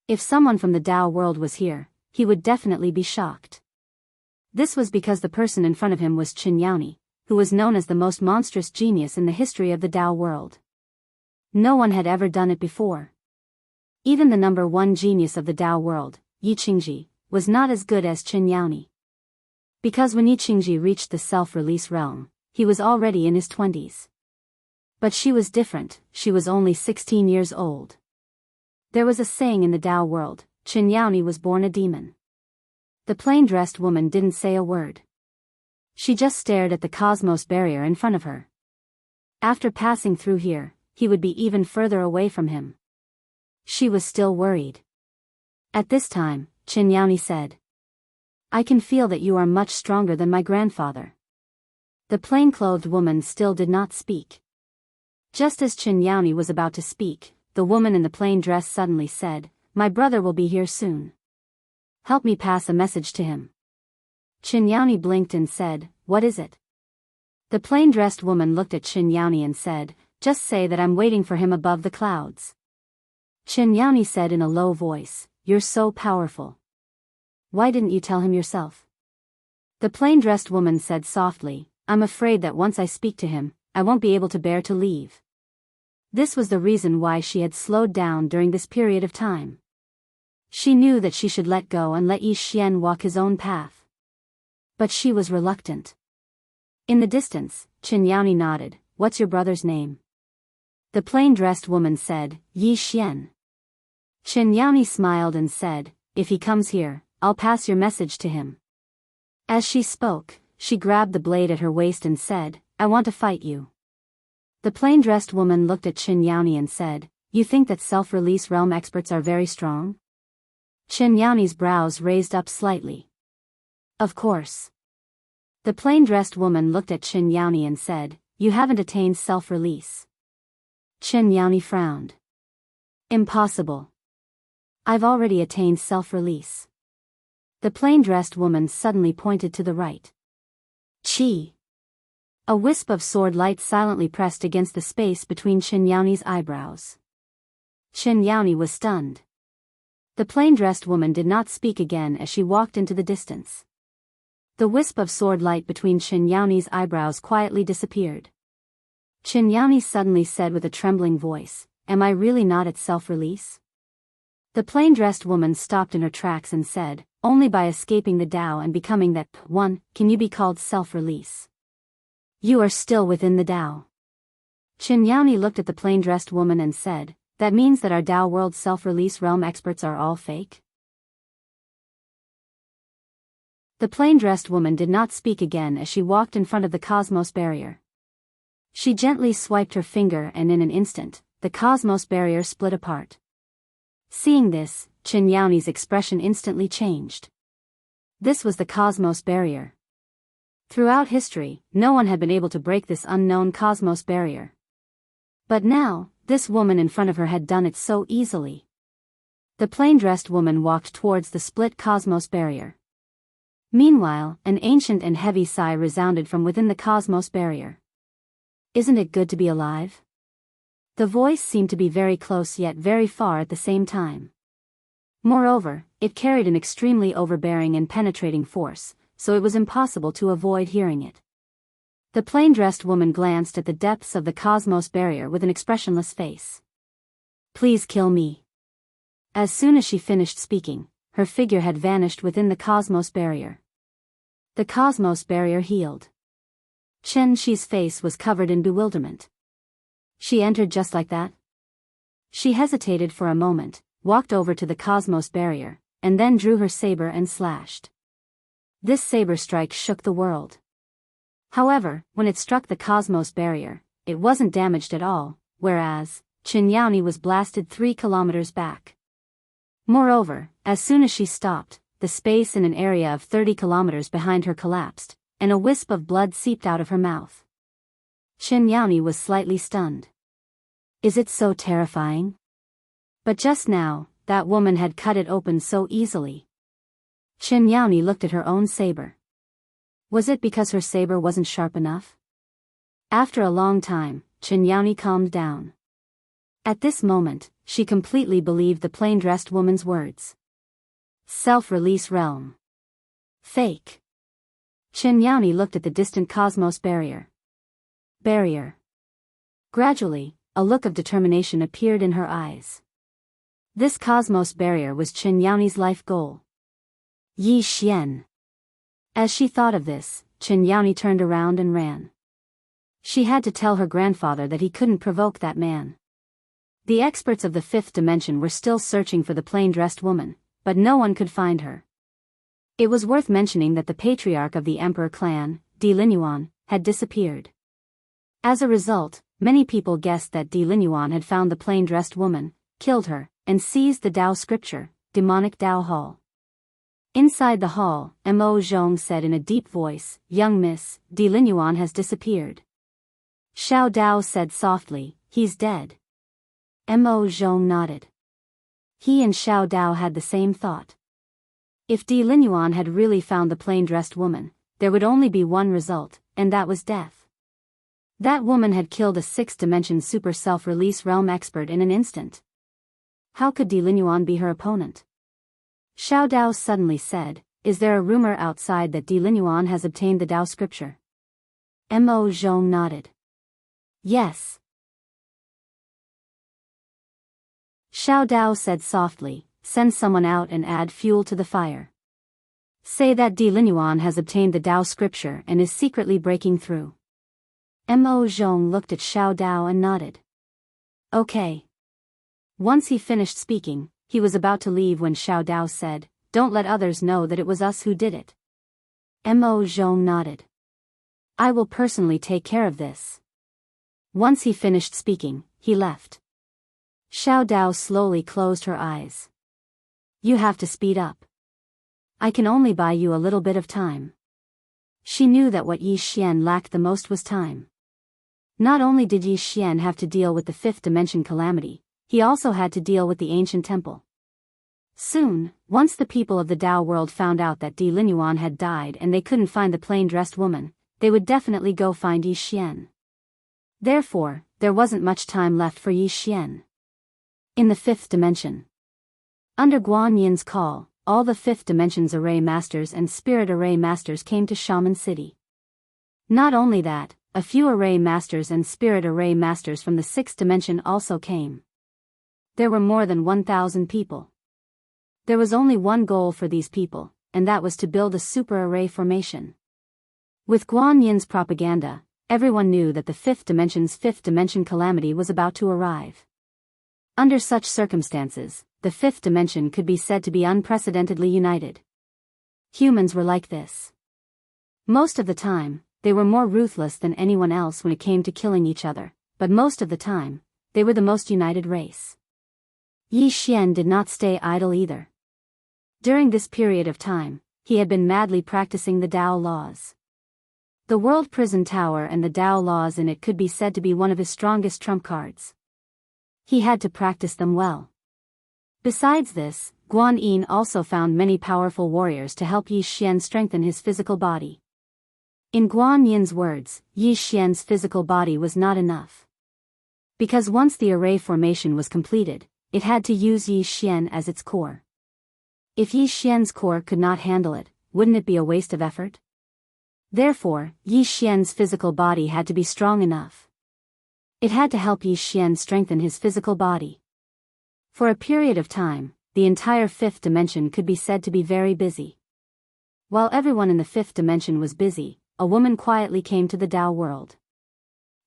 S1: If someone from the Tao world was here, he would definitely be shocked. This was because the person in front of him was Qin Yaoni, who was known as the most monstrous genius in the history of the Tao world. No one had ever done it before. Even the number one genius of the Tao world, Yi Qingji, was not as good as Qin Yaoni. Because when Yi Qingji reached the self-release realm, he was already in his 20s. But she was different, she was only 16 years old. There was a saying in the Tao world, Qin Yaoni was born a demon. The plain-dressed woman didn't say a word. She just stared at the cosmos barrier in front of her. After passing through here, he would be even further away from him. She was still worried. At this time, Qin Yaoni said, I can feel that you are much stronger than my grandfather. The plain-clothed woman still did not speak. Just as Qin Yaoni was about to speak, the woman in the plain dress suddenly said, "My brother will be here soon. Help me pass a message to him." Qin Yaoni blinked and said, "What is it?" The plain-dressed woman looked at Qin Yaoni and said, "Just say that I'm waiting for him above the clouds." Qin Yaoni said in a low voice, "You're so powerful. Why didn't you tell him yourself?" The plain-dressed woman said softly, "I'm afraid that once I speak to him, I won't be able to bear to leave." This was the reason why she had slowed down during this period of time. She knew that she should let go and let Yi Xian walk his own path. But she was reluctant. In the distance, Qin Yaoni nodded, "What's your brother's name?" The plain-dressed woman said, "Yi Xian." Qin Yaoni smiled and said, "If he comes here, I'll pass your message to him." As she spoke, she grabbed the blade at her waist and said, "I want to fight you." The plain-dressed woman looked at Qin Yaoni and said, "You think that self-release realm experts are very strong?" Qin Yaoni's brows raised up slightly. "Of course." The plain-dressed woman looked at Qin Yaoni and said, "You haven't attained self-release." Qin Yaoni frowned. "Impossible. I've already attained self-release." The plain-dressed woman suddenly pointed to the right. "Chi." A wisp of sword light silently pressed against the space between Qin Yaoni's eyebrows. Qin Yaoni was stunned. The plain-dressed woman did not speak again as she walked into the distance. The wisp of sword light between Qin Yaoni's eyebrows quietly disappeared. Qin Yaoni suddenly said with a trembling voice, "Am I really not at self-release?" The plain-dressed woman stopped in her tracks and said, "Only by escaping the Tao and becoming that one, can you be called self-release. You are still within the Tao." Qin Yaoni looked at the plain-dressed woman and said, "That means that our Tao world self-release realm experts are all fake?" The plain-dressed woman did not speak again as she walked in front of the cosmos barrier. She gently swiped her finger and in an instant, the cosmos barrier split apart. Seeing this, Qin Yaoni's expression instantly changed. This was the cosmos barrier. Throughout history, no one had been able to break this unknown cosmos barrier. But now, this woman in front of her had done it so easily. The plain-dressed woman walked towards the split cosmos barrier. Meanwhile, an ancient and heavy sigh resounded from within the cosmos barrier. "Isn't it good to be alive?" The voice seemed to be very close yet very far at the same time. Moreover, it carried an extremely overbearing and penetrating force, so it was impossible to avoid hearing it. The plain-dressed woman glanced at the depths of the cosmos barrier with an expressionless face. "Please kill me." As soon as she finished speaking, her figure had vanished within the cosmos barrier. The cosmos barrier healed. Chen Shi's face was covered in bewilderment. She entered just like that? She hesitated for a moment, walked over to the cosmos barrier, and then drew her saber and slashed. This saber strike shook the world. However, when it struck the cosmos barrier, it wasn't damaged at all, whereas Qin Yaoni was blasted 3 kilometers back. Moreover, as soon as she stopped, the space in an area of 30 kilometers behind her collapsed, and a wisp of blood seeped out of her mouth. Qin Yaoni was slightly stunned. Is it so terrifying? But just now, that woman had cut it open so easily. Qin Yaoni looked at her own saber. Was it because her saber wasn't sharp enough? After a long time, Qin Yaoni calmed down. At this moment, she completely believed the plain-dressed woman's words. Self-release realm. Fake. Qin Yaoni looked at the distant cosmos barrier. Barrier. Gradually, a look of determination appeared in her eyes. This cosmos barrier was Qin Yaoni's life goal. Yi Xian. As she thought of this, Qin Yaoni turned around and ran. She had to tell her grandfather that he couldn't provoke that man. The experts of the 5th dimension were still searching for the plain-dressed woman, but no one could find her. It was worth mentioning that the patriarch of the Emperor clan, Di Linyuan, had disappeared. As a result, many people guessed that Di Linyuan had found the plain-dressed woman, killed her, and seized the Tao scripture, demonic Tao Hall. Inside the hall, Mo Zhong said in a deep voice, "Young miss, Di Linyuan has disappeared." Xiao Dao said softly, "He's dead." Mo Zhong nodded. He and Xiao Dao had the same thought. If Di Linyuan had really found the plain-dressed woman, there would only be one result, and that was death. That woman had killed a sixth-dimension super self-release realm expert in an instant. How could Di Linyuan be her opponent? Xiao Dao suddenly said, "Is there a rumor outside that Di Linyuan has obtained the Dao scripture?" Mo Zhong nodded. "Yes." Xiao Dao said softly, "Send someone out and add fuel to the fire. Say that Di Linyuan has obtained the Dao scripture and is secretly breaking through." Mo Zhong looked at Xiao Dao and nodded. "Okay." Once he finished speaking, he was about to leave when Xiao Dao said, "Don't let others know that it was us who did it." Mo Zhong nodded. "I will personally take care of this." Once he finished speaking, he left. Xiao Dao slowly closed her eyes. "You have to speed up. I can only buy you a little bit of time." She knew that what Yi Xian lacked the most was time. Not only did Yi Xian have to deal with the fifth dimension calamity, he also had to deal with the ancient temple. Soon, once the people of the Dao world found out that Di Linyuan had died and they couldn't find the plain-dressed woman, they would definitely go find Yi Xian. Therefore, there wasn't much time left for Yi Xian. In the fifth dimension. Under Guan Yin's call, all the fifth dimension's array masters and spirit array masters came to Shaman City. Not only that, a few array masters and spirit array masters from the sixth dimension also came. There were more than 1,000 people. There was only one goal for these people, and that was to build a super array formation. With Guan Yin's propaganda, everyone knew that the fifth dimension calamity was about to arrive. Under such circumstances, the fifth dimension could be said to be unprecedentedly united. Humans were like this. Most of the time, they were more ruthless than anyone else when it came to killing each other, but most of the time, they were the most united race. Yi Xian did not stay idle either. During this period of time, he had been madly practicing the Dao laws. The World Prison Tower and the Dao laws in it could be said to be one of his strongest trump cards. He had to practice them well. Besides this, Guan Yin also found many powerful warriors to help Yi Xian strengthen his physical body. In Guan Yin's words, Yi Xian's physical body was not enough. Because once the array formation was completed, it had to use Yi Xian as its core. If Yi Xian's core could not handle it, wouldn't it be a waste of effort? Therefore, Yi Xian's physical body had to be strong enough. It had to help Yi Xian strengthen his physical body. For a period of time, the entire fifth dimension could be said to be very busy. While everyone in the fifth dimension was busy, a woman quietly came to the Dao world.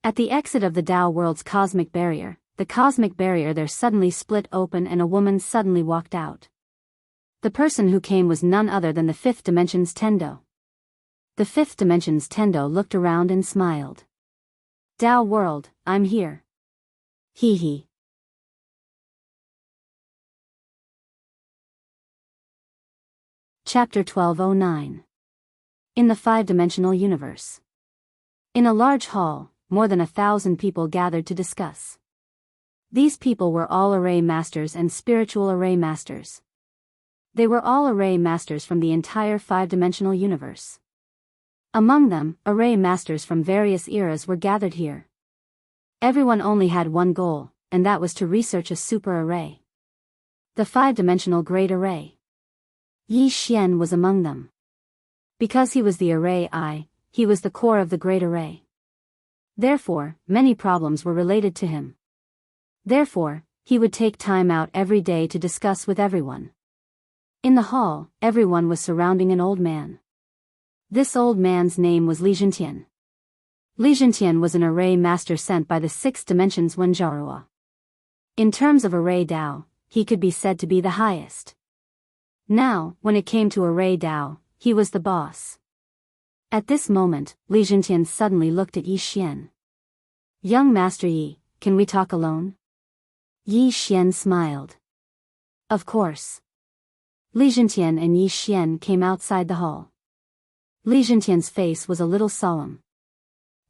S1: At the exit of the Dao world's cosmic barrier, the cosmic barrier there suddenly split open and a woman suddenly walked out. The person who came was none other than the fifth dimension's Tendo. The fifth dimension's Tendo looked around and smiled. "Dao world, I'm here." Hee hee. Chapter 1209. In the five-dimensional universe. In a large hall, more than 1,000 people gathered to discuss. These people were all array masters and spiritual array masters. They were all array masters from the entire five-dimensional universe. Among them, array masters from various eras were gathered here. Everyone only had one goal, and that was to research a super array. The five-dimensional great array. Yi Xian was among them. Because he was the array I, he was the core of the great array. Therefore, many problems were related to him. Therefore, he would take time out every day to discuss with everyone. In the hall, everyone was surrounding an old man. This old man's name was Li Zhentian. Li Zhentian was an array master sent by the sixth dimension's Wenjarua. In terms of array Dao, he could be said to be the highest. Now, when it came to array Dao, he was the boss. At this moment, Li Zhentian suddenly looked at Yi Xian. "Young Master Yi, can we talk alone?" Yi Xian smiled. "Of course." Li Zhentian and Yi Xian came outside the hall. Li Zhentian's face was a little solemn.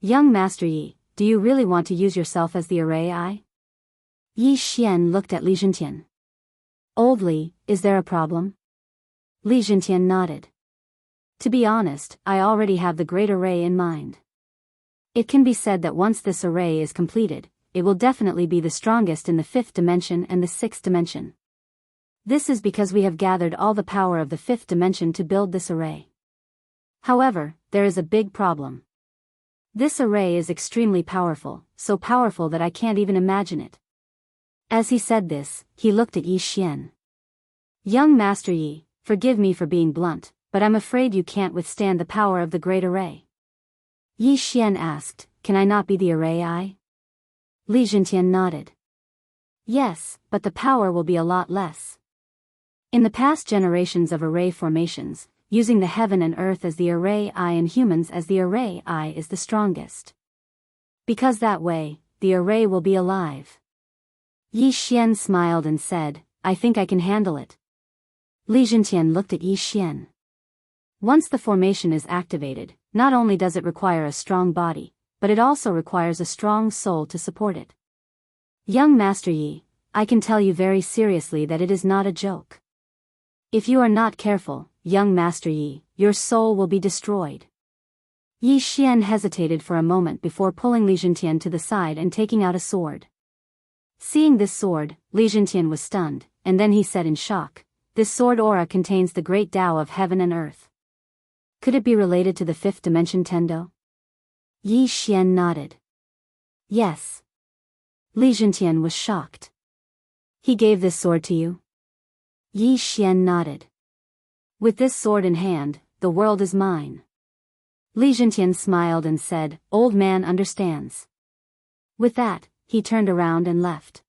S1: Young Master Yi, do you really want to use yourself as the array eye? Yi Xian looked at Li Zhentian. Old Li, is there a problem? Li Zhentian nodded. To be honest, I already have the great array in mind. It can be said that once this array is completed, it will definitely be the strongest in the 5th dimension and the 6th dimension. This is because we have gathered all the power of the 5th dimension to build this array. However, there is a big problem. This array is extremely powerful, so powerful that I can't even imagine it. As he said this, he looked at Yi Xian. Young Master Yi, forgive me for being blunt, but I'm afraid you can't withstand the power of the great array. Yi Xian asked, can I not be the array eye? Li Zhentian nodded. Yes, but the power will be a lot less. In the past generations of array formations, using the heaven and earth as the array eye and humans as the array eye is the strongest. Because that way, the array will be alive. Yi Xian smiled and said, I think I can handle it. Li Zhentian looked at Yi Xian. Once the formation is activated, not only does it require a strong body, but it also requires a strong soul to support it. Young Master Yi, I can tell you very seriously that it is not a joke. If you are not careful, young Master Yi, your soul will be destroyed. Yi Xian hesitated for a moment before pulling Li Zhentian to the side and taking out a sword. Seeing this sword, Li Zhentian was stunned, and then he said in shock, this sword aura contains the great Tao of heaven and earth. Could it be related to the 5th dimension Tendo? Yi Xian nodded. Yes. Li Zhentian was shocked. He gave this sword to you? Yi Xian nodded. With this sword in hand, the world is mine. Li Zhentian smiled and said, old man understands. With that, he turned around and left.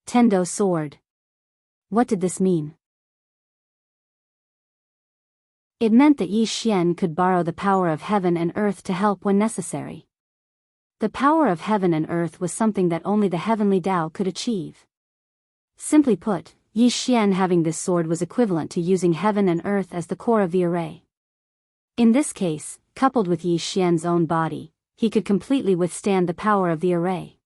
S1: Tendo sword. What did this mean? It meant that Yi Xian could borrow the power of heaven and earth to help when necessary. The power of heaven and earth was something that only the heavenly Tao could achieve. Simply put, Yi Xian having this sword was equivalent to using heaven and earth as the core of the array. In this case, coupled with Yi Xian's own body, he could completely withstand the power of the array.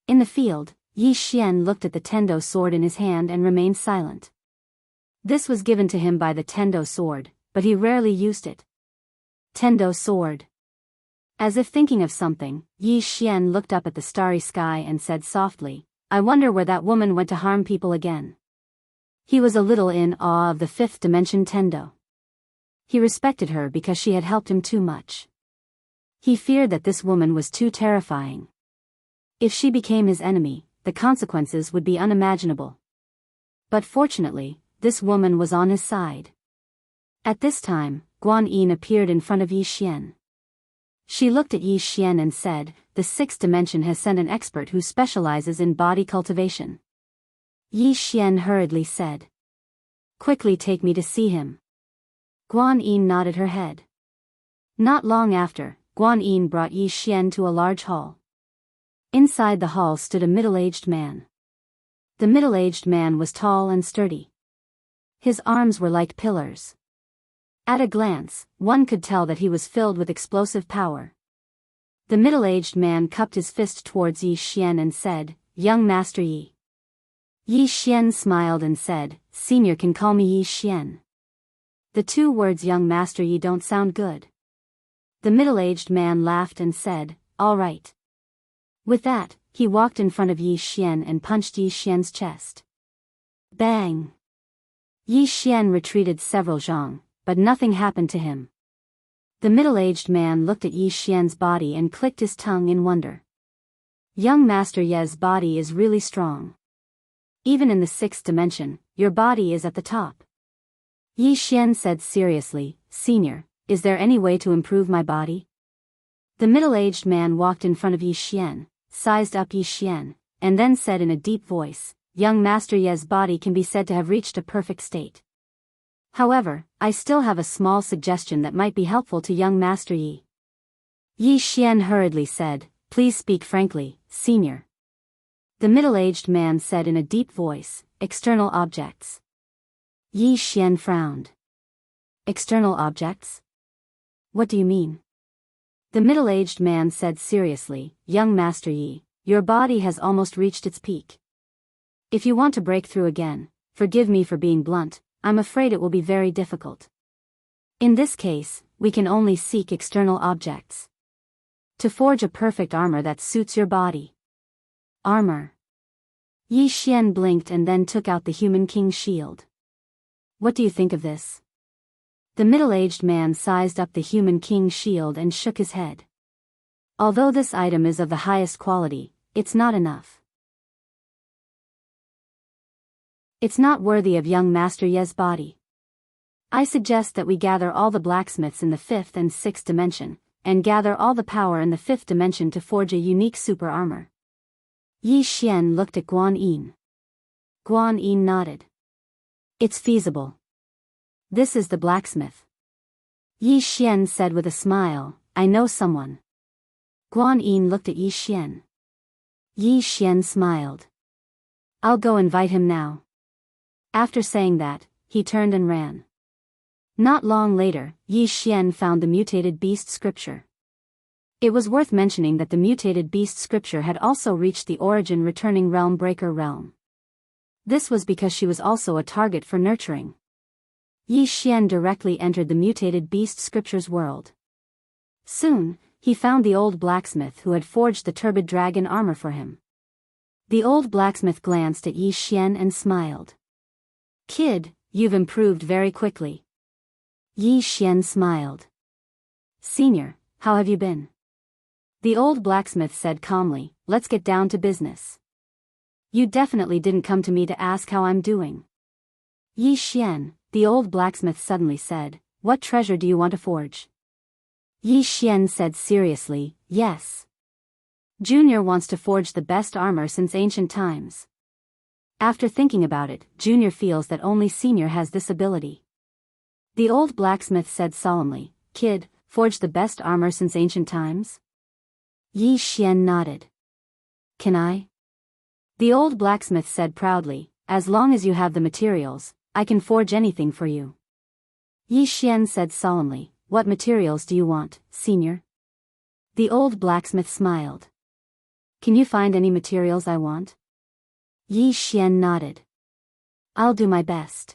S1: In the field, Yi Xian looked at the Tendo sword in his hand and remained silent. This was given to him by the Tendo sword, but he rarely used it. Tendo sword. As if thinking of something, Yi Xian looked up at the starry sky and said softly, I wonder where that woman went to harm people again. He was a little in awe of the 5th dimension Tendo. He respected her because she had helped him too much. He feared that this woman was too terrifying. If she became his enemy, the consequences would be unimaginable. But fortunately, this woman was on his side. At this time, Guan Yin appeared in front of Yi Xian. She looked at Yi Xian and said, the 6th dimension has sent an expert who specializes in body cultivation. Yi Xian hurriedly said. Quickly take me to see him. Guan Yin nodded her head. Not long after, Guan Yin brought Yi Xian to a large hall. Inside the hall stood a middle-aged man. The middle-aged man was tall and sturdy. His arms were like pillars. At a glance, one could tell that he was filled with explosive power. The middle-aged man cupped his fist towards Yi Xian and said, Young Master Yi. Yi Xian smiled and said, Senior can call me Yi Xian. The two words Young Master Yi don't sound good. The middle-aged man laughed and said, All right. With that, he walked in front of Yi Xian and punched Yi Xian's chest. Bang! Yi Xian retreated several zhang, but nothing happened to him. The middle-aged man looked at Yi Xian's body and clicked his tongue in wonder. Young Master Ye's body is really strong. Even in the 6th dimension, your body is at the top. Yi Xian said seriously, Senior, is there any way to improve my body? The middle-aged man walked in front of Yi Xian, sized up Yi Xian, and then said in a deep voice, Young Master Ye's body can be said to have reached a perfect state. However, I still have a small suggestion that might be helpful to young Master Yi. Yi Xian hurriedly said, Please speak frankly, Senior. The middle-aged man said in a deep voice, External objects. Yi Xian frowned. External objects? What do you mean? The middle-aged man said seriously, Young Master Yi, your body has almost reached its peak. If you want to break through again, forgive me for being blunt, I'm afraid it will be very difficult. In this case, we can only seek external objects. To forge a perfect armor that suits your body. Armor. Yi Xian blinked and then took out the Human King's shield. What do you think of this? The middle-aged man sized up the Human King's shield and shook his head. Although this item is of the highest quality, it's not enough. It's not worthy of young Master Ye's body. I suggest that we gather all the blacksmiths in the 5th and 6th dimension, and gather all the power in the 5th dimension to forge a unique super armor. Yi Xian looked at Guan Yin. Guan Yin nodded. It's feasible. This is the blacksmith. Yi Xian said with a smile, I know someone. Guan Yin looked at Yi Xian. Yi Xian smiled. I'll go invite him now. After saying that, he turned and ran. Not long later, Yi Xian found the mutated beast scripture. It was worth mentioning that the mutated beast scripture had also reached the origin returning realm breaker realm. This was because she was also a target for nurturing. Yi Xian directly entered the mutated beast scripture's world. Soon, he found the old blacksmith who had forged the turbid dragon armor for him. The old blacksmith glanced at Yi Xian and smiled. Kid, you've improved very quickly. Yi Xian smiled. Senior, how have you been? The old blacksmith said calmly, let's get down to business. You definitely didn't come to me to ask how I'm doing. Yi Xian, the old blacksmith suddenly said, what treasure do you want to forge? Yi Xian said seriously, yes. Junior wants to forge the best armor since ancient times. After thinking about it, Junior feels that only Senior has this ability. The old blacksmith said solemnly, Kid, forge the best armor since ancient times? Yi Xian nodded. Can I? The old blacksmith said proudly, as long as you have the materials, I can forge anything for you. Yi Xian said solemnly, what materials do you want, Senior? The old blacksmith smiled. Can you find any materials I want? Yi Xian nodded. I'll do my best.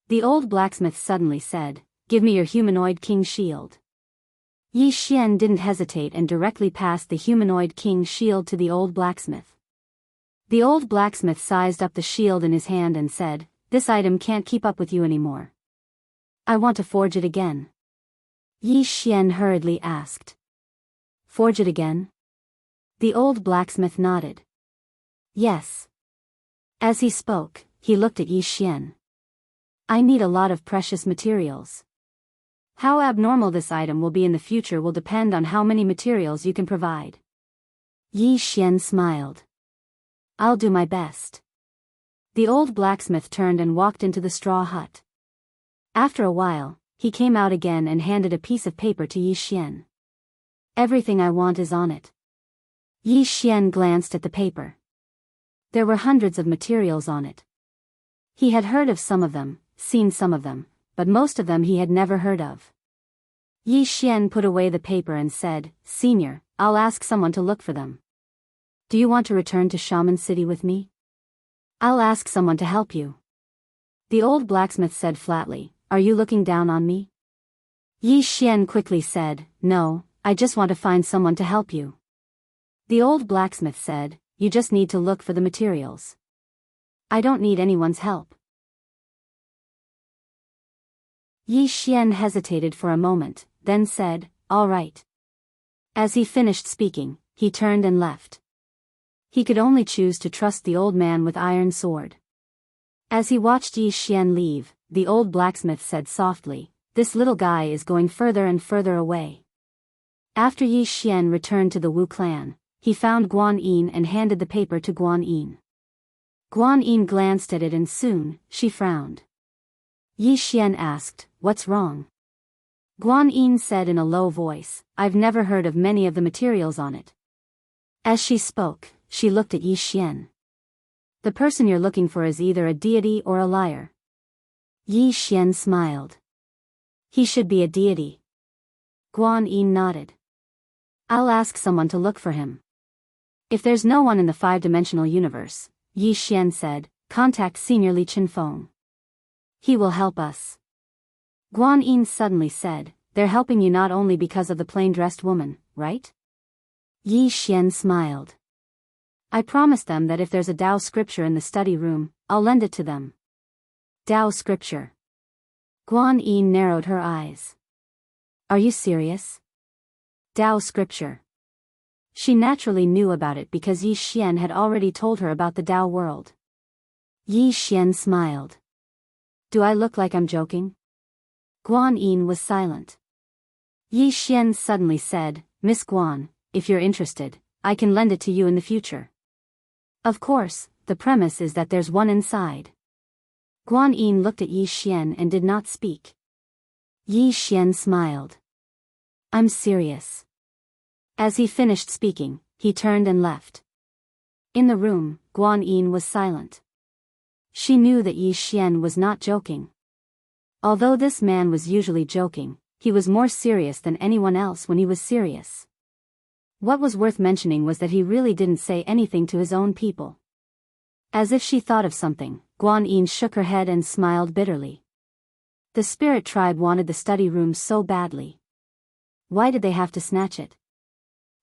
S1: The old blacksmith suddenly said, give me your humanoid king's shield. Yi Xian didn't hesitate and directly passed the humanoid king's shield to the old blacksmith. The old blacksmith sized up the shield in his hand and said, this item can't keep up with you anymore. I want to forge it again. Yi Xian hurriedly asked. Forge it again? The old blacksmith nodded. Yes. As he spoke, he looked at Yi Xian. I need a lot of precious materials. How abnormal this item will be in the future will depend on how many materials you can provide. Yi Xian smiled. I'll do my best. The old blacksmith turned and walked into the straw hut. After a while, he came out again and handed a piece of paper to Yi Xian. Everything I want is on it. Yi Xian glanced at the paper. There were hundreds of materials on it. He had heard of some of them, seen some of them, but most of them he had never heard of. Yi Xian put away the paper and said, Senior, I'll ask someone to look for them. Do you want to return to Shaman City with me? I'll ask someone to help you. The old blacksmith said flatly, are you looking down on me? Yi Xian quickly said, no, I just want to find someone to help you. The old blacksmith said, you just need to look for the materials. I don't need anyone's help. Yi Xian hesitated for a moment, then said, all right. As he finished speaking, he turned and left. He could only choose to trust the old man with iron sword. As he watched Yi Xian leave, the old blacksmith said softly, this little guy is going further and further away. After Yi Xian returned to the Wu clan, he found Guan Yin and handed the paper to Guan Yin. Guan Yin glanced at it and soon, she frowned. Yi Xian asked, what's wrong? Guan Yin said in a low voice, I've never heard of many of the materials on it. As she spoke, she looked at Yi Xian. The person you're looking for is either a deity or a liar. Yi Xian smiled. He should be a deity. Guan Yin nodded. I'll ask someone to look for him. If there's no one in the five-dimensional universe, Yi Xian said, contact Senior Li Chenfeng. He will help us. Guan Yin suddenly said, they're helping you not only because of the plain-dressed woman, right? Yi Xian smiled. I promised them that if there's a Tao scripture in the study room, I'll lend it to them. Tao scripture. Guan Yin narrowed her eyes. Are you serious? Tao scripture. She naturally knew about it because Yi Xian had already told her about the Tao world. Yi Xian smiled. Do I look like I'm joking? Guan Yin was silent. Yi Xian suddenly said, Miss Guan, if you're interested, I can lend it to you in the future. Of course, the premise is that there's one inside. Guan Yin looked at Yi Xian and did not speak. Yi Xian smiled. I'm serious. As he finished speaking, he turned and left. In the room, Guan Yin was silent. She knew that Yi Xian was not joking. Although this man was usually joking, he was more serious than anyone else when he was serious. What was worth mentioning was that he really didn't say anything to his own people. As if she thought of something, Guan Yin shook her head and smiled bitterly. The spirit tribe wanted the study room so badly. Why did they have to snatch it?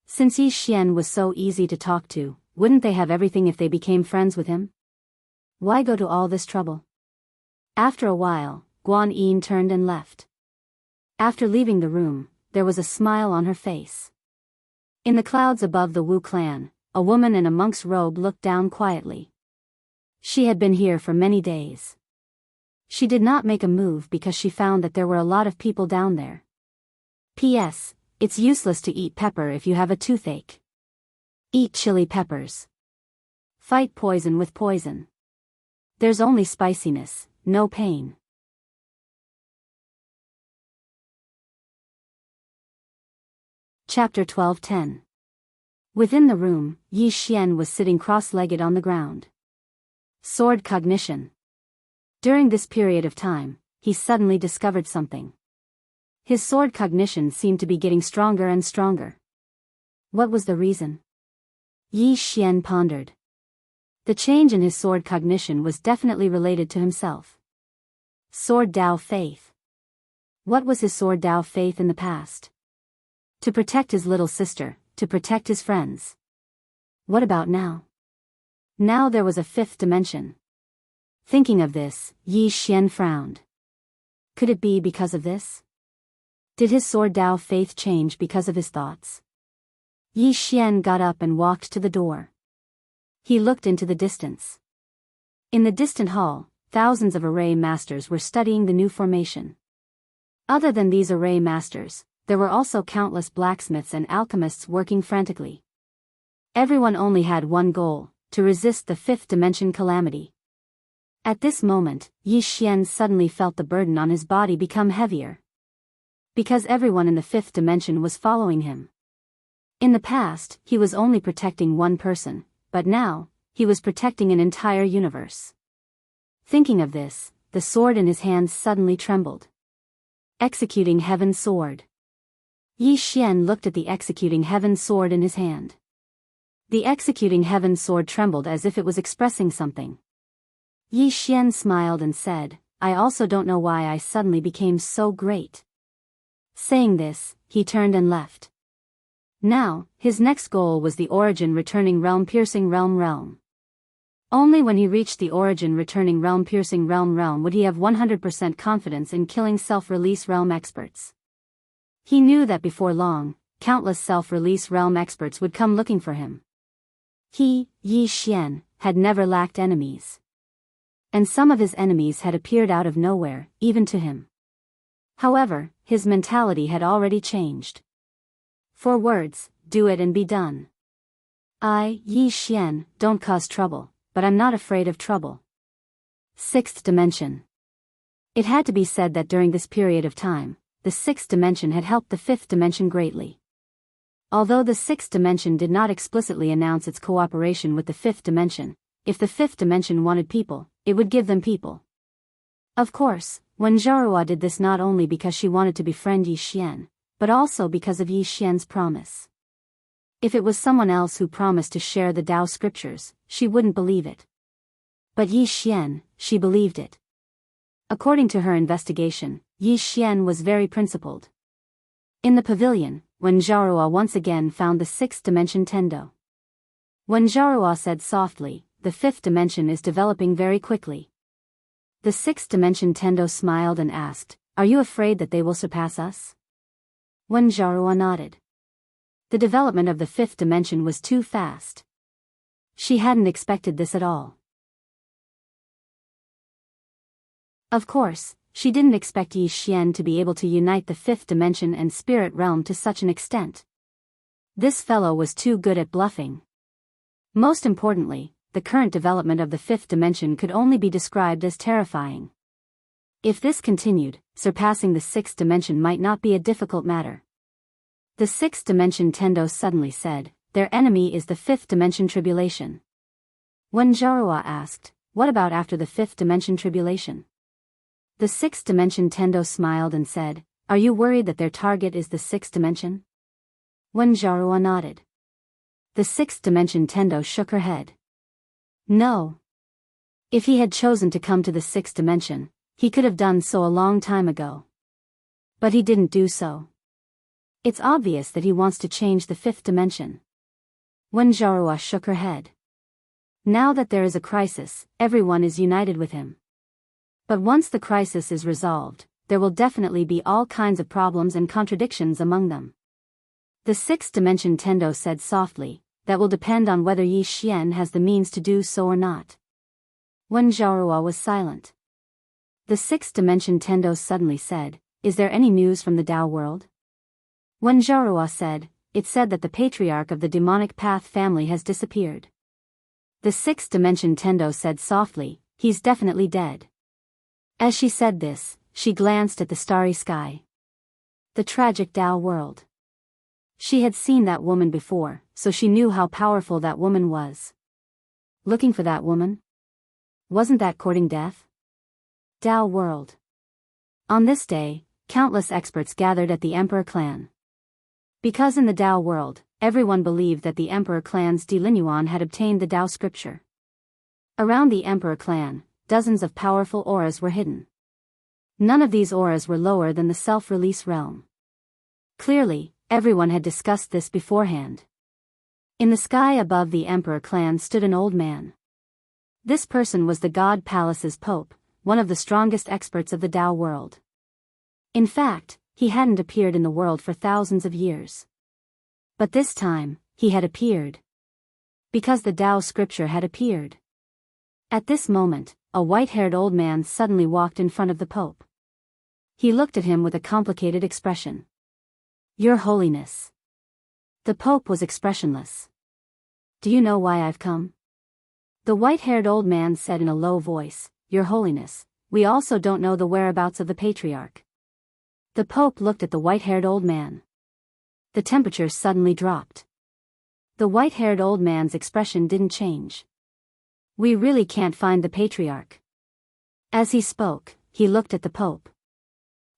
S1: Since Yi Xian was so easy to talk to, wouldn't they have everything if they became friends with him? Why go to all this trouble? After a while, Guan Yin turned and left. After leaving the room, there was a smile on her face. In the clouds above the Wu clan, a woman in a monk's robe looked down quietly. She had been here for many days. She did not make a move because she found that there were a lot of people down there. P.S. It's useless to eat pepper if you have a toothache. Eat chili peppers. Fight poison with poison. There's only spiciness, no pain. Chapter 12:10. Within the room, Yi Xian was sitting cross-legged on the ground. Sword cognition. During this period of time, he suddenly discovered something. His sword cognition seemed to be getting stronger and stronger. What was the reason? Yi Xian pondered. The change in his sword cognition was definitely related to himself. Sword Dao faith. What was his sword Dao faith in the past? To protect his little sister, to protect his friends. What about now? Now there was a fifth dimension. Thinking of this, Yi Xian frowned. Could it be because of this? Did his sword Dao faith change because of his thoughts? Yi Xian got up and walked to the door. He looked into the distance. In the distant hall, thousands of array masters were studying the new formation. Other than these array masters, there were also countless blacksmiths and alchemists working frantically. Everyone only had one goal, to resist the fifth dimension calamity. At this moment, Yi Xian suddenly felt the burden on his body become heavier. Because everyone in the fifth dimension was following him. In the past, he was only protecting one person, but now, he was protecting an entire universe. Thinking of this, the sword in his hands suddenly trembled. Executing Heaven's Sword. Yi Xian looked at the Executing Heaven's Sword in his hand. The Executing Heaven's Sword trembled as if it was expressing something. Yi Xian smiled and said, I also don't know why I suddenly became so great. Saying this, he turned and left. Now, his next goal was the origin returning realm-piercing realm. Only when he reached the origin returning realm-piercing realm would he have 100% confidence in killing self-release realm experts. He knew that before long, countless self-release realm experts would come looking for him. He, Yi Xian, had never lacked enemies. And some of his enemies had appeared out of nowhere, even to him. However, his mentality had already changed. 4 words, do it and be done. I, Yi Xian, don't cause trouble, but I'm not afraid of trouble. 6th dimension. It had to be said that during this period of time, the 6th dimension had helped the 5th dimension greatly. Although the 6th dimension did not explicitly announce its cooperation with the 5th dimension, if the 5th dimension wanted people, it would give them people. Of course, Wen Zhaohua did this not only because she wanted to befriend Yi Xian, but also because of Yi Xian's promise. If it was someone else who promised to share the Tao scriptures, she wouldn't believe it. But Yi Xian, she believed it. According to her investigation, Yi Xian was very principled. In the pavilion, Wen Zhaohua once again found the sixth dimension Tendo. Wen Zhaohua said softly, "The fifth dimension is developing very quickly." The sixth dimension Tendo smiled and asked, "Are you afraid that they will surpass us?" Wen Zhaohua nodded. The development of the fifth dimension was too fast. She hadn't expected this at all. Of course, she didn't expect Yi Xian to be able to unite the fifth dimension and spirit realm to such an extent. This fellow was too good at bluffing. Most importantly, the current development of the fifth dimension could only be described as terrifying. If this continued, surpassing the sixth dimension might not be a difficult matter. The sixth dimension Tendo suddenly said, "Their enemy is the fifth dimension tribulation." Wen Zhaohua asked, "What about after the fifth dimension tribulation?" The sixth dimension Tendo smiled and said, "Are you worried that their target is the sixth dimension?" Wen Zhaohua nodded. The sixth dimension Tendo shook her head. No. If he had chosen to come to the sixth dimension, he could have done so a long time ago. But he didn't do so. It's obvious that he wants to change the fifth dimension. Wen Zhaohua shook her head. Now that there is a crisis, everyone is united with him. But once the crisis is resolved, there will definitely be all kinds of problems and contradictions among them. The sixth dimension Tendo said softly, "That will depend on whether Yi Xian has the means to do so or not." Wen Zhaohua was silent. The sixth dimension Tendo suddenly said, "Is there any news from the Tao world?" Wen Zhaohua said, "It said that the patriarch of the demonic path family has disappeared." The sixth dimension Tendo said softly, "He's definitely dead." As she said this, she glanced at the starry sky. The tragic Tao world. She had seen that woman before, so she knew how powerful that woman was. Looking for that woman? Wasn't that courting death? Tao world. On this day, countless experts gathered at the Emperor clan. Because in the Tao world, everyone believed that the Emperor clan's Dilinuan had obtained the Tao scripture. Around the Emperor clan, dozens of powerful auras were hidden. None of these auras were lower than the self-release realm. Clearly, everyone had discussed this beforehand. In the sky above the Emperor clan stood an old man. This person was the God Palace's Pope, one of the strongest experts of the Tao world. In fact, he hadn't appeared in the world for thousands of years. But this time, he had appeared. Because the Tao scripture had appeared. At this moment, a white-haired old man suddenly walked in front of the Pope. He looked at him with a complicated expression. "Your Holiness." The Pope was expressionless. "Do you know why I've come?" The white-haired old man said in a low voice, "Your Holiness, we also don't know the whereabouts of the Patriarch." The Pope looked at the white-haired old man. The temperature suddenly dropped. The white-haired old man's expression didn't change. "We really can't find the Patriarch." As he spoke, he looked at the Pope.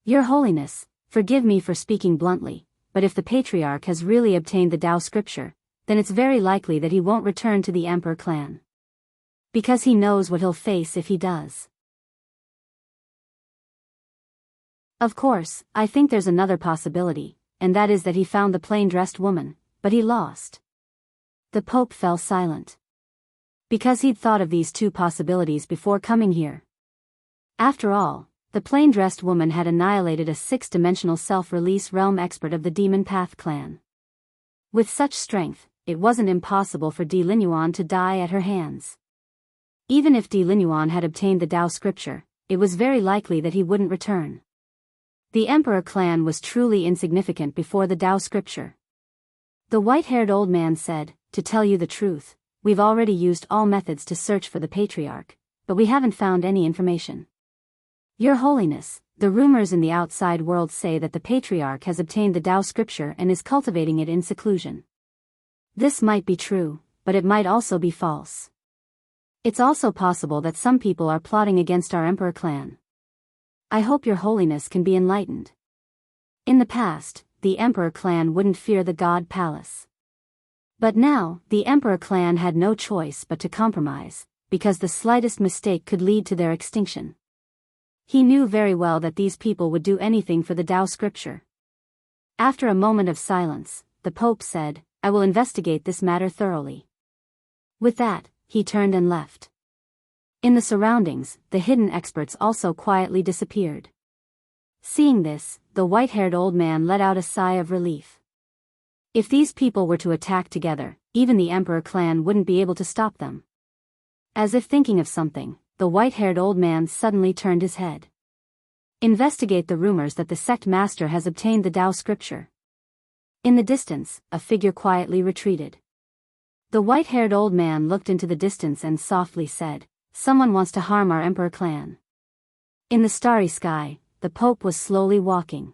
S1: "Your Holiness, forgive me for speaking bluntly, but if the Patriarch has really obtained the Tao scripture, then it's very likely that he won't return to the Emperor clan. Because he knows what he'll face if he does. Of course, I think there's another possibility, and that is that he found the plain-dressed woman, but he lost." The Pope fell silent. Because he'd thought of these two possibilities before coming here. After all, the plain-dressed woman had annihilated a six-dimensional self-release realm expert of the Demon Path clan. With such strength, it wasn't impossible for Dilinuan to die at her hands. Even if Dilinuan had obtained the Tao scripture, it was very likely that he wouldn't return. The Emperor clan was truly insignificant before the Tao scripture. The white-haired old man said, "To tell you the truth, we've already used all methods to search for the Patriarch, but we haven't found any information. Your Holiness, the rumors in the outside world say that the Patriarch has obtained the Tao scripture and is cultivating it in seclusion. This might be true, but it might also be false. It's also possible that some people are plotting against our Emperor clan. I hope your holiness can be enlightened. In the past, the Emperor clan wouldn't fear the God Palace. But now, the Emperor clan had no choice but to compromise, because the slightest mistake could lead to their extinction. He knew very well that these people would do anything for the Tao scripture. After a moment of silence, the Pope said, I will investigate this matter thoroughly. With that, he turned and left. In the surroundings, the hidden experts also quietly disappeared. Seeing this, the white-haired old man let out a sigh of relief. If these people were to attack together, even the Emperor clan wouldn't be able to stop them. As if thinking of something, the white-haired old man suddenly turned his head. Investigate the rumors that the sect master has obtained the Tao scripture. In the distance, a figure quietly retreated. The white-haired old man looked into the distance and softly said, Someone wants to harm our Emperor clan. In the starry sky, the Pope was slowly walking.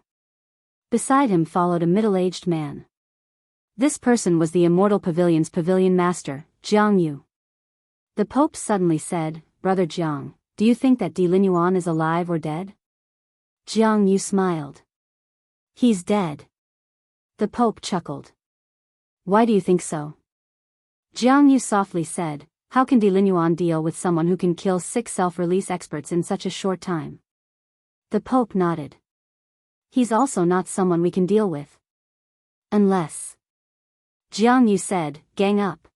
S1: Beside him followed a middle-aged man. This person was the Immortal Pavilion's pavilion master, Jianghu. The Pope suddenly said, Brother Jiang, do you think that Di Linyuan is alive or dead? Jianghu smiled. He's dead. The Pope chuckled. Why do you think so? Jianghu softly said, How can Di Linyuan deal with someone who can kill 6 self-release experts in such a short time? The Pope nodded. He's also not someone we can deal with. Unless. Jianghu said, Gang up.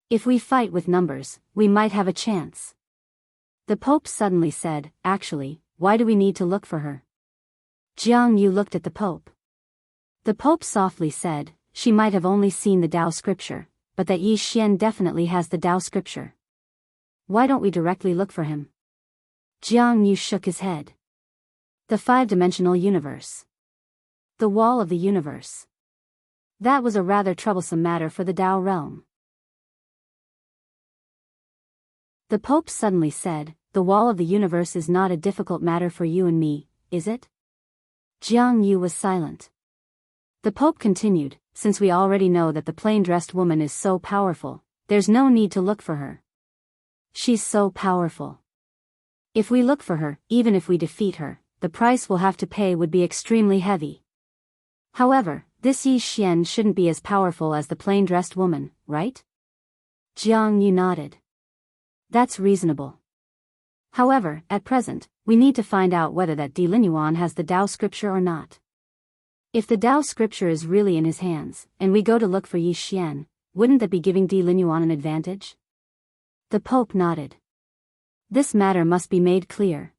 S1: If we fight with numbers, we might have a chance. The Pope suddenly said, Actually, why do we need to look for her? Jianghu looked at the Pope. The Pope softly said, She might have only seen the Tao scripture, but that Yi Xian definitely has the Tao scripture. Why don't we directly look for him? Jianghu shook his head. The 5-dimensional universe. The wall of the universe. That was a rather troublesome matter for the Tao realm. The Pope suddenly said, The wall of the universe is not a difficult matter for you and me, is it? Jianghu was silent. The Pope continued, Since we already know that the plain-dressed woman is so powerful, there's no need to look for her. She's so powerful. If we look for her, even if we defeat her, the price we'll have to pay would be extremely heavy. However, this Yi Xian shouldn't be as powerful as the plain-dressed woman, right? Jianghu nodded. That's reasonable. However, at present, we need to find out whether that Di Linyuan has the Tao scripture or not. If the Tao scripture is really in his hands, and we go to look for Yi Xian, wouldn't that be giving Di Linyuan an advantage? The Pope nodded. This matter must be made clear.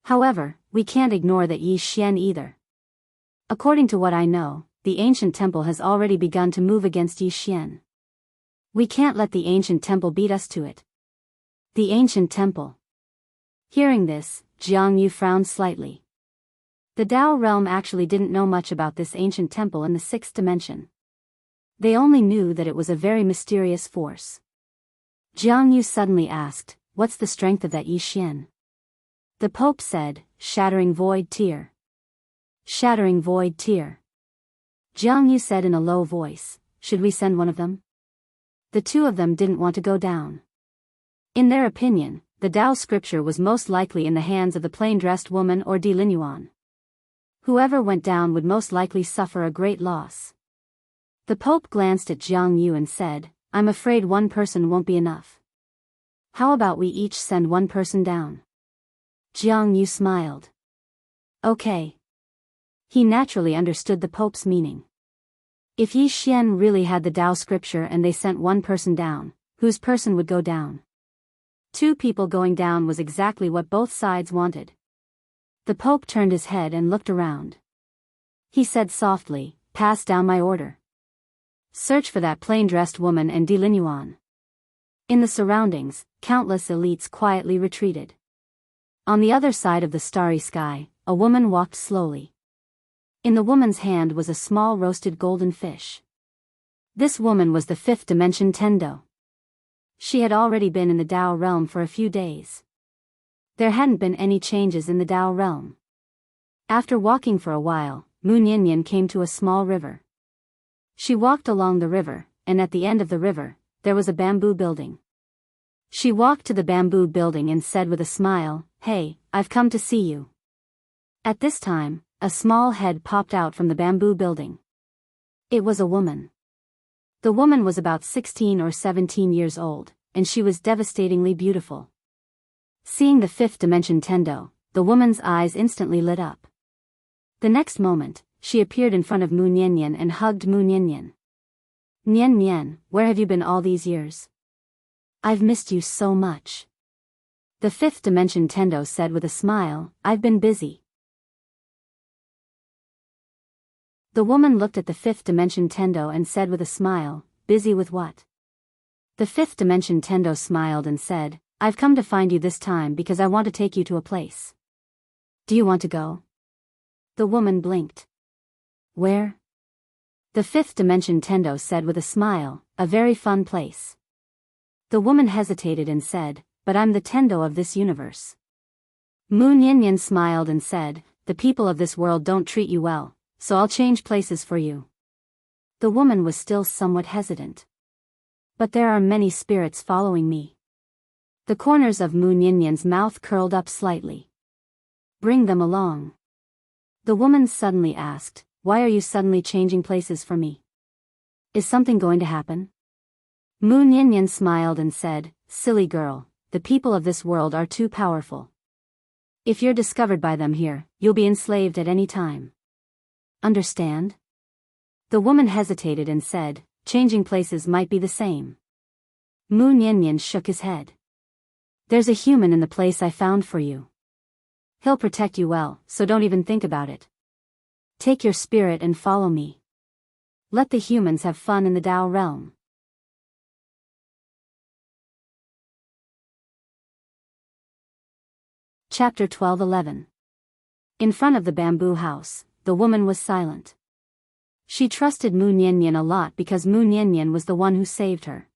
S1: However, we can't ignore that Yi Xian either. According to what I know, the ancient temple has already begun to move against Yi Xian. We can't let the ancient temple beat us to it. The ancient temple. Hearing this, Jianghu frowned slightly. The Tao realm actually didn't know much about this ancient temple in the 6th dimension. They only knew that it was a very mysterious force. Jianghu suddenly asked, What's the strength of that Yi Xian? The Pope said, Shattering void tear. Shattering void tear. Jianghu said in a low voice, Should we send one of them? The 2 of them didn't want to go down. In their opinion, the Tao scripture was most likely in the hands of the plain-dressed woman or Di Linyuan. Whoever went down would most likely suffer a great loss. The Pope glanced at Jianghu and said, I'm afraid one person won't be enough. How about we each send one person down? Jianghu smiled. Okay. He naturally understood the Pope's meaning. If Yi Xian really had the Tao scripture and they sent one person down, whose person would go down? 2 people going down was exactly what both sides wanted. The Pope turned his head and looked around. He said softly, Pass down my order. Search for that plain-dressed woman and Di Linyuan. In the surroundings, countless elites quietly retreated. On the other side of the starry sky, a woman walked slowly. In the woman's hand was a small roasted golden fish. This woman was the 5th dimension Tendo. She had already been in the Tao realm for a few days. There hadn't been any changes in the Tao realm. After walking for a while, Mu Nianyan came to a small river. She walked along the river, and at the end of the river, there was a bamboo building. She walked to the bamboo building and said with a smile, Hey, I've come to see you. At this time, a small head popped out from the bamboo building. It was a woman. The woman was about 16 or 17 years old, and she was devastatingly beautiful. Seeing the fifth dimension Tendo, the woman's eyes instantly lit up. The next moment, she appeared in front of Mu Niannian and hugged Mu Niannian. "Nian Nian, where have you been all these years? I've missed you so much." The fifth dimension Tendo said with a smile, "I've been busy." The woman looked at the fifth dimension Tendo and said with a smile, "Busy with what?" The fifth dimension Tendo smiled and said, "I've come to find you this time because I want to take you to a place. Do you want to go?" The woman blinked. "Where?" The fifth dimension Tendo said with a smile, "A very fun place." The woman hesitated and said, "But I'm the Tendo of this universe." Mu Niannian smiled and said, "The people of this world don't treat you well, so I'll change places for you." The woman was still somewhat hesitant. "But there are many spirits following me." The corners of Mu Niannian's mouth curled up slightly. "Bring them along." The woman suddenly asked, "Why are you suddenly changing places for me? Is something going to happen?" Mu Niannian smiled and said, "Silly girl, the people of this world are too powerful. If you're discovered by them here, you'll be enslaved at any time. Understand?" The woman hesitated and said, "Changing places might be the same." Mu Niannian shook his head. "There's a human in the place I found for you. He'll protect you well, so don't even think about it. Take your spirit and follow me. Let the humans have fun in the Tao realm." Chapter 12:11. In front of the bamboo house, the woman was silent. She trusted Mu Niannian a lot because Mu Niannian was the one who saved her.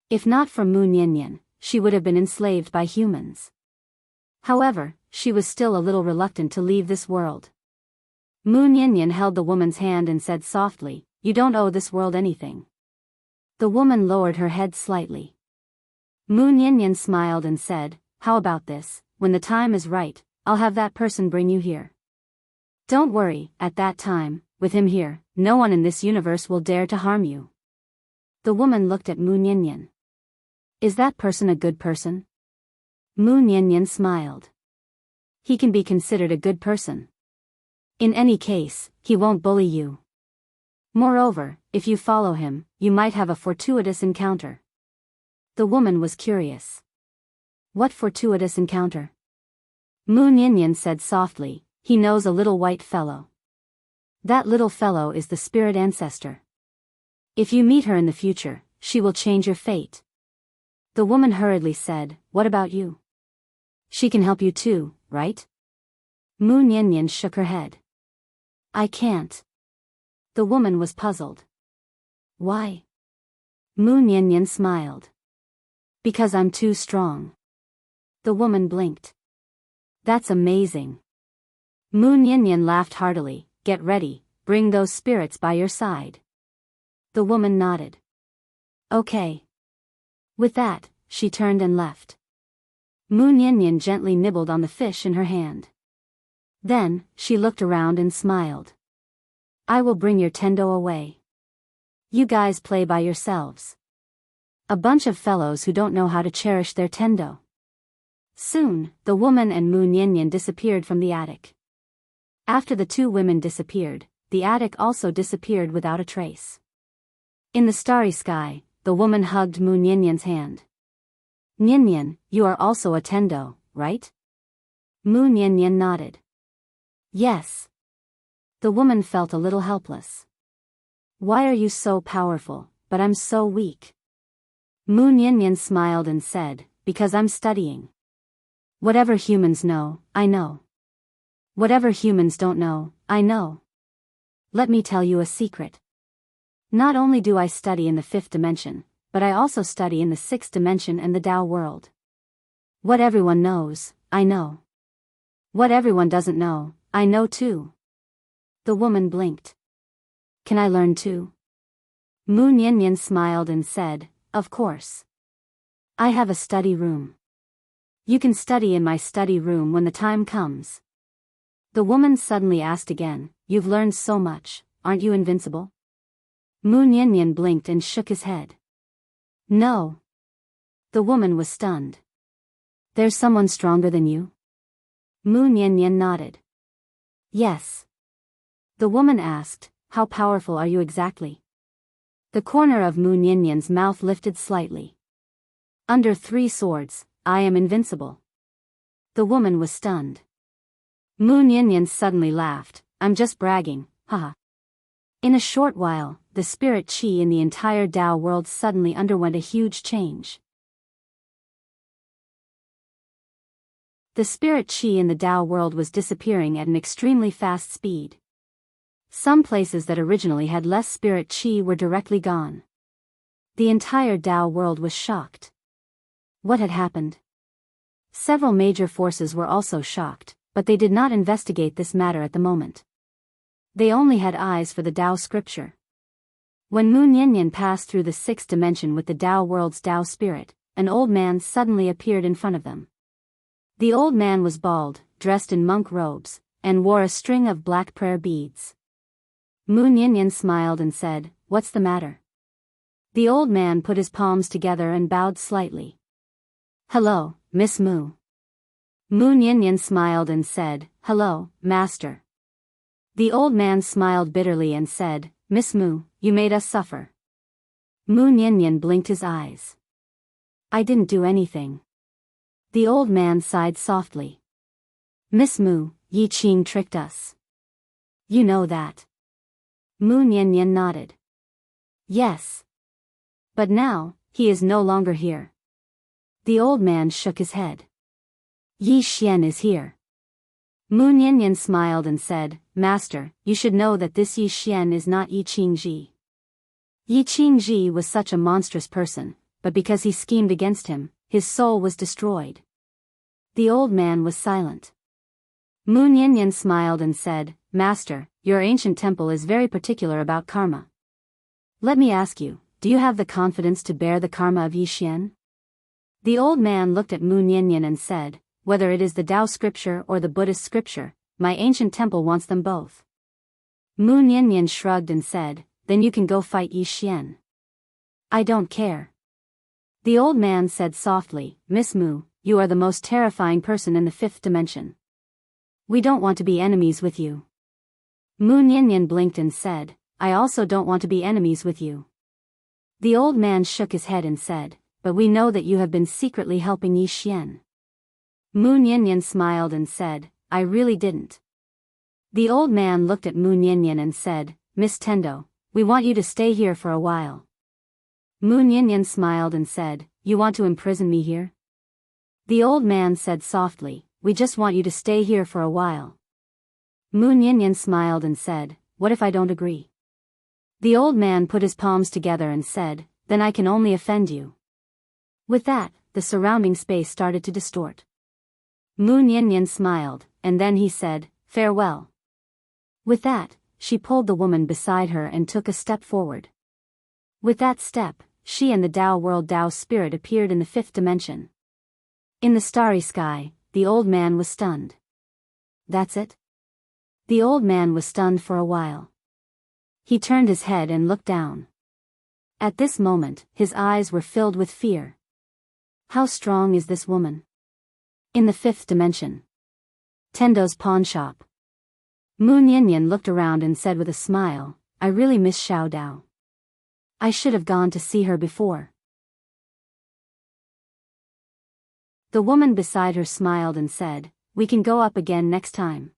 S1: If not for Mu Niannian, she would have been enslaved by humans. However, she was still a little reluctant to leave this world. Mu Niannian held the woman's hand and said softly, "You don't owe this world anything." The woman lowered her head slightly. Mu Niannian smiled and said, "How about this? When the time is right, I'll have that person bring you here. Don't worry, at that time, with him here, no one in this universe will dare to harm you." The woman looked at Mu Niannian. "Is that person a good person?" Mu Niannian smiled. "He can be considered a good person. In any case, he won't bully you. Moreover, if you follow him, you might have a fortuitous encounter." The woman was curious. "What fortuitous encounter?" Mu Niannian said softly, "He knows a little white fellow. That little fellow is the spirit ancestor. If you meet her in the future, she will change your fate." The woman hurriedly said, "What about you? She can help you too, right?" Mu Niannian shook her head. "I can't." The woman was puzzled. "Why?" Mu Niannian smiled. "Because I'm too strong." The woman blinked. "That's amazing." Mu Niannian laughed heartily. "Get ready, bring those spirits by your side." The woman nodded. "Okay." With that, she turned and left. Mu Niannian gently nibbled on the fish in her hand. Then, she looked around and smiled. "I will bring your Tendo away. You guys play by yourselves. A bunch of fellows who don't know how to cherish their Tendo." Soon, the woman and Mu Niannian disappeared from the attic. After the two women disappeared, the attic also disappeared without a trace. In the starry sky, the woman hugged Mu Niannian's hand. "Niannian, you are also a Tendo, right?" Mu Niannian nodded. "Yes." The woman felt a little helpless. "Why are you so powerful, but I'm so weak?" Mu Niannian smiled and said, "Because I'm studying. Whatever humans know, I know. Whatever humans don't know, I know. Let me tell you a secret. Not only do I study in the fifth dimension, but I also study in the sixth dimension and the Tao world. What everyone knows, I know. What everyone doesn't know, I know too." The woman blinked. "Can I learn too?" Mu Niannian smiled and said, "Of course. I have a study room. You can study in my study room when the time comes." The woman suddenly asked again, "You've learned so much, aren't you invincible?" Mu Niannian blinked and shook his head. "No." The woman was stunned. "There's someone stronger than you?" Mu Niannian nodded. "Yes." The woman asked, "How powerful are you exactly?" The corner of Mu Niannian's mouth lifted slightly. "Under 3 swords, I am invincible." The woman was stunned. Mu Niannian suddenly laughed, "I'm just bragging, haha." In a short while, the spirit qi in the entire Tao world suddenly underwent a huge change. The spirit qi in the Tao world was disappearing at an extremely fast speed. Some places that originally had less spirit qi were directly gone. The entire Tao world was shocked. What had happened? Several major forces were also shocked, but they did not investigate this matter at the moment. They only had eyes for the Tao scripture. When Mu Niannian passed through the 6th dimension with the Tao world's Tao spirit, an old man suddenly appeared in front of them. The old man was bald, dressed in monk robes, and wore a string of black prayer beads. Mu Niannian smiled and said, "What's the matter?" The old man put his palms together and bowed slightly. "Hello, Miss Mu." Mu Niannian smiled and said, "Hello, Master." The old man smiled bitterly and said, "Miss Mu, you made us suffer." Mu Niannian blinked his eyes. "I didn't do anything." The old man sighed softly. "Miss Mu, Yi Qing tricked us. You know that." Mu Niannian nodded. "Yes. But now, he is no longer here." The old man shook his head. "Yi Xian is here." Mu Niannian smiled and said, "Master, you should know that this Yi Xian is not Yi Qingji. Yi Qingji was such a monstrous person, but because he schemed against him, his soul was destroyed." The old man was silent. Mu Niannian smiled and said, "Master, your ancient temple is very particular about karma. Let me ask you, do you have the confidence to bear the karma of Yi Xian?" The old man looked at Mu Niannian and said, "Whether it is the Tao scripture or the Buddhist scripture, my ancient temple wants them both." Mu Niannian shrugged and said, "Then you can go fight Yi Xian." "I don't care." The old man said softly, "Miss Mu, you are the most terrifying person in the 5th dimension. We don't want to be enemies with you." Mu Niannian blinked and said, "I also don't want to be enemies with you." The old man shook his head and said, "But we know that you have been secretly helping Yi Xian." Mu Niannian smiled and said, "I really didn't." The old man looked at Mu Niannian and said, "Miss Tendo, we want you to stay here for a while." Mu Niannian smiled and said, "You want to imprison me here?" The old man said softly, "We just want you to stay here for a while." Mu Niannian smiled and said, "What if I don't agree?" The old man put his palms together and said, "Then I can only offend you." With that, the surrounding space started to distort. Mu Niannian smiled, and then he said, "Farewell." With that, she pulled the woman beside her and took a step forward. With that step, she and the Tao world Tao spirit appeared in the 5th dimension. In the starry sky, the old man was stunned. "That's it?" The old man was stunned for a while. He turned his head and looked down. At this moment, his eyes were filled with fear. How strong is this woman? In the 5th dimension. Tendo's pawn shop. Mu Niannian looked around and said with a smile, "I really miss Xiao Dao. I should have gone to see her before." The woman beside her smiled and said, "We can go up again next time."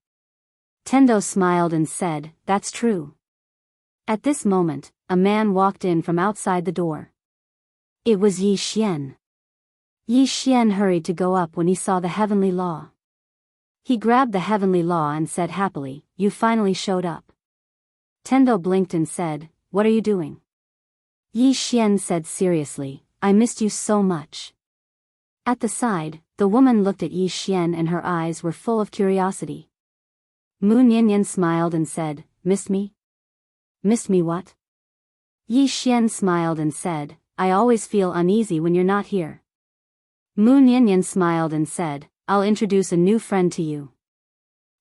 S1: Tendo smiled and said, "That's true." At this moment, a man walked in from outside the door. It was Yi Xian. Yi Xian hurried to go up when he saw the heavenly law. He grabbed the heavenly law and said happily, "You finally showed up." Tendo blinked and said, "What are you doing?" Yi Xian said seriously, "I missed you so much." At the side, the woman looked at Yi Xian and her eyes were full of curiosity. Mu Niannian smiled and said, "Missed me?" "Missed me what?" Yi Xian smiled and said, "I always feel uneasy when you're not here." Mu Niannian smiled and said, "I'll introduce a new friend to you."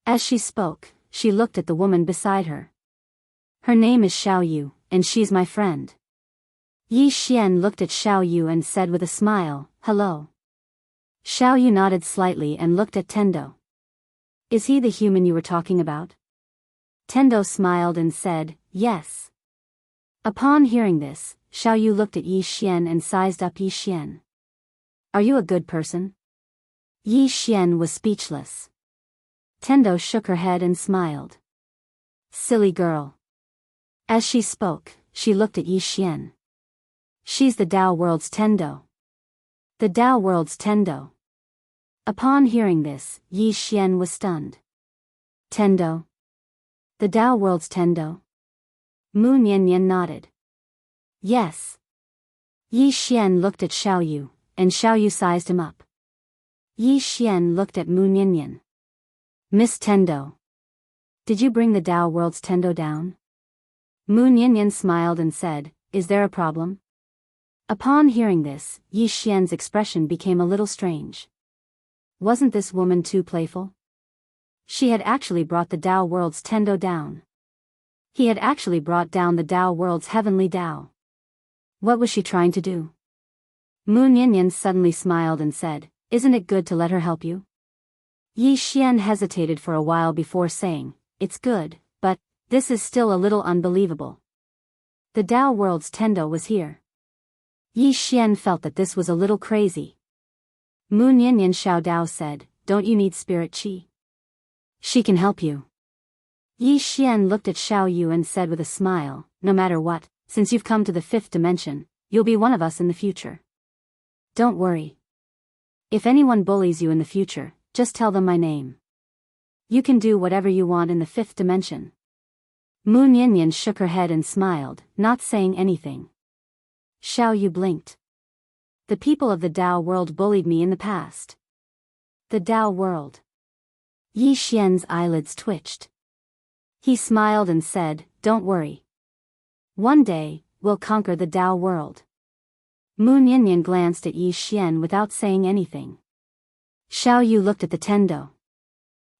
S1: As she spoke, she looked at the woman beside her. Her name is Xiao Yu, and she's my friend. Yi Xian looked at Xiao Yu and said with a smile, hello. Xiao Yu nodded slightly and looked at Tendo. Is he the human you were talking about? Tendo smiled and said, yes. Upon hearing this, Xiao Yu looked at Yi Xian and sized up Yi Xian. Are you a good person? Yi Xian was speechless. Tendo shook her head and smiled. Silly girl. As she spoke, she looked at Yi Xian. She's the Tao World's Tendo. The Tao World's Tendo. Upon hearing this, Yi Xian was stunned. Tendo? The Tao World's Tendo? Mu Niannian nodded. Yes. Yi Xian looked at Xiao Yu, and Xiao Yu sized him up. Yi Xian looked at Mu Niannian. Miss Tendo. Did you bring the Tao World's Tendo down? Mu Niannian smiled and said, is there a problem? Upon hearing this, Yi Xian's expression became a little strange. Wasn't this woman too playful? She had actually brought the Tao World's Tendo down. He had actually brought down the Tao World's heavenly Tao. What was she trying to do? Mu Niannian suddenly smiled and said, isn't it good to let her help you? Yi Xian hesitated for a while before saying, it's good, but this is still a little unbelievable. The Tao World's Tendo was here. Yi Xian felt that this was a little crazy. Mu Niannian Xiao Dao said, don't you need spirit qi? She can help you. Yi Xian looked at Xiao Yu and said with a smile, no matter what, since you've come to the fifth dimension, you'll be one of us in the future. Don't worry. If anyone bullies you in the future, just tell them my name. You can do whatever you want in the fifth dimension. Mu Niannian shook her head and smiled, not saying anything. Xiao Yu blinked. The people of the Tao world bullied me in the past. The Tao world. Yi Xian's eyelids twitched. He smiled and said, don't worry. One day, we'll conquer the Tao world. Mu Niannian glanced at Yi Xian without saying anything. Xiao Yu looked at the Tendo.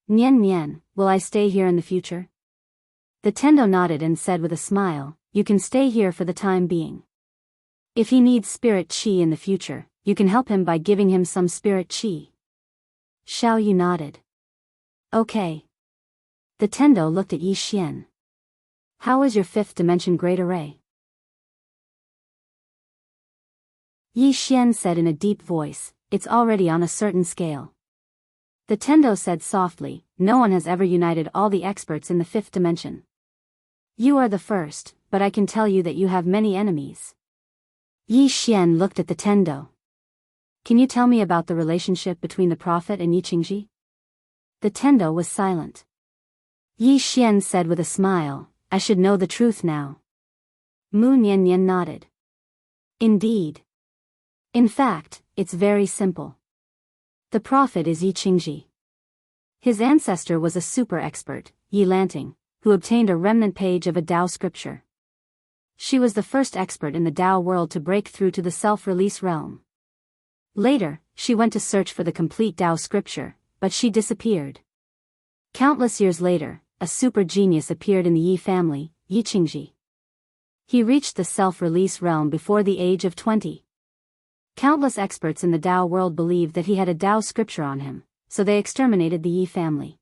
S1: Nian Nian, will I stay here in the future? The Tendo nodded and said with a smile, you can stay here for the time being. If he needs spirit qi in the future, you can help him by giving him some spirit qi. Xiao Yu nodded. Okay. The Tendo looked at Yi Xian. How is your fifth dimension great array? Yi Xian said in a deep voice, it's already on a certain scale. The Tendo said softly, no one has ever united all the experts in the fifth dimension. You are the first, but I can tell you that you have many enemies. Yi Xian looked at the Tendo. Can you tell me about the relationship between the prophet and Yi Qingji? The Tendo was silent. Yi Xian said with a smile, I should know the truth now. Mu Niannian nodded. Indeed. In fact, it's very simple. The prophet is Yi Qingji. His ancestor was a super expert, Yi Lanting, who obtained a remnant page of a Tao scripture. She was the first expert in the Tao world to break through to the self-release realm. Later, she went to search for the complete Tao scripture, but she disappeared. Countless years later, a super genius appeared in the Yi family, Yi Qingji. He reached the self-release realm before the age of 20. Countless experts in the Tao world believed that he had a Tao scripture on him, so they exterminated the Yi family.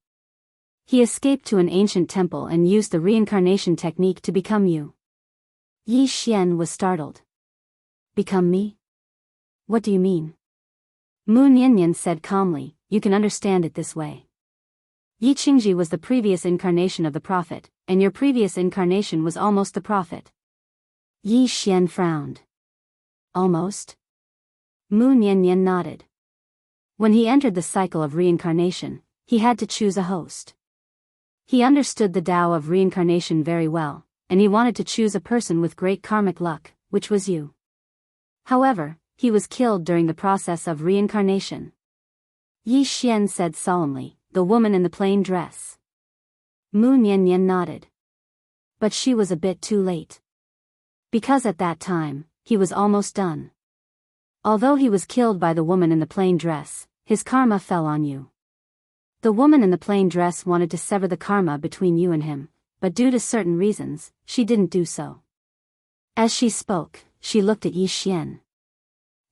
S1: He escaped to an ancient temple and used the reincarnation technique to become you. Yi Xian was startled. Become me? What do you mean? Mu Niannian said calmly, you can understand it this way. Yi Qingji was the previous incarnation of the prophet, and your previous incarnation was almost the prophet. Yi Xian frowned. Almost? Mu Niannian nodded. When he entered the cycle of reincarnation, he had to choose a host. He understood the Tao of reincarnation very well, and he wanted to choose a person with great karmic luck, which was you. However, he was killed during the process of reincarnation. Yi Xian said solemnly, the woman in the plain dress. Mu Niannian nodded. But she was a bit too late. Because at that time, he was almost done. Although he was killed by the woman in the plain dress, his karma fell on you. The woman in the plain dress wanted to sever the karma between you and him, but due to certain reasons, she didn't do so. As she spoke, she looked at Yi Xian.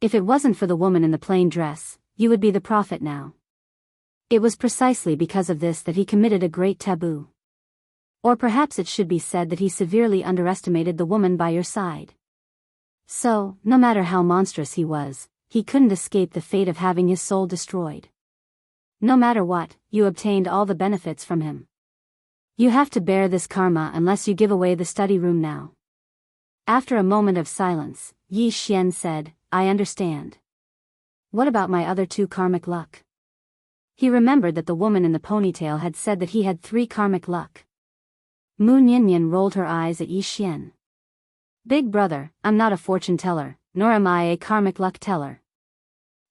S1: If it wasn't for the woman in the plain dress, you would be the prophet now. It was precisely because of this that he committed a great taboo. Or perhaps it should be said that he severely underestimated the woman by your side. So, no matter how monstrous he was, he couldn't escape the fate of having his soul destroyed. No matter what, you obtained all the benefits from him. You have to bear this karma unless you give away the study room now. After a moment of silence, Yi Xian said, I understand. What about my other 2 karmic luck? He remembered that the woman in the ponytail had said that he had 3 karmic luck. Mu Niannian rolled her eyes at Yi Xian. Big brother, I'm not a fortune teller, nor am I a karmic luck teller.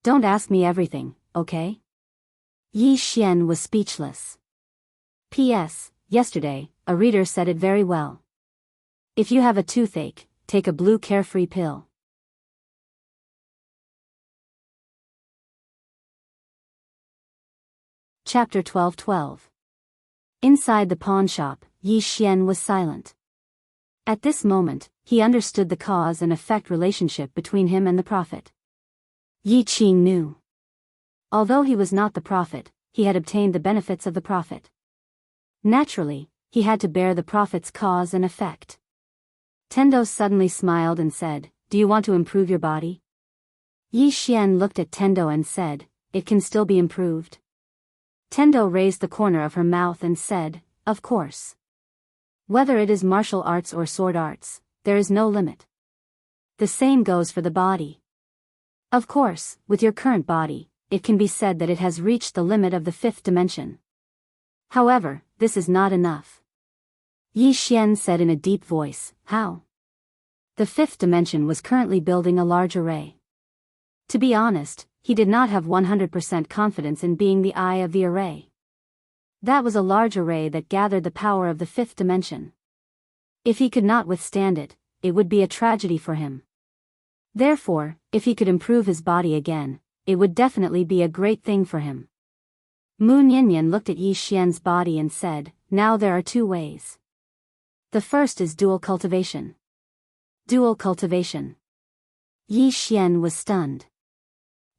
S1: Don't ask me everything, okay? Yi Xian was speechless. P.S. Yesterday, a reader said it very well. If you have a toothache, take a blue carefree pill. Chapter 12:12. Inside the pawn shop, Yi Xian was silent. At this moment, he understood the cause and effect relationship between him and the prophet. Yi Qing knew. Although he was not the prophet, he had obtained the benefits of the prophet. Naturally, he had to bear the prophet's cause and effect. Tendo suddenly smiled and said, Do you want to improve your body? Yi Xian looked at Tendo and said, It can still be improved. Tendo raised the corner of her mouth and said, Of course. Whether it is martial arts or sword arts, there is no limit. The same goes for the body. Of course, with your current body, it can be said that it has reached the limit of the 5th dimension. However, this is not enough. Yi Xian said in a deep voice, How? The 5th dimension was currently building a large array. To be honest, he did not have 100% confidence in being the eye of the array. That was a large array that gathered the power of the 5th dimension. If he could not withstand it, it would be a tragedy for him. Therefore, if he could improve his body again, it would definitely be a great thing for him. Mu Niannian looked at Yi Xian's body and said, Now there are 2 ways. The first is dual cultivation. Dual cultivation. Yi Xian was stunned.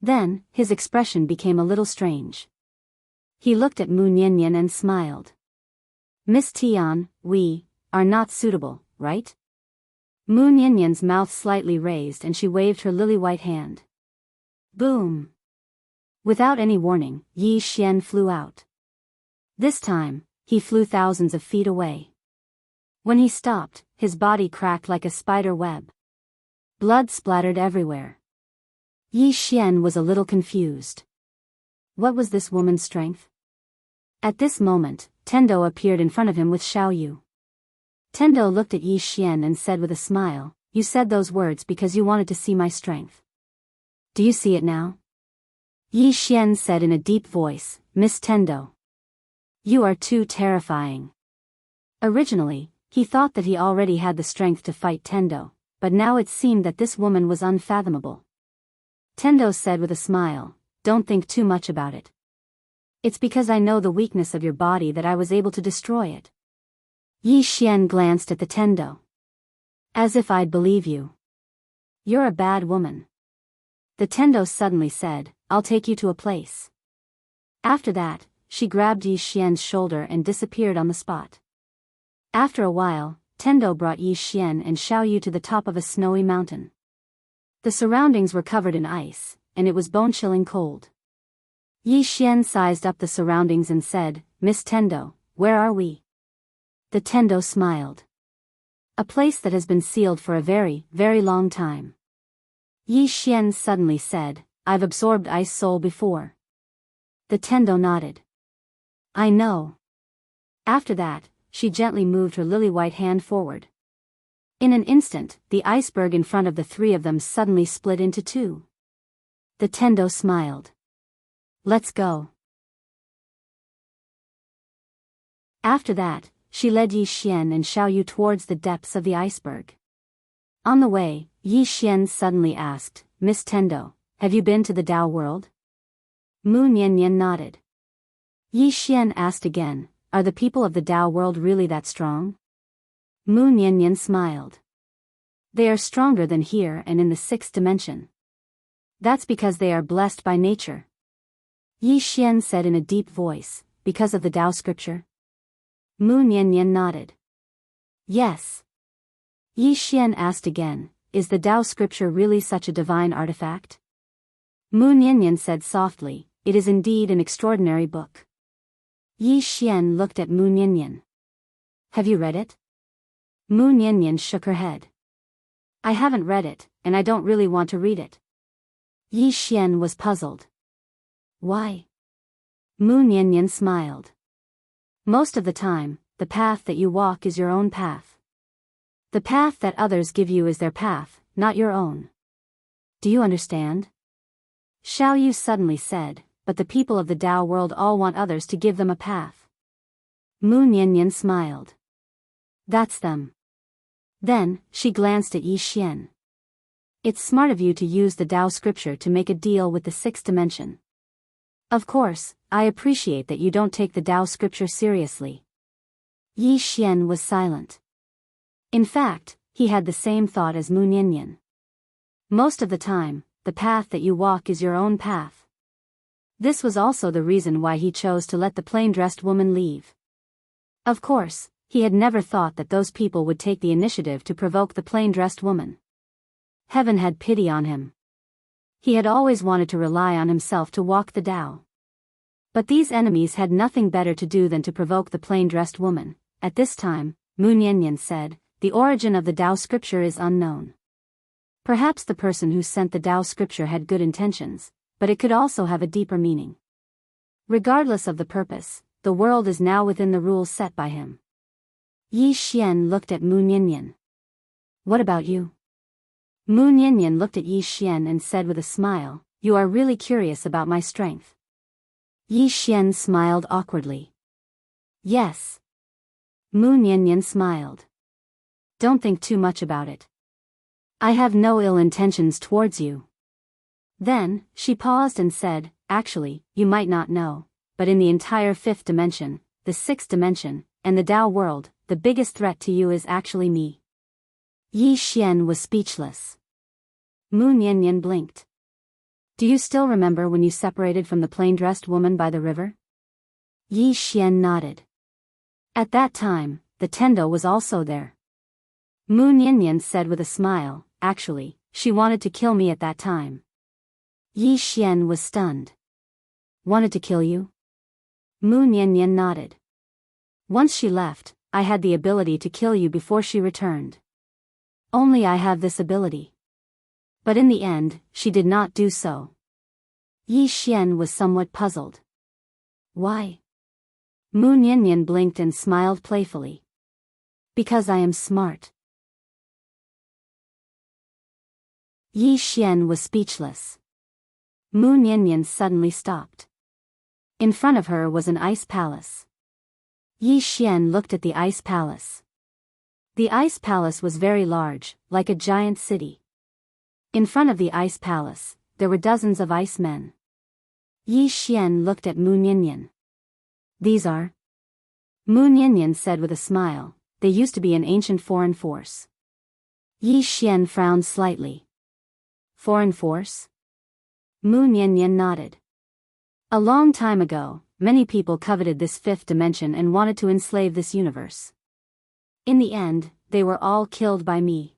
S1: Then, his expression became a little strange. He looked at Mu Niannian and smiled. Miss Tian, we are not suitable, right? Mu Niannian's mouth slightly raised and she waved her lily-white hand. Boom! Without any warning, Yi Xian flew out. This time, he flew thousands of feet away. When he stopped, his body cracked like a spider web. Blood splattered everywhere. Yi Xian was a little confused. What was this woman's strength? At this moment, Tendo appeared in front of him with Xiao Yu. Tendo looked at Yi Xian and said with a smile, You said those words because you wanted to see my strength. Do you see it now? Yi Xian said in a deep voice, Miss Tendo. You are too terrifying. Originally, he thought that he already had the strength to fight Tendo, but now it seemed that this woman was unfathomable. Tendo said with a smile, Don't think too much about it. It's because I know the weakness of your body that I was able to destroy it. Yi Xian glanced at the Tendo. As if I'd believe you. You're a bad woman. The Tendo suddenly said, I'll take you to a place. After that, she grabbed Yi Xian's shoulder and disappeared on the spot. After a while, Tendo brought Yi Xian and Xiao Yu to the top of a snowy mountain. The surroundings were covered in ice, and it was bone-chilling cold. Yi Xian sized up the surroundings and said, Miss Tendo, where are we? The Tendo smiled. A place that has been sealed for a very, very long time. Yi Xian suddenly said, I've absorbed Ice Soul before. The Tendo nodded. I know. After that, she gently moved her lily-white hand forward. In an instant, the iceberg in front of the 3 of them suddenly split into 2. The Tendo smiled. Let's go. After that, she led Yi Xian and Xiao Yu towards the depths of the iceberg. On the way, Yi Xian suddenly asked, Miss Tendo, have you been to the Tao world? Mu Niannian nodded. Yi Xian asked again, are the people of the Tao world really that strong? Mu Niannian smiled. They are stronger than here and in the sixth dimension. That's because they are blessed by nature. Yi Xian said in a deep voice, because of the Tao scripture? Mu Niannian nodded. Yes. Yi Xian asked again, is the Tao scripture really such a divine artifact? Mu Niannian said softly, it is indeed an extraordinary book. Yi Xian looked at Mu Niannian. Have you read it? Mu Niannian shook her head. I haven't read it, and I don't really want to read it. Yi Xian was puzzled. Why? Mu Niannian smiled. Most of the time, the path that you walk is your own path. The path that others give you is their path, not your own. Do you understand? Xiao Yu suddenly said, but the people of the Tao world all want others to give them a path. Mu Niannian smiled. That's them. Then, she glanced at Yi Xian. It's smart of you to use the Tao scripture to make a deal with the sixth dimension. Of course, I appreciate that you don't take the Tao scripture seriously. Yi Xian was silent. In fact, he had the same thought as Mu Niannian. Most of the time, the path that you walk is your own path. This was also the reason why he chose to let the plain-dressed woman leave. Of course, he had never thought that those people would take the initiative to provoke the plain-dressed woman. Heaven had pity on him. He had always wanted to rely on himself to walk the Tao. But these enemies had nothing better to do than to provoke the plain-dressed woman. At this time, Mu Niannian said, the origin of the Tao scripture is unknown. Perhaps the person who sent the Tao scripture had good intentions, but it could also have a deeper meaning. Regardless of the purpose, the world is now within the rules set by him. Yi Xian looked at Mu Niannian. What about you? Mu Niannian looked at Yi Xian and said with a smile, you are really curious about my strength. Yi Xian smiled awkwardly. Yes. Mu Niannian smiled. Don't think too much about it. I have no ill intentions towards you. Then, she paused and said, actually, you might not know, but in the entire fifth dimension, the sixth dimension, and the Tao world, the biggest threat to you is actually me. Yi Xian was speechless. Mu Niannian blinked. Do you still remember when you separated from the plain-dressed woman by the river? Yi Xian nodded. At that time, the Tendo was also there. Mu Niannian said with a smile, actually, she wanted to kill me at that time. Yi Xian was stunned. Wanted to kill you? Mu Niannian nodded. Once she left, I had the ability to kill you before she returned. Only I have this ability. But in the end, she did not do so. Yi Xian was somewhat puzzled. Why? Mu Niannian blinked and smiled playfully. Because I am smart. Yi Xian was speechless. Mu Niannian suddenly stopped. In front of her was an ice palace. Yi Xian looked at the ice palace. The ice palace was very large, like a giant city. In front of the ice palace, there were dozens of ice men. Yi Xian looked at Mu Niannian. These are? Mu Niannian said with a smile, they used to be an ancient foreign force. Yi Xian frowned slightly. Foreign force? Mu Niannian nodded. A long time ago, many people coveted this fifth dimension and wanted to enslave this universe. In the end, they were all killed by me.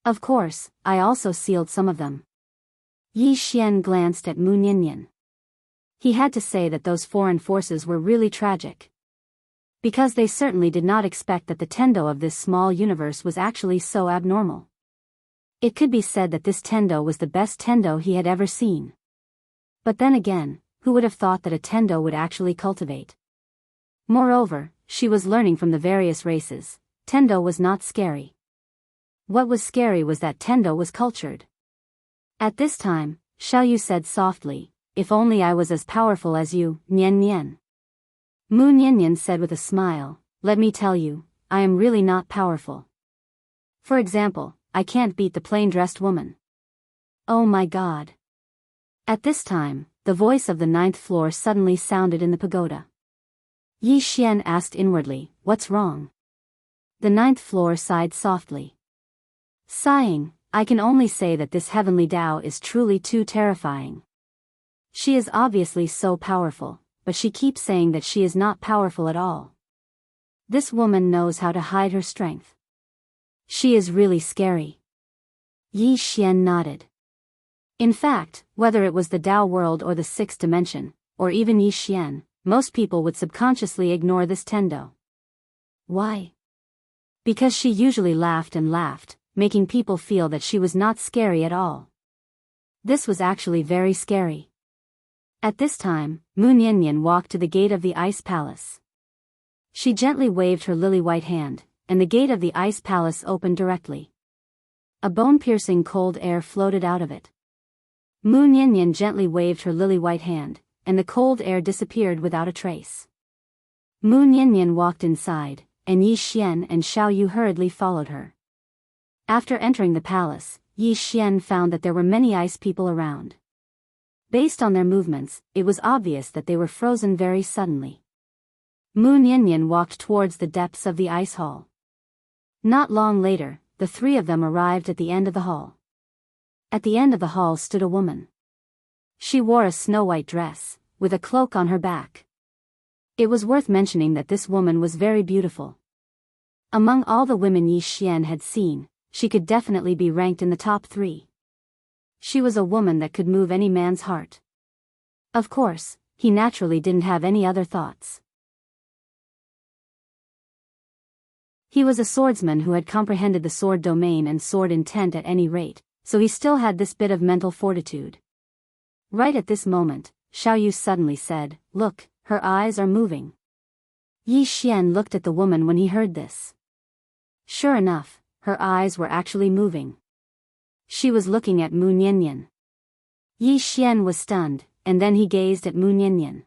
S1: Of course, I also sealed some of them. Yi Xian glanced at Mu Niannian. He had to say that those foreign forces were really tragic. Because they certainly did not expect that the Tendo of this small universe was actually so abnormal. It could be said that this Tendo was the best Tendo he had ever seen. But then again, who would have thought that a Tendo would actually cultivate? Moreover, she was learning from the various races. Tendo was not scary. What was scary was that Tendo was cultured. At this time, Xiao Yu said softly, if only I was as powerful as you, Nian Nian. Mu Niannian said with a smile, let me tell you, I am really not powerful. For example, I can't beat the plain-dressed woman. Oh my God. At this time, the voice of the ninth floor suddenly sounded in the pagoda. Yi Xian asked inwardly, "What's wrong?" The ninth floor sighed softly. Sighing, "I can only say that this heavenly Tao is truly too terrifying. She is obviously so powerful, but she keeps saying that she is not powerful at all. This woman knows how to hide her strength. She is really scary." Yi Xian nodded. In fact, whether it was the Tao world or the sixth dimension, or even Yi Xian, most people would subconsciously ignore this Tendo. Why? Because she usually laughed and laughed, making people feel that she was not scary at all. This was actually very scary. At this time, Moon Yanyan walked to the gate of the ice palace. She gently waved her lily-white hand, and the gate of the ice palace opened directly. A bone-piercing cold air floated out of it. Moon Yanyan gently waved her lily-white hand, and the cold air disappeared without a trace. Moon Yanyan walked inside, and Yi Xian and Xiao Yu hurriedly followed her. After entering the palace, Yi Xian found that there were many ice people around. Based on their movements, it was obvious that they were frozen very suddenly. Moon Yanyan walked towards the depths of the ice hall. Not long later, the three of them arrived at the end of the hall. At the end of the hall stood a woman. She wore a snow-white dress, with a cloak on her back. It was worth mentioning that this woman was very beautiful. Among all the women Yi Xian had seen, she could definitely be ranked in the top 3. She was a woman that could move any man's heart. Of course, he naturally didn't have any other thoughts. He was a swordsman who had comprehended the sword domain and sword intent at any rate, so he still had this bit of mental fortitude. Right at this moment, Xiao Yu suddenly said, "Look, her eyes are moving." Yi Xian looked at the woman when he heard this. Sure enough, her eyes were actually moving. She was looking at Moon Yanyan. Yi Xian was stunned, and then he gazed at Moon Yanyan.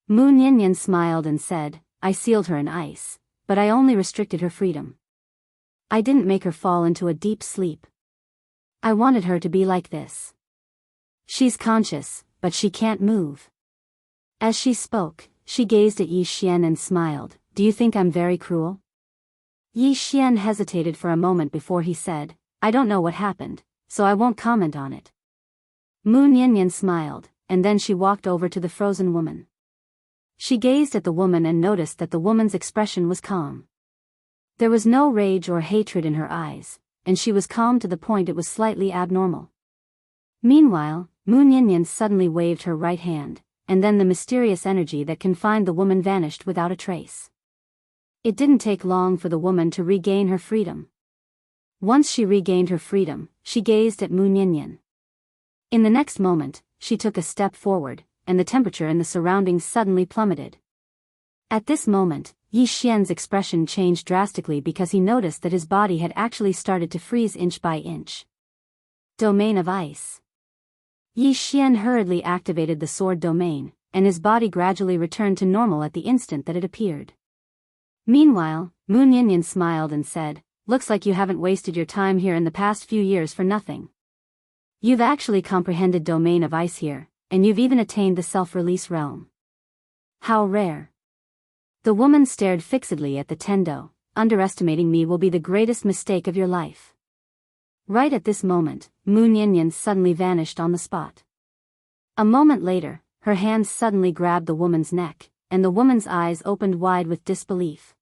S1: Moon Yanyan smiled and said, "I sealed her in ice, but I only restricted her freedom. I didn't make her fall into a deep sleep. I wanted her to be like this. She's conscious, but she can't move." As she spoke, she gazed at Yi Xian and smiled. "Do you think I'm very cruel?" Yi Xian hesitated for a moment before he said, "I don't know what happened, so I won't comment on it." Moon Yanyan smiled, and then she walked over to the frozen woman. She gazed at the woman and noticed that the woman's expression was calm. There was no rage or hatred in her eyes, and she was calm to the point it was slightly abnormal. Meanwhile, Moon Yanyan suddenly waved her right hand, and then the mysterious energy that confined the woman vanished without a trace. It didn't take long for the woman to regain her freedom. Once she regained her freedom, she gazed at Moon Yanyan. In the next moment, she took a step forward, and the temperature in the surroundings suddenly plummeted. At this moment, Yi Xian's expression changed drastically because he noticed that his body had actually started to freeze inch by inch. Domain of Ice. Yi Xian hurriedly activated the sword domain, and his body gradually returned to normal at the instant that it appeared. Meanwhile, Moon Yanyan smiled and said, "Looks like you haven't wasted your time here in the past few years for nothing. You've actually comprehended Domain of Ice here, and you've even attained the self-release realm. How rare." The woman stared fixedly at the Tendo. "Underestimating me will be the greatest mistake of your life." Right at this moment, Moon Yanyan suddenly vanished on the spot. A moment later, her hands suddenly grabbed the woman's neck, and the woman's eyes opened wide with disbelief.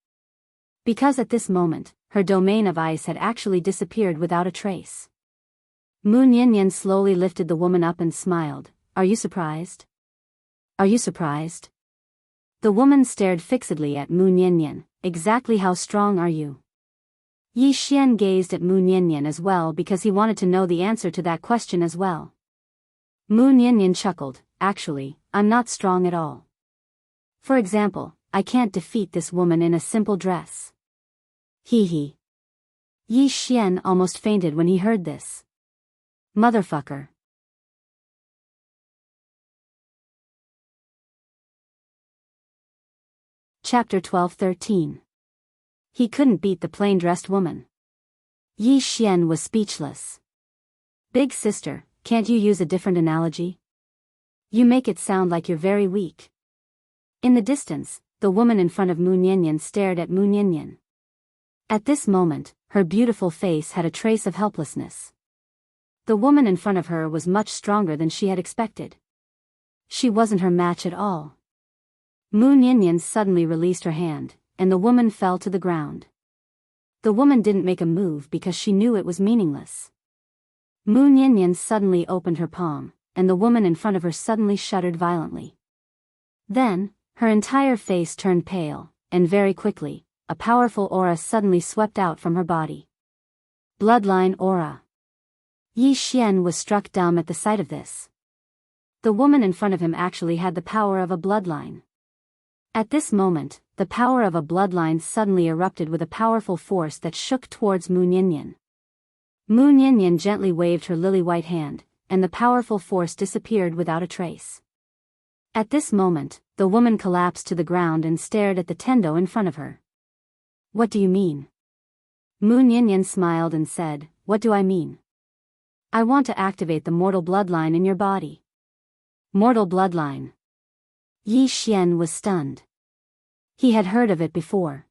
S1: Because at this moment, her domain of ice had actually disappeared without a trace. Moon Yanyan slowly lifted the woman up and smiled. "Are you surprised? Are you surprised?" The woman stared fixedly at Moon Yanyan. "Exactly how strong are you?" Yi Xian gazed at Moon Yanyan as well because he wanted to know the answer to that question as well. Moon Yanyan chuckled. "Actually, I'm not strong at all. For example, I can't defeat this woman in a simple dress." Hee hee. Yi Xian almost fainted when he heard this. Motherfucker. Chapter 12-13. He couldn't beat the plain-dressed woman. Yi Xian was speechless. "Big sister, can't you use a different analogy?" You make it sound like you're very weak. In the distance, the woman in front of Mu Niannian stared at Mu Niannian. At this moment, her beautiful face had a trace of helplessness. The woman in front of her was much stronger than she had expected. She wasn't her match at all. Mu Niannian suddenly released her hand, and the woman fell to the ground. The woman didn't make a move because she knew it was meaningless. Mu Niannian suddenly opened her palm, and the woman in front of her suddenly shuddered violently. Then, her entire face turned pale, and very quickly, a powerful aura suddenly swept out from her body. Bloodline aura. Yi Xian was struck dumb at the sight of this. The woman in front of him actually had the power of a bloodline. At this moment, the power of a bloodline suddenly erupted with a powerful force that shook towards Mu Niannian. Mu Niannian gently waved her lily-white hand, and the powerful force disappeared without a trace. At this moment, the woman collapsed to the ground and stared at the tendo in front of her. What do you mean? Mu Niannian smiled and said, What do I mean? I want to activate the mortal bloodline in your body. Mortal bloodline. Yi Xian was stunned. He had heard of it before.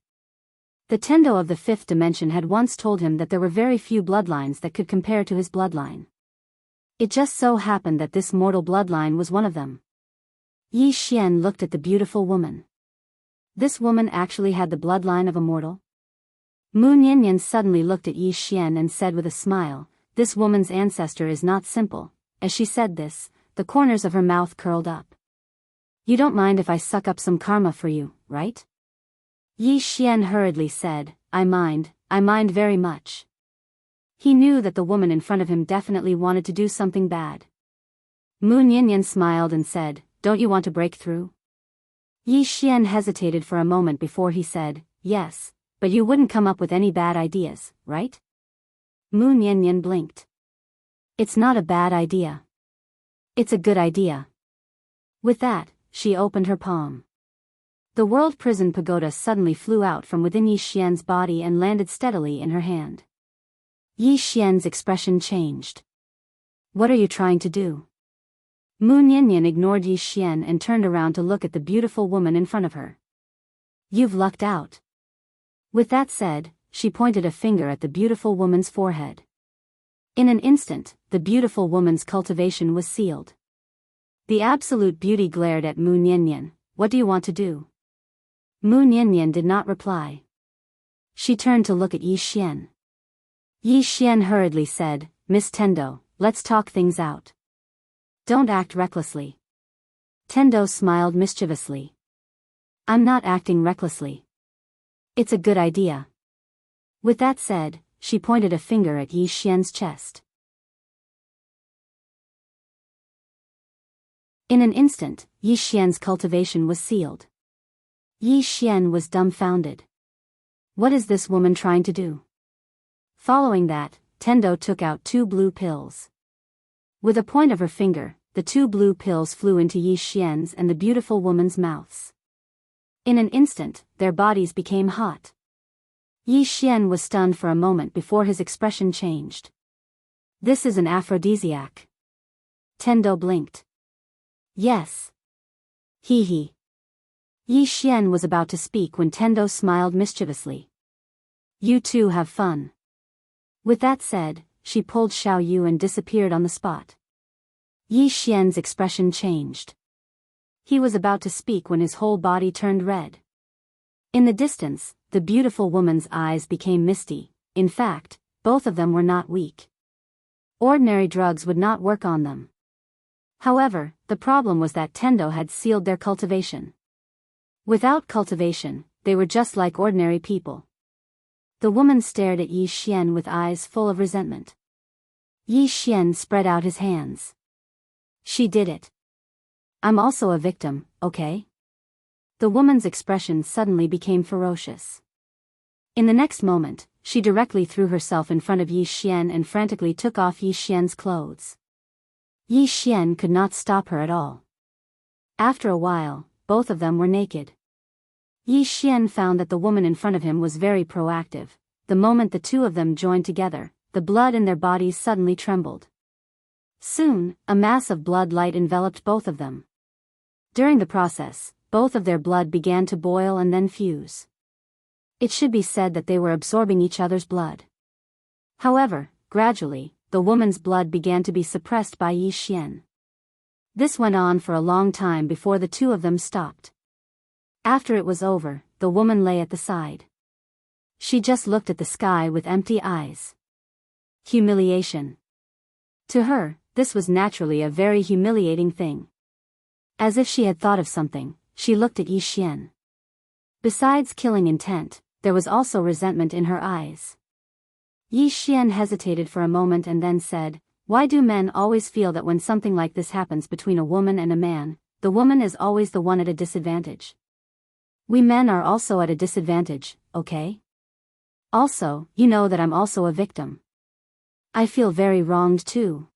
S1: The tendo of the fifth dimension had once told him that there were very few bloodlines that could compare to his bloodline. It just so happened that this mortal bloodline was one of them. Yi Xian looked at the beautiful woman. This woman actually had the bloodline of a mortal? Mu Niannian suddenly looked at Yi Xian and said with a smile, This woman's ancestor is not simple. As she said this, the corners of her mouth curled up. You don't mind if I suck up some karma for you, right? Yi Xian hurriedly said, I mind very much. He knew that the woman in front of him definitely wanted to do something bad. Mu Niannian smiled and said, Don't you want to break through? Yi Xian hesitated for a moment before he said, Yes, but you wouldn't come up with any bad ideas, right? Mu Niannian blinked. It's not a bad idea. It's a good idea. With that, she opened her palm. The world prison pagoda suddenly flew out from within Yi Xian's body and landed steadily in her hand. Yi Xian's expression changed. What are you trying to do? Mu Niannian ignored Yi Xian and turned around to look at the beautiful woman in front of her. You've lucked out. With that said, she pointed a finger at the beautiful woman's forehead. In an instant, the beautiful woman's cultivation was sealed. The absolute beauty glared at Mu Niannian. What do you want to do? Mu Niannian did not reply. She turned to look at Yi Xian. Yi Xian hurriedly said, Miss Tendo, let's talk things out. Don't act recklessly. Tendo smiled mischievously. I'm not acting recklessly. It's a good idea. With that said, she pointed a finger at Yi Xian's chest. In an instant, Yi Xian's cultivation was sealed. Yi Xian was dumbfounded. What is this woman trying to do? Following that, Tendo took out 2 blue pills. With a point of her finger, the 2 blue pills flew into Yi Xian's and the beautiful woman's mouths. In an instant, their bodies became hot. Yi Xian was stunned for a moment before his expression changed. This is an aphrodisiac. Tendo blinked. Yes. Hee. Yi Xian was about to speak when Tendo smiled mischievously. You two have fun. With that said, she pulled Xiao Yu and disappeared on the spot. Yi Xian's expression changed. He was about to speak when his whole body turned red. In the distance, the beautiful woman's eyes became misty. In fact, both of them were not weak. Ordinary drugs would not work on them. However, the problem was that Tendo had sealed their cultivation. Without cultivation, they were just like ordinary people. The woman stared at Yi Xian with eyes full of resentment. Yi Xian spread out his hands. She did it. I'm also a victim, okay? The woman's expression suddenly became ferocious. In the next moment, she directly threw herself in front of Yi Xian and frantically took off Yi Xian's clothes. Yi Xian could not stop her at all. After a while, both of them were naked. Yi Xian found that the woman in front of him was very proactive. The moment the two of them joined together, the blood in their bodies suddenly trembled. Soon, a mass of blood light enveloped both of them. During the process, both of their blood began to boil and then fuse. It should be said that they were absorbing each other's blood. However, gradually, the woman's blood began to be suppressed by Yi Xian. This went on for a long time before the two of them stopped. After it was over, the woman lay at the side. She just looked at the sky with empty eyes. Humiliation. To her, this was naturally a very humiliating thing. As if she had thought of something, she looked at Yi Xian. Besides killing intent, there was also resentment in her eyes. Yi Xian hesitated for a moment and then said, "Why do men always feel that when something like this happens between a woman and a man, the woman is always the one at a disadvantage? We men are also at a disadvantage, okay? Also, you know that I'm also a victim. I feel very wronged too."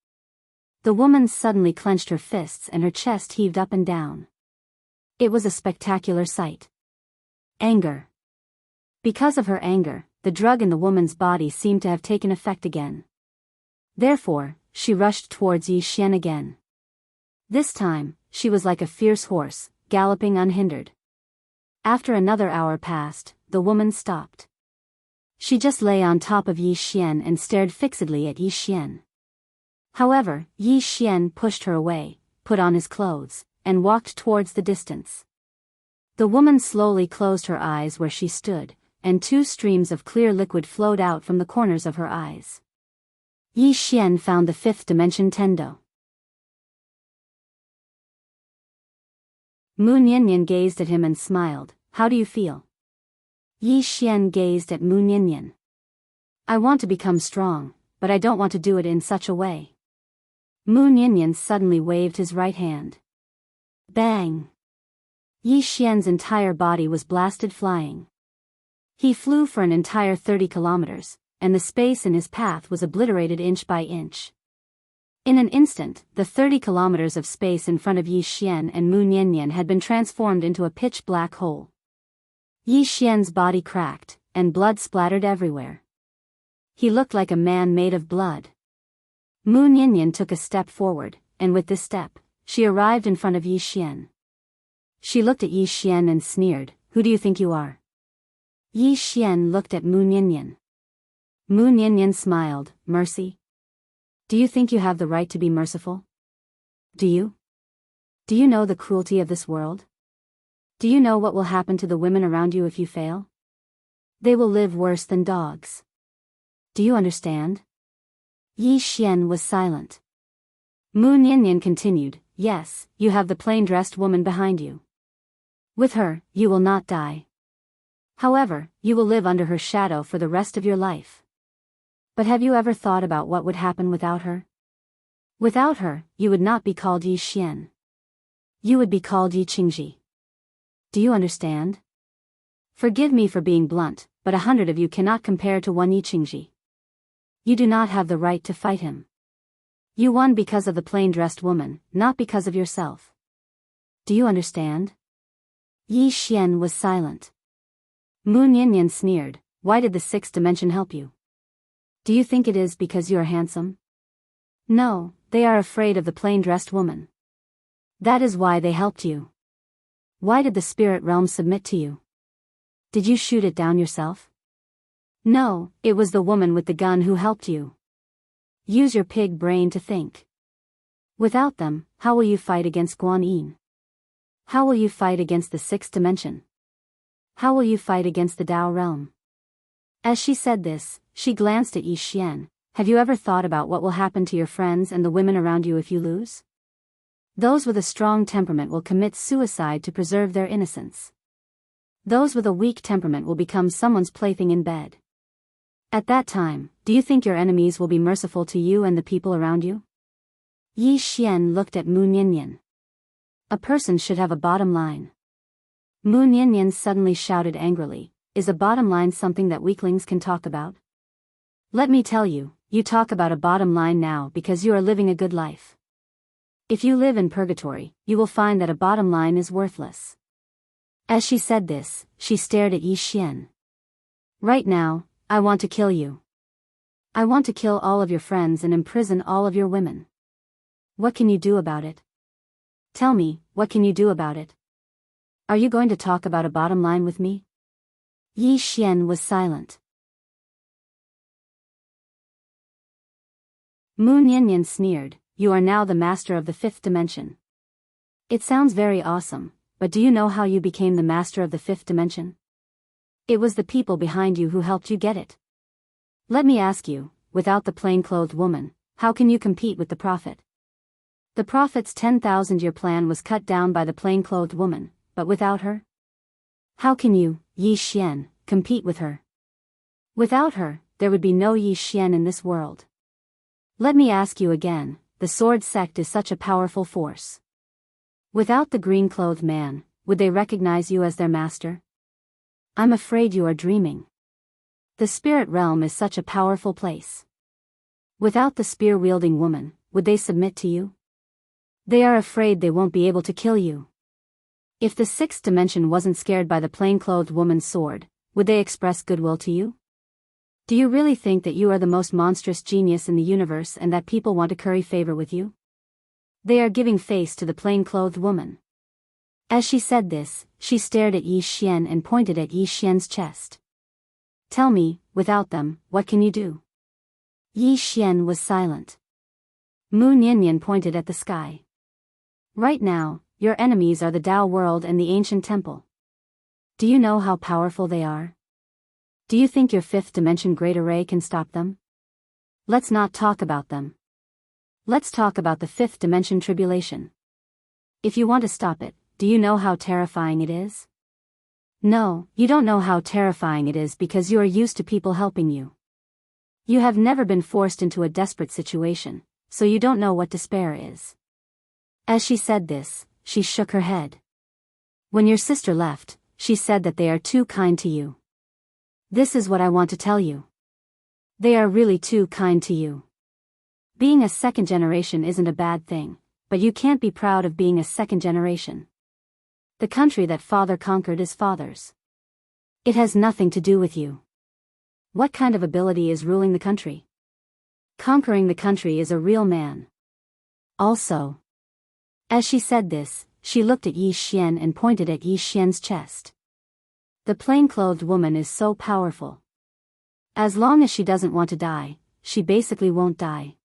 S1: The woman suddenly clenched her fists and her chest heaved up and down. It was a spectacular sight. Anger. Because of her anger, the drug in the woman's body seemed to have taken effect again. Therefore, she rushed towards Yi Xian again. This time, she was like a fierce horse, galloping unhindered. After another hour passed, the woman stopped. She just lay on top of Yi Xian and stared fixedly at Yi Xian. However, Yi Xian pushed her away, put on his clothes, and walked towards the distance. The woman slowly closed her eyes where she stood, and two streams of clear liquid flowed out from the corners of her eyes. Yi Xian found the fifth dimension Tendo. Mu Niannian gazed at him and smiled. "How do you feel?" Yi Xian gazed at Mu Niannian. "I want to become strong, but I don't want to do it in such a way." Mu Niannian suddenly waved his right hand. Bang! Yi Xian's entire body was blasted flying. He flew for an entire 30 kilometers, and the space in his path was obliterated inch by inch. In an instant, the 30 kilometers of space in front of Yi Xian and Mu Niannian had been transformed into a pitch-black hole. Yi Xian's body cracked, and blood splattered everywhere. He looked like a man made of blood. Mu Niannian took a step forward, and with this step, she arrived in front of Yi Xian. She looked at Yi Xian and sneered, "Who do you think you are?" Yi Xian looked at Mu Niannian. Mu Niannian smiled, "Mercy? Do you think you have the right to be merciful? Do you? Do you know the cruelty of this world? Do you know what will happen to the women around you if you fail? They will live worse than dogs. Do you understand?" Yi Xian was silent. Mu Niannian continued, "Yes, you have the plain-dressed woman behind you. With her, you will not die. However, you will live under her shadow for the rest of your life. But have you ever thought about what would happen without her? Without her, you would not be called Yi Xian. You would be called Yi Qingji. Do you understand? Forgive me for being blunt, but 100 of you cannot compare to one Yi Qingji. You do not have the right to fight him. You won because of the plain-dressed woman, not because of yourself. Do you understand?" Yi Xian was silent. Mu Niannian sneered, "Why did the sixth dimension help you? Do you think it is because you are handsome? No, they are afraid of the plain-dressed woman. That is why they helped you. Why did the spirit realm submit to you? Did you shoot it down yourself? No, it was the woman with the gun who helped you. Use your pig brain to think. Without them, how will you fight against Guan Yin? How will you fight against the sixth dimension? How will you fight against the Tao realm?" As she said this, she glanced at Yi Xian. "Have you ever thought about what will happen to your friends and the women around you if you lose? Those with a strong temperament will commit suicide to preserve their innocence. Those with a weak temperament will become someone's plaything in bed. At that time, do you think your enemies will be merciful to you and the people around you?" Yi Xian looked at Mu Niannian. "A person should have a bottom line." Mu Niannian suddenly shouted angrily, "Is a bottom line something that weaklings can talk about? Let me tell you, you talk about a bottom line now because you are living a good life. If you live in purgatory, you will find that a bottom line is worthless." As she said this, she stared at Yi Xian. "Right now, I want to kill you. I want to kill all of your friends and imprison all of your women. What can you do about it? Tell me, what can you do about it? Are you going to talk about a bottom line with me? Yi Xian was silent. Mu Niannian sneered, you are now the master of the fifth dimension. It sounds very awesome, but do you know how you became the master of the fifth dimension? It was the people behind you who helped you get it. Let me ask you, without the plain-clothed woman, how can you compete with the prophet? The prophet's 10,000-year plan was cut down by the plain-clothed woman, but without her? How can you, Yi Xian, compete with her? Without her, there would be no Yi Xian in this world. Let me ask you again, the sword sect is such a powerful force. Without the green-clothed man, would they recognize you as their master? I'm afraid you are dreaming. The spirit realm is such a powerful place. Without the spear-wielding woman, would they submit to you? They are afraid they won't be able to kill you. If the sixth dimension wasn't scared by the plain-clothed woman's sword, would they express goodwill to you? Do you really think that you are the most monstrous genius in the universe and that people want to curry favor with you? They are giving face to the plain-clothed woman. As she said this, she stared at Yi Xian and pointed at Yi Xian's chest. Tell me, without them, what can you do? Yi Xian was silent. Mu Niannian pointed at the sky. Right now, your enemies are the Tao world and the ancient temple. Do you know how powerful they are? Do you think your fifth dimension great array can stop them? Let's not talk about them. Let's talk about the fifth dimension tribulation. If you want to stop it, do you know how terrifying it is? No, you don't know how terrifying it is because you are used to people helping you. You have never been forced into a desperate situation, so you don't know what despair is. As she said this, she shook her head. When your sister left, she said that they are too kind to you. This is what I want to tell you. They are really too kind to you. Being a second generation isn't a bad thing, but you can't be proud of being a second generation. The country that father conquered is father's. It has nothing to do with you. What kind of ability is ruling the country? Conquering the country is a real man. Also. As she said this, she looked at Yi Xian and pointed at Yi Xian's chest. The plain-clothed woman is so powerful. As long as she doesn't want to die, she basically won't die.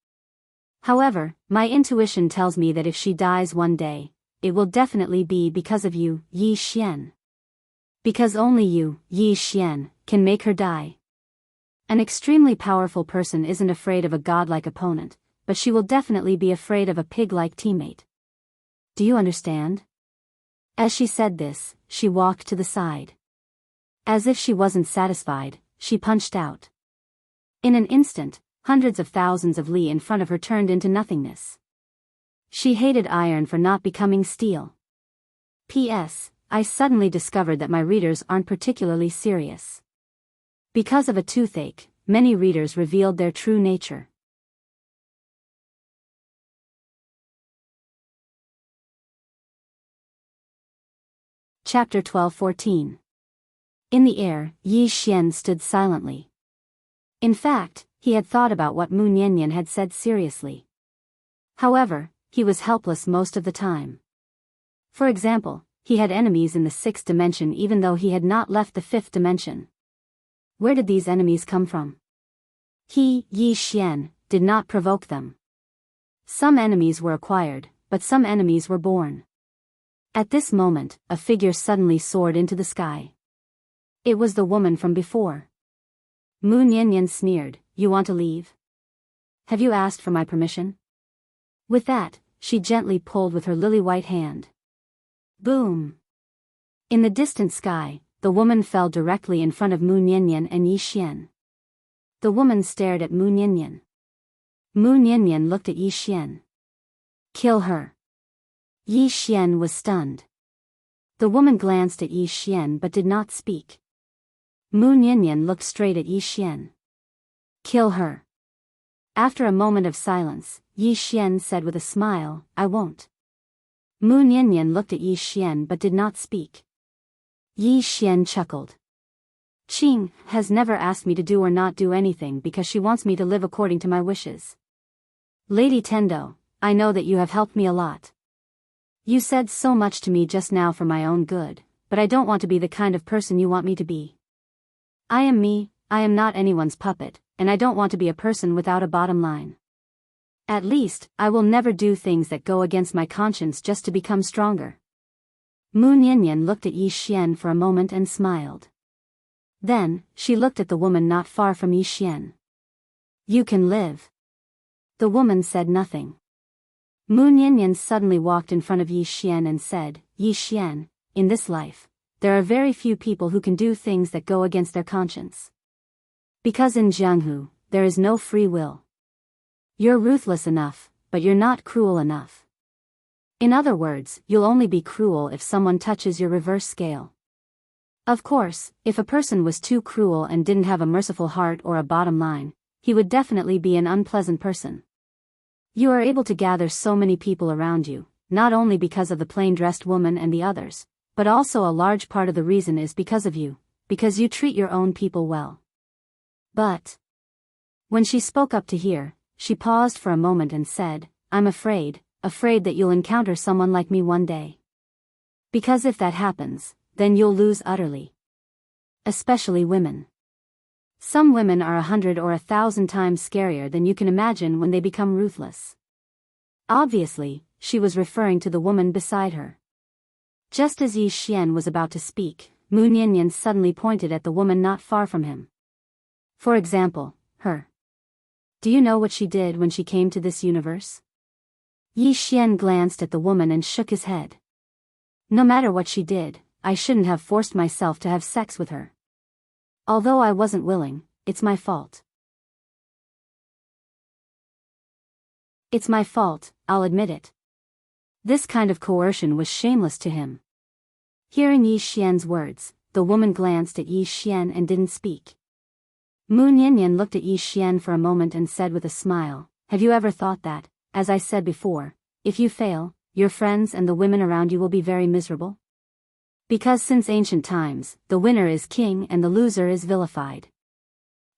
S1: However, my intuition tells me that if she dies one day, it will definitely be because of you, Yi Xian. Because only you, Yi Xian, can make her die. An extremely powerful person isn't afraid of a godlike opponent, but she will definitely be afraid of a pig-like teammate. Do you understand? As she said this, she walked to the side. As if she wasn't satisfied, she punched out. In an instant, hundreds of thousands of li in front of her turned into nothingness. She hated iron for not becoming steel. P.S. I suddenly discovered that my readers aren't particularly serious. Because of a toothache, many readers revealed their true nature. Chapter 12-14. In the air, Yi Xian stood silently. In fact, he had thought about what Mu Niannian had said seriously. However, he was helpless most of the time. For example, he had enemies in the sixth dimension even though he had not left the fifth dimension. Where did these enemies come from? He, Yi Xian, did not provoke them. Some enemies were acquired, but some enemies were born. At this moment, a figure suddenly soared into the sky. It was the woman from before. Mu Niannian sneered, you want to leave? Have you asked for my permission? With that, she gently pulled with her lily-white hand. Boom! In the distant sky, the woman fell directly in front of Mu Niannian and Yi Xian. The woman stared at Mu Niannian. Mu Niannian looked at Yi Xian. Kill her. Yi Xian was stunned. The woman glanced at Yi Xian but did not speak. Mu Niannian looked straight at Yi Xian. Kill her. After a moment of silence, Yi Xian said with a smile, I won't. Mu Niannian looked at Yi Xian but did not speak. Yi Xian chuckled. Qing has never asked me to do or not do anything because she wants me to live according to my wishes. Lady Tendo, I know that you have helped me a lot. You said so much to me just now for my own good, but I don't want to be the kind of person you want me to be. I am me, I am not anyone's puppet, and I don't want to be a person without a bottom line. At least, I will never do things that go against my conscience just to become stronger. Mu Niannian looked at Yi Xian for a moment and smiled. Then, she looked at the woman not far from Yi Xian. You can live. The woman said nothing. Mu Niannian suddenly walked in front of Yi Xian and said, Yi Xian, in this life, there are very few people who can do things that go against their conscience. Because in Jianghu, there is no free will. You're ruthless enough, but you're not cruel enough. In other words, you'll only be cruel if someone touches your reverse scale. Of course, if a person was too cruel and didn't have a merciful heart or a bottom line, he would definitely be an unpleasant person. You are able to gather so many people around you, not only because of the plain-dressed woman and the others, but also a large part of the reason is because of you, because you treat your own people well. But when she spoke up to hear, she paused for a moment and said, I'm afraid that you'll encounter someone like me one day. Because if that happens, then you'll lose utterly. Especially women. Some women are 100 or 1,000 times scarier than you can imagine when they become ruthless. Obviously, she was referring to the woman beside her. Just as Yi Xian was about to speak, Mu Niannian suddenly pointed at the woman not far from him. For example, her. Do you know what she did when she came to this universe? Yi Xian glanced at the woman and shook his head. No matter what she did, I shouldn't have forced myself to have sex with her. Although I wasn't willing, it's my fault. It's my fault, I'll admit it. This kind of coercion was shameless to him. Hearing Yi Xian's words, the woman glanced at Yi Xian and didn't speak. Mu Niannian looked at Yi Xian for a moment and said with a smile, Have you ever thought that, as I said before, if you fail, your friends and the women around you will be very miserable? Because since ancient times, the winner is king and the loser is vilified.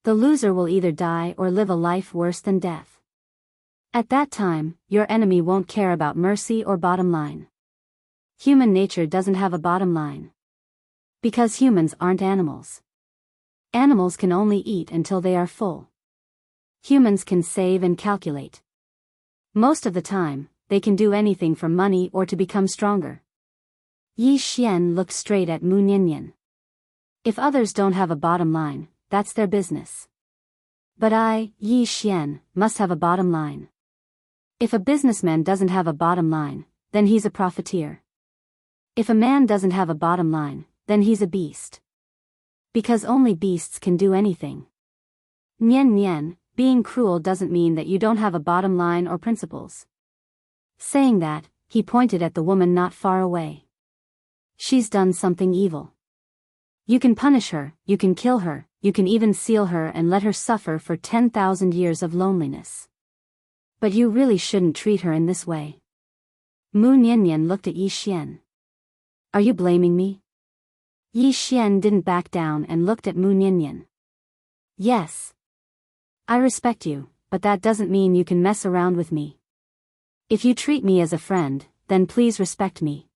S1: The loser will either die or live a life worse than death. At that time, your enemy won't care about mercy or bottom line. Human nature doesn't have a bottom line. Because humans aren't animals. Animals can only eat until they are full. Humans can save and calculate. Most of the time, they can do anything for money or to become stronger. Yi Xian looked straight at Mu Niannian. If others don't have a bottom line, that's their business. But I, Yi Xian, must have a bottom line. If a businessman doesn't have a bottom line, then he's a profiteer. If a man doesn't have a bottom line, then he's a beast. Because only beasts can do anything. Nian Nian, being cruel doesn't mean that you don't have a bottom line or principles. Saying that, he pointed at the woman not far away. She's done something evil. You can punish her, you can kill her, you can even seal her and let her suffer for 10,000 years of loneliness. But you really shouldn't treat her in this way. Mu Niannian looked at Yi Xian. Are you blaming me? Yi Xian didn't back down and looked at Mu Niannian. Yes. I respect you, but that doesn't mean you can mess around with me. If you treat me as a friend, then please respect me.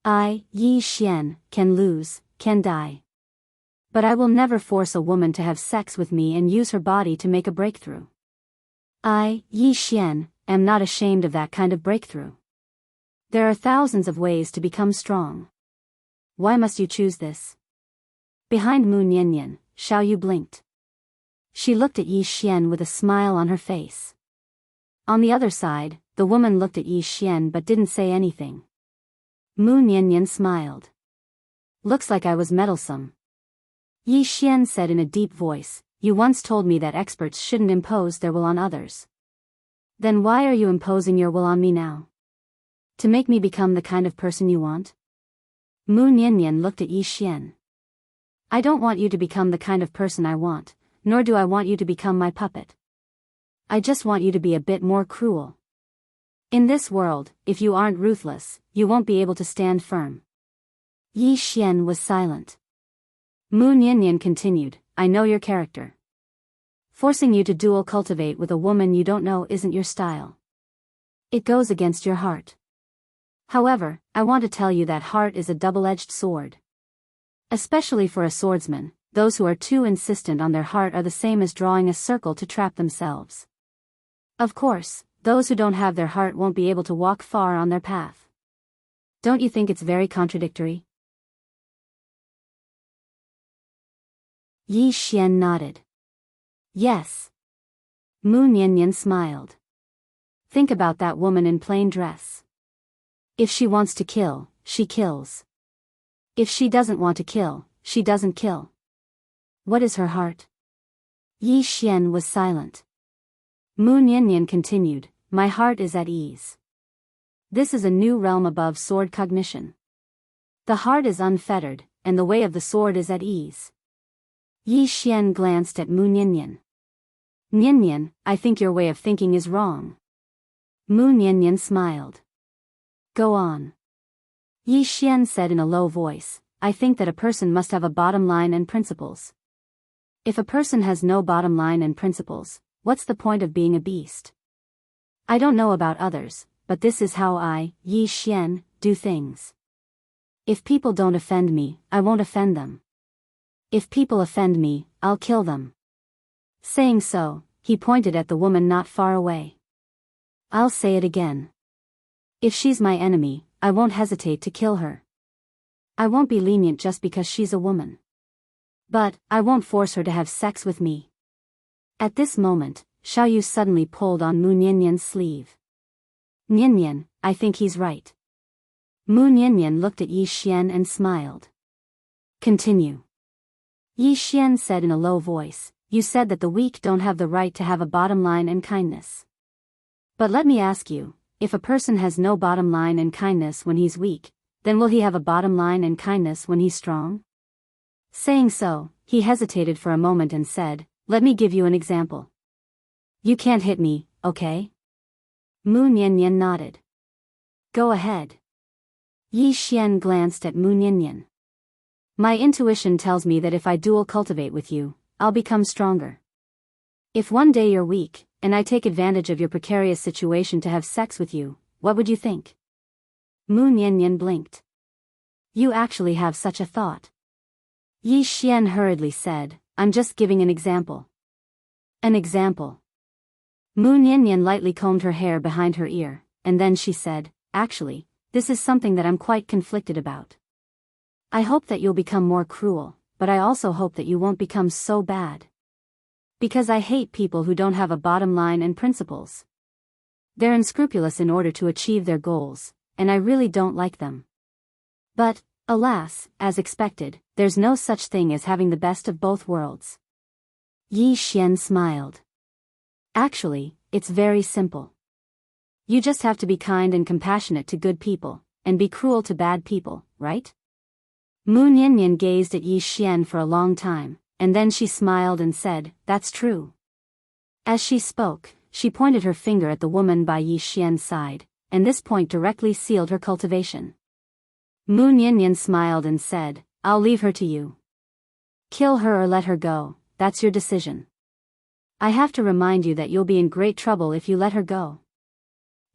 S1: I, Yi Xian, can lose, can die. But I will never force a woman to have sex with me and use her body to make a breakthrough. I, Yi Xian, am not ashamed of that kind of breakthrough. There are thousands of ways to become strong. Why must you choose this? Behind Mu Niannian, Xiao Yu blinked. She looked at Yi Xian with a smile on her face. On the other side, the woman looked at Yi Xian but didn't say anything. Mu Niannian smiled. Looks like I was meddlesome. Yi Xian said in a deep voice, You once told me that experts shouldn't impose their will on others. Then why are you imposing your will on me now? To make me become the kind of person you want? Mu Niannian looked at Yi Xian. I don't want you to become the kind of person I want, nor do I want you to become my puppet. I just want you to be a bit more cruel. In this world, if you aren't ruthless, you won't be able to stand firm. Yi Xian was silent. Mu Niannian continued, I know your character. Forcing you to dual cultivate with a woman you don't know isn't your style. It goes against your heart. However, I want to tell you that heart is a double-edged sword. Especially for a swordsman, those who are too insistent on their heart are the same as drawing a circle to trap themselves. Of course, those who don't have their heart won't be able to walk far on their path. Don't you think it's very contradictory? Yi Xian nodded. Yes. Mu Niannian smiled. Think about that woman in plain dress. If she wants to kill, she kills. If she doesn't want to kill, she doesn't kill. What is her heart? Yi Xian was silent. Mu Niannian continued, my heart is at ease. This is a new realm above sword cognition. The heart is unfettered, and the way of the sword is at ease. Yi Xian glanced at Mu Niannian. Niannian, I think your way of thinking is wrong. Mu Niannian smiled. Go on. Yi Xian said in a low voice, I think that a person must have a bottom line and principles. If a person has no bottom line and principles, what's the point of being a beast? I don't know about others, but this is how I, Yi Xian, do things. If people don't offend me, I won't offend them. If people offend me, I'll kill them. Saying so, he pointed at the woman not far away. I'll say it again. If she's my enemy, I won't hesitate to kill her. I won't be lenient just because she's a woman. But, I won't force her to have sex with me. At this moment, Xiaoyu suddenly pulled on Mu Niannian's sleeve. Niannian, I think he's right. Mu Niannian looked at Yi Xian and smiled. Continue. Yi Xian said in a low voice, you said that the weak don't have the right to have a bottom line and kindness. But let me ask you, if a person has no bottom line and kindness when he's weak, then will he have a bottom line and kindness when he's strong? Saying so, he hesitated for a moment and said, let me give you an example. You can't hit me, okay? Mu Niannian nodded. Go ahead. Yi Xian glanced at Mu Niannian. My intuition tells me that if I dual cultivate with you, I'll become stronger. If one day you're weak, and I take advantage of your precarious situation to have sex with you, what would you think? Mu Niannian blinked. You actually have such a thought. Yi Xian hurriedly said, I'm just giving an example. An example. Mu Niannian lightly combed her hair behind her ear, and then she said, actually, this is something that I'm quite conflicted about. I hope that you'll become more cruel, but I also hope that you won't become so bad. Because I hate people who don't have a bottom line and principles. They're unscrupulous in order to achieve their goals, and I really don't like them. But, alas, as expected, there's no such thing as having the best of both worlds. Yi Xian smiled. Actually, it's very simple. You just have to be kind and compassionate to good people, and be cruel to bad people, right? Mu Niannian gazed at Yi Xian for a long time, and then she smiled and said, that's true. As she spoke, she pointed her finger at the woman by Yi Xian's side, and this point directly sealed her cultivation. Mu Niannian smiled and said, I'll leave her to you. Kill her or let her go, that's your decision. I have to remind you that you'll be in great trouble if you let her go.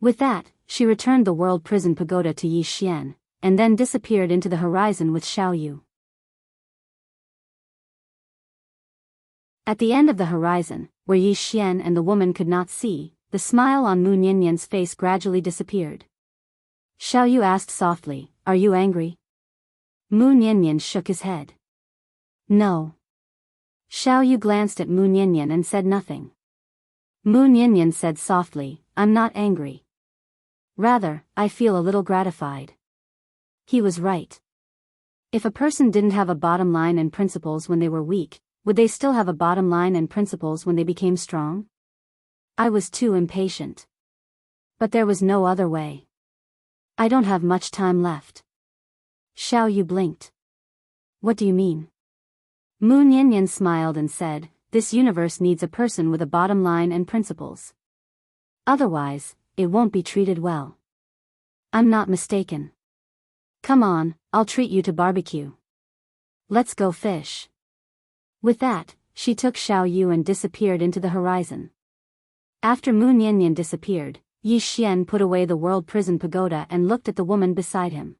S1: With that, she returned the world prison pagoda to Yi Xian, and then disappeared into the horizon with Xiaoyu. At the end of the horizon, where Yi Xian and the woman could not see, the smile on Mu Niannian's face gradually disappeared. Xiaoyu asked softly, are you angry? Mu Niannian shook his head. No. Xiaoyu glanced at Mu Niannian and said nothing. Mu Niannian said softly, I'm not angry. Rather, I feel a little gratified. He was right. If a person didn't have a bottom line and principles when they were weak, would they still have a bottom line and principles when they became strong? I was too impatient. But there was no other way. I don't have much time left. Xiaoyu blinked. What do you mean? Mu Niannian smiled and said, this universe needs a person with a bottom line and principles. Otherwise, it won't be treated well. I'm not mistaken. Come on, I'll treat you to barbecue. Let's go fish. With that, she took Xiaoyu and disappeared into the horizon. After Mu Niannian disappeared, Yi Xian put away the world prison pagoda and looked at the woman beside him.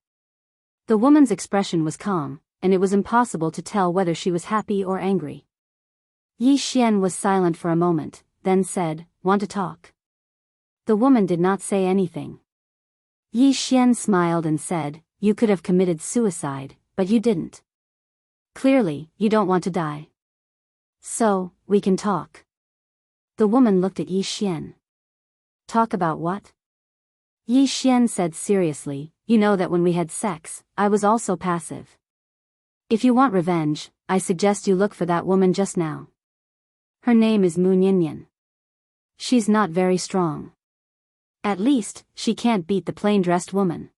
S1: The woman's expression was calm, and it was impossible to tell whether she was happy or angry. Yi Xian was silent for a moment, then said, "Want to talk?" The woman did not say anything. Yi Xian smiled and said, "You could have committed suicide, but you didn't. Clearly, you don't want to die. So, we can talk." The woman looked at Yi Xian. "Talk about what?" Yi Xian said seriously, "You know that when we had sex, I was also passive. If you want revenge, I suggest you look for that woman just now. Her name is Mu Ninian. She's not very strong. At least, she can't beat the plain-dressed woman."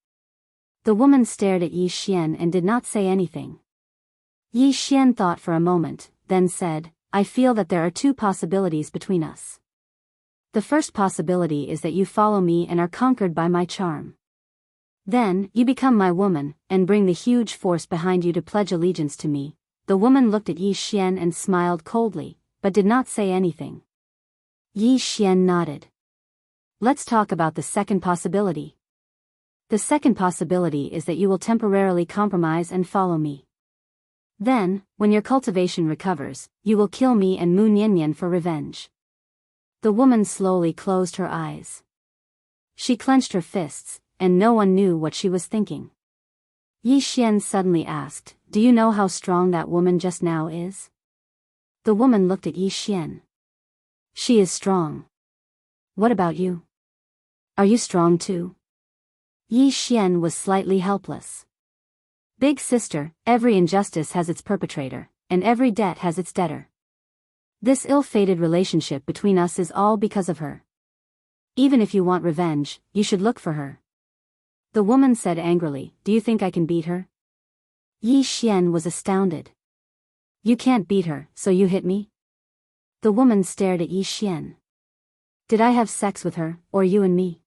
S1: The woman stared at Yi Xian and did not say anything. Yi Xian thought for a moment, then said, "I feel that there are two possibilities between us. The first possibility is that you follow me and are conquered by my charm. Then, you become my woman, and bring the huge force behind you to pledge allegiance to me." The woman looked at Yi Xian and smiled coldly, but did not say anything. Yi Xian nodded. "Let's talk about the second possibility. The second possibility is that you will temporarily compromise and follow me. Then, when your cultivation recovers, you will kill me and Mu Ninian for revenge." The woman slowly closed her eyes. She clenched her fists, and no one knew what she was thinking. Yi Xian suddenly asked, "Do you know how strong that woman just now is?" The woman looked at Yi Xian. "She is strong. What about you? Are you strong too?" Yi Xian was slightly helpless. "Big sister, every injustice has its perpetrator, and every debt has its debtor. This ill-fated relationship between us is all because of her. Even if you want revenge, you should look for her." The woman said angrily, "Do you think I can beat her?" Yi Xian was astounded. "You can't beat her, so you hit me?" The woman stared at Yi Xian. "Did I have sex with her, or you and me?"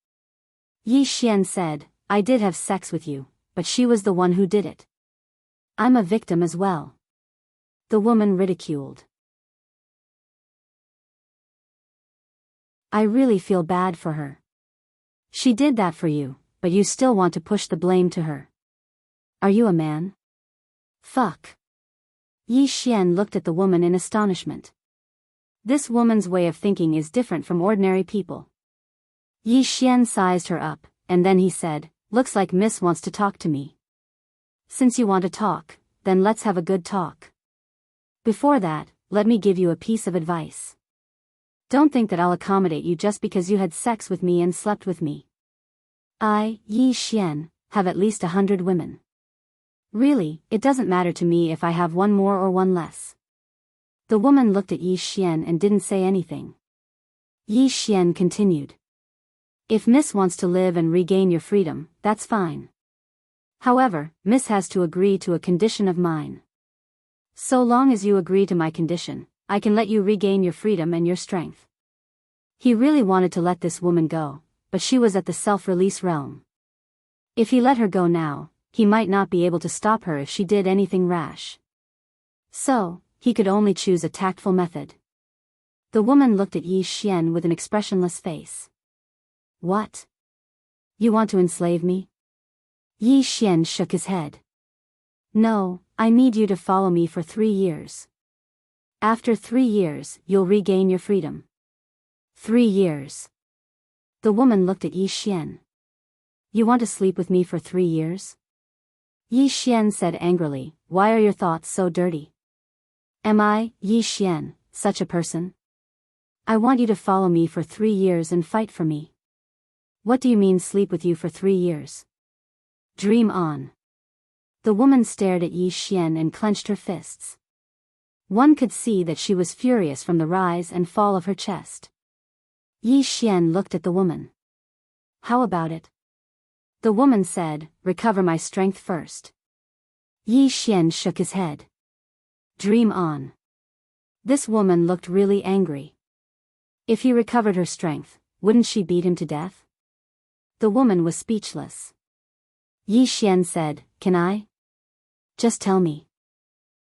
S1: Yi Xian said, "I did have sex with you, but she was the one who did it. I'm a victim as well." The woman ridiculed. "I really feel bad for her. She did that for you, but you still want to push the blame to her. Are you a man? Fuck." Yi Xian looked at the woman in astonishment. This woman's way of thinking is different from ordinary people. Yi Xian sized her up, and then he said, "Looks like Miss wants to talk to me. Since you want to talk, then let's have a good talk. Before that, let me give you a piece of advice. Don't think that I'll accommodate you just because you had sex with me and slept with me. I, Yi Xian, have at least 100 women. Really, it doesn't matter to me if I have one more or one less." The woman looked at Yi Xian and didn't say anything. Yi Xian continued. "If Miss wants to live and regain your freedom, that's fine. However, Miss has to agree to a condition of mine. So long as you agree to my condition, I can let you regain your freedom and your strength." He really wanted to let this woman go, but she was at the self-release realm. If he let her go now, he might not be able to stop her if she did anything rash. So, he could only choose a tactful method. The woman looked at Yi Xian with an expressionless face. "What? You want to enslave me?" Yi Xian shook his head. "No, I need you to follow me for 3 years. After 3 years, you'll regain your freedom." 3 years. The woman looked at Yi Xian. "You want to sleep with me for 3 years?" Yi Xian said angrily, "Why are your thoughts so dirty? Am I, Yi Xian, such a person? I want you to follow me for 3 years and fight for me." "What do you mean sleep with you for 3 years? Dream on." The woman stared at Yi Xian and clenched her fists. One could see that she was furious from the rise and fall of her chest. Yi Xian looked at the woman. "How about it?" The woman said, "Recover my strength first." Yi Xian shook his head. "Dream on." This woman looked really angry. If he recovered her strength, wouldn't she beat him to death? The woman was speechless. Yi Xian said, "Can I? Just tell me."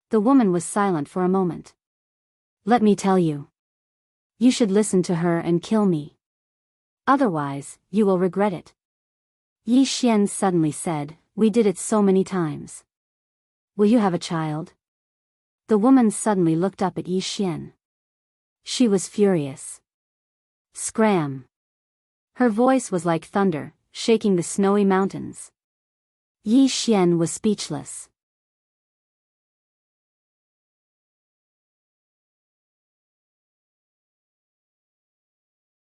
S1: The woman was silent for a moment. "Let me tell you. You should listen to her and kill me. Otherwise, you will regret it. Yi Xian suddenly said, we did it so many times. Will you have a child? The woman suddenly looked up at Yi Xian. She was furious. Scram! Her voice was like thunder, shaking the snowy mountains. Yi Xian was speechless.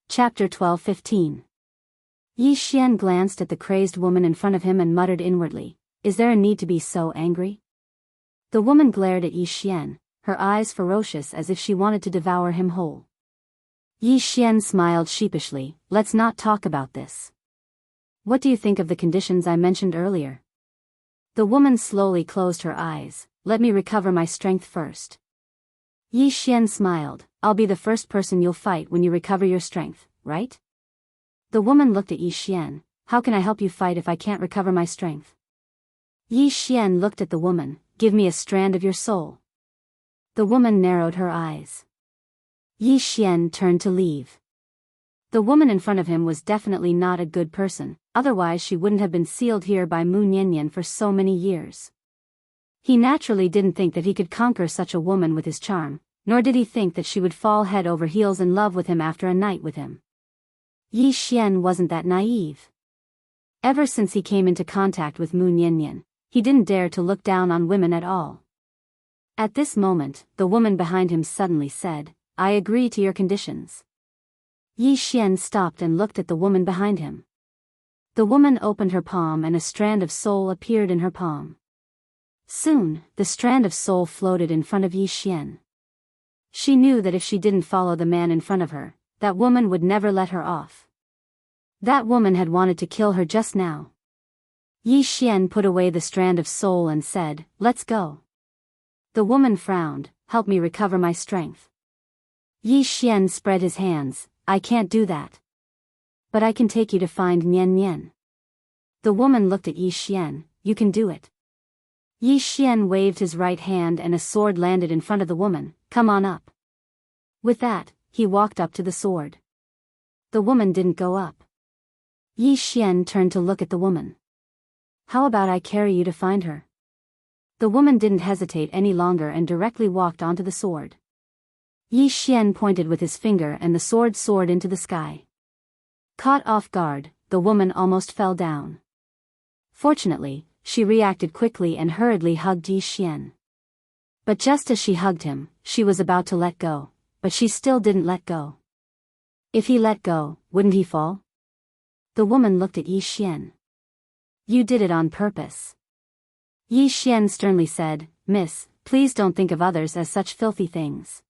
S1: Chapter 12:15. Yi Xian glanced at the crazed woman in front of him and muttered inwardly, is there a need to be so angry? The woman glared at Yi Xian, her eyes ferocious as if she wanted to devour him whole. Yi Xian smiled sheepishly, let's not talk about this. What do you think of the conditions I mentioned earlier? The woman slowly closed her eyes, let me recover my strength first. Yi Xian smiled, I'll be the first person you'll fight when you recover your strength, right? The woman looked at Yi Xian, how can I help you fight if I can't recover my strength? Yi Xian looked at the woman, give me a strand of your soul. The woman narrowed her eyes. Yi Xian turned to leave. The woman in front of him was definitely not a good person, otherwise she wouldn't have been sealed here by Mu Niannian for so many years. He naturally didn't think that he could conquer such a woman with his charm, nor did he think that she would fall head over heels in love with him after a night with him. Yi Xian wasn't that naive. Ever since he came into contact with Mu Niannian, he didn't dare to look down on women at all. At this moment, the woman behind him suddenly said, I agree to your conditions. Yi Xian stopped and looked at the woman behind him. The woman opened her palm and a strand of soul appeared in her palm. Soon, the strand of soul floated in front of Yi Xian. She knew that if she didn't follow the man in front of her, that woman would never let her off. That woman had wanted to kill her just now. Yi Xian put away the strand of soul and said, let's go. The woman frowned, help me recover my strength. Yi Xian spread his hands, I can't do that. But I can take you to find Nian Nian. The woman looked at Yi Xian, you can do it. Yi Xian waved his right hand and a sword landed in front of the woman, come on up. With that, he walked up to the sword. The woman didn't go up. Yi Xian turned to look at the woman. How about I carry you to find her? The woman didn't hesitate any longer and directly walked onto the sword. Yi Xian pointed with his finger and the sword soared into the sky. Caught off guard, the woman almost fell down. Fortunately, she reacted quickly and hurriedly hugged Yi Xian. But just as she hugged him, she was about to let go, but she still didn't let go. If he let go, wouldn't he fall? The woman looked at Yi Xian. You did it on purpose. Yi Xian sternly said, Miss, please don't think of others as such filthy things.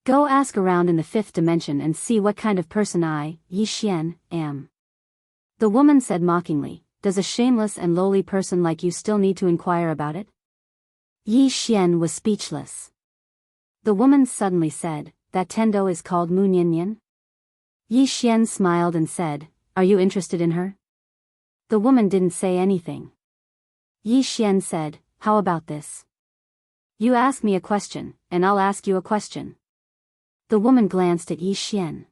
S1: Go ask around in the fifth dimension and see what kind of person I, Yi Xian, am. The woman said mockingly, does a shameless and lowly person like you still need to inquire about it? Yi Xian was speechless. The woman suddenly said, that Tendo is called Mu Niannian? Yi Xian smiled and said, are you interested in her? The woman didn't say anything. Yi Xian said, how about this? You ask me a question, and I'll ask you a question. The woman glanced at Yi Xian.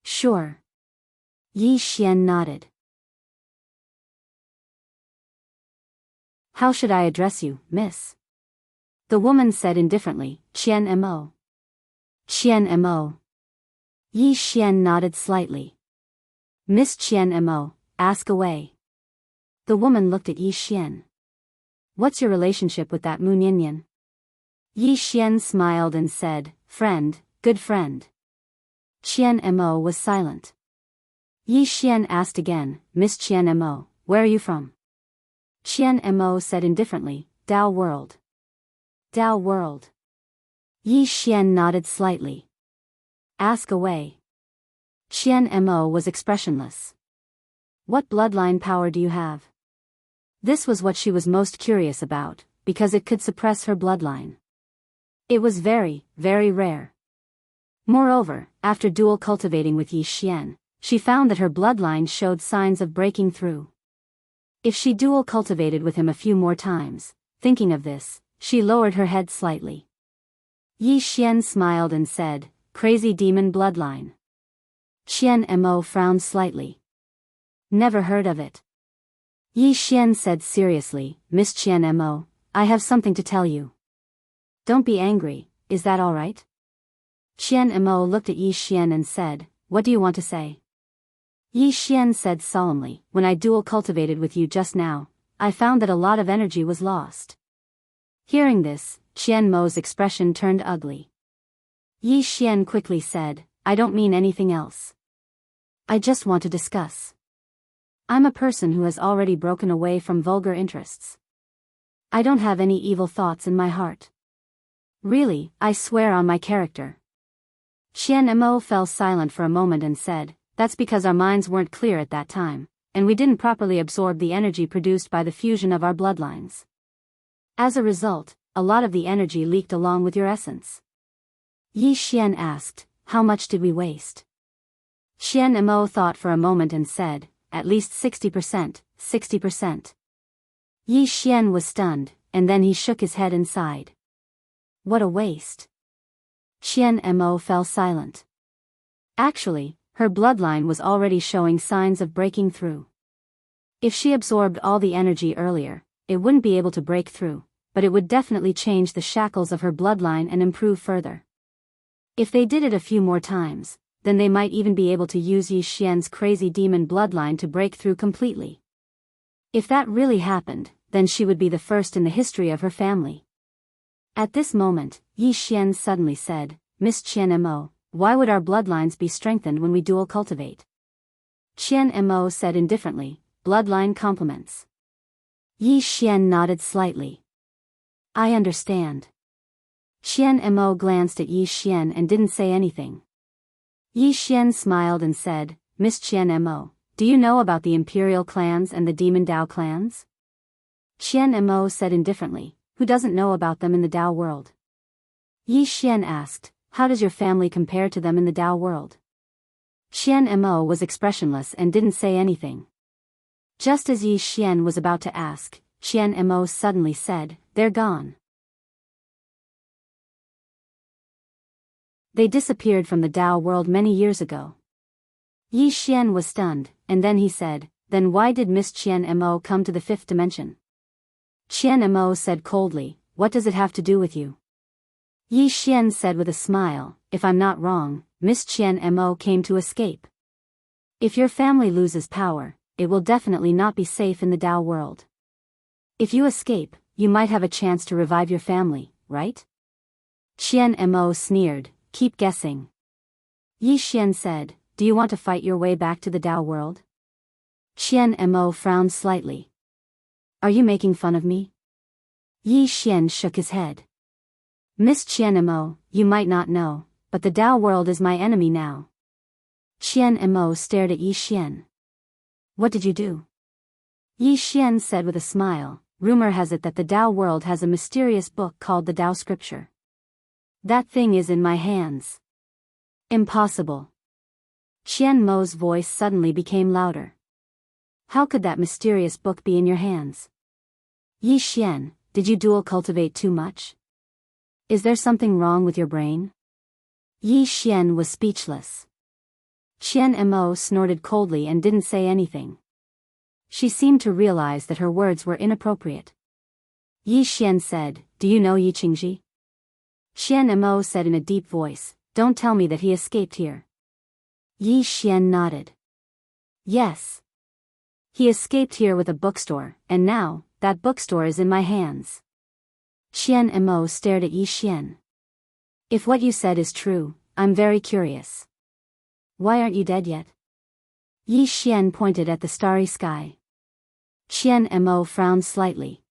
S1: Sure. Yi Xian nodded. How should I address you, miss? The woman said indifferently, Qian Mo. Qian Mo. Yi Xian nodded slightly. Miss Qian Mo, ask away. The woman looked at Yi Xian. What's your relationship with that Mu Niannian? Yi Xian smiled and said, friend, good friend. Qian Mo was silent. Yi Xian asked again, Miss Qian Mo, where are you from? Qian Mo said indifferently, Dao world. Dao world. Yi Xian nodded slightly. Ask away. Qian Mo was expressionless. What bloodline power do you have? This was what she was most curious about, because it could suppress her bloodline. It was very, very rare. Moreover, after dual cultivating with Yi Xian, she found that her bloodline showed signs of breaking through. If she dual cultivated with him a few more times, thinking of this, she lowered her head slightly. Yi Xian smiled and said, crazy demon bloodline. Qian Mo frowned slightly. Never heard of it. Yi Xian said seriously, Miss Qian Mo, I have something to tell you. Don't be angry, is that all right? Qian Mo looked at Yi Xian and said, what do you want to say? Yi Xian said solemnly, when I dual cultivated with you just now, I found that a lot of energy was lost. Hearing this, Qian Mo's expression turned ugly. Yi Xian quickly said, I don't mean anything else. I just want to discuss. I'm a person who has already broken away from vulgar interests. I don't have any evil thoughts in my heart. Really, I swear on my character. Qian Mo fell silent for a moment and said, that's because our minds weren't clear at that time, and we didn't properly absorb the energy produced by the fusion of our bloodlines. As a result, a lot of the energy leaked along with your essence. Yi Xian asked, how much did we waste? Qian Mo thought for a moment and said, at least 60%, 60%. Yi Xian was stunned, and then he shook his head and sighed. What a waste. Qian Mo fell silent. Actually, her bloodline was already showing signs of breaking through. If she absorbed all the energy earlier, it wouldn't be able to break through, but it would definitely change the shackles of her bloodline and improve further. If they did it a few more times, then they might even be able to use Yi Xian's crazy demon bloodline to break through completely. If that really happened, then she would be the first in the history of her family. At this moment, Yi Xian suddenly said, Miss Qian Mo, why would our bloodlines be strengthened when we dual cultivate? Qian Mo said indifferently, bloodline complements. Yi Xian nodded slightly. I understand. Qian Mo glanced at Yi Xian and didn't say anything. Yi Xian smiled and said, Miss Qian Mo, do you know about the Imperial clans and the Demon Dao clans? Qian Mo said indifferently, who doesn't know about them in the Dao world? Yi Xian asked, how does your family compare to them in the Dao world? Qian Mo was expressionless and didn't say anything. Just as Yi Xian was about to ask, Qian Mo suddenly said, they're gone. They disappeared from the Dao world many years ago. Yi Xian was stunned, and then he said, then why did Miss Qian Mo come to the fifth dimension? Qian Mo said coldly, what does it have to do with you? Yi Xian said with a smile, if I'm not wrong, Miss Qian Mo came to escape. If your family loses power, it will definitely not be safe in the Dao world. If you escape, you might have a chance to revive your family, right? Qian Mo sneered, keep guessing. Yi Xian said, do you want to fight your way back to the Dao world? Qian Mo frowned slightly. Are you making fun of me? Yi Xian shook his head. Miss Qian Mo, you might not know, but the Dao world is my enemy now. Qian Mo stared at Yi Xian. What did you do? Yi Xian said with a smile, rumor has it that the Dao world has a mysterious book called the Dao Scripture. That thing is in my hands. Impossible. Qian Mo's voice suddenly became louder. How could that mysterious book be in your hands? Yi Xian, did you dual cultivate too much? Is there something wrong with your brain? Yi Xian was speechless. Qian Mo snorted coldly and didn't say anything. She seemed to realize that her words were inappropriate. Yi Xian said, do you know Yi Qingji? Qian Mo said in a deep voice, don't tell me that he escaped here. Yi Xian nodded. Yes. He escaped here with a bookstore, and now, that bookstore is in my hands. Qian Mo stared at Yi Xian. If what you said is true, I'm very curious. Why aren't you dead yet? Yi Xian pointed at the starry sky. Qian Mo frowned slightly.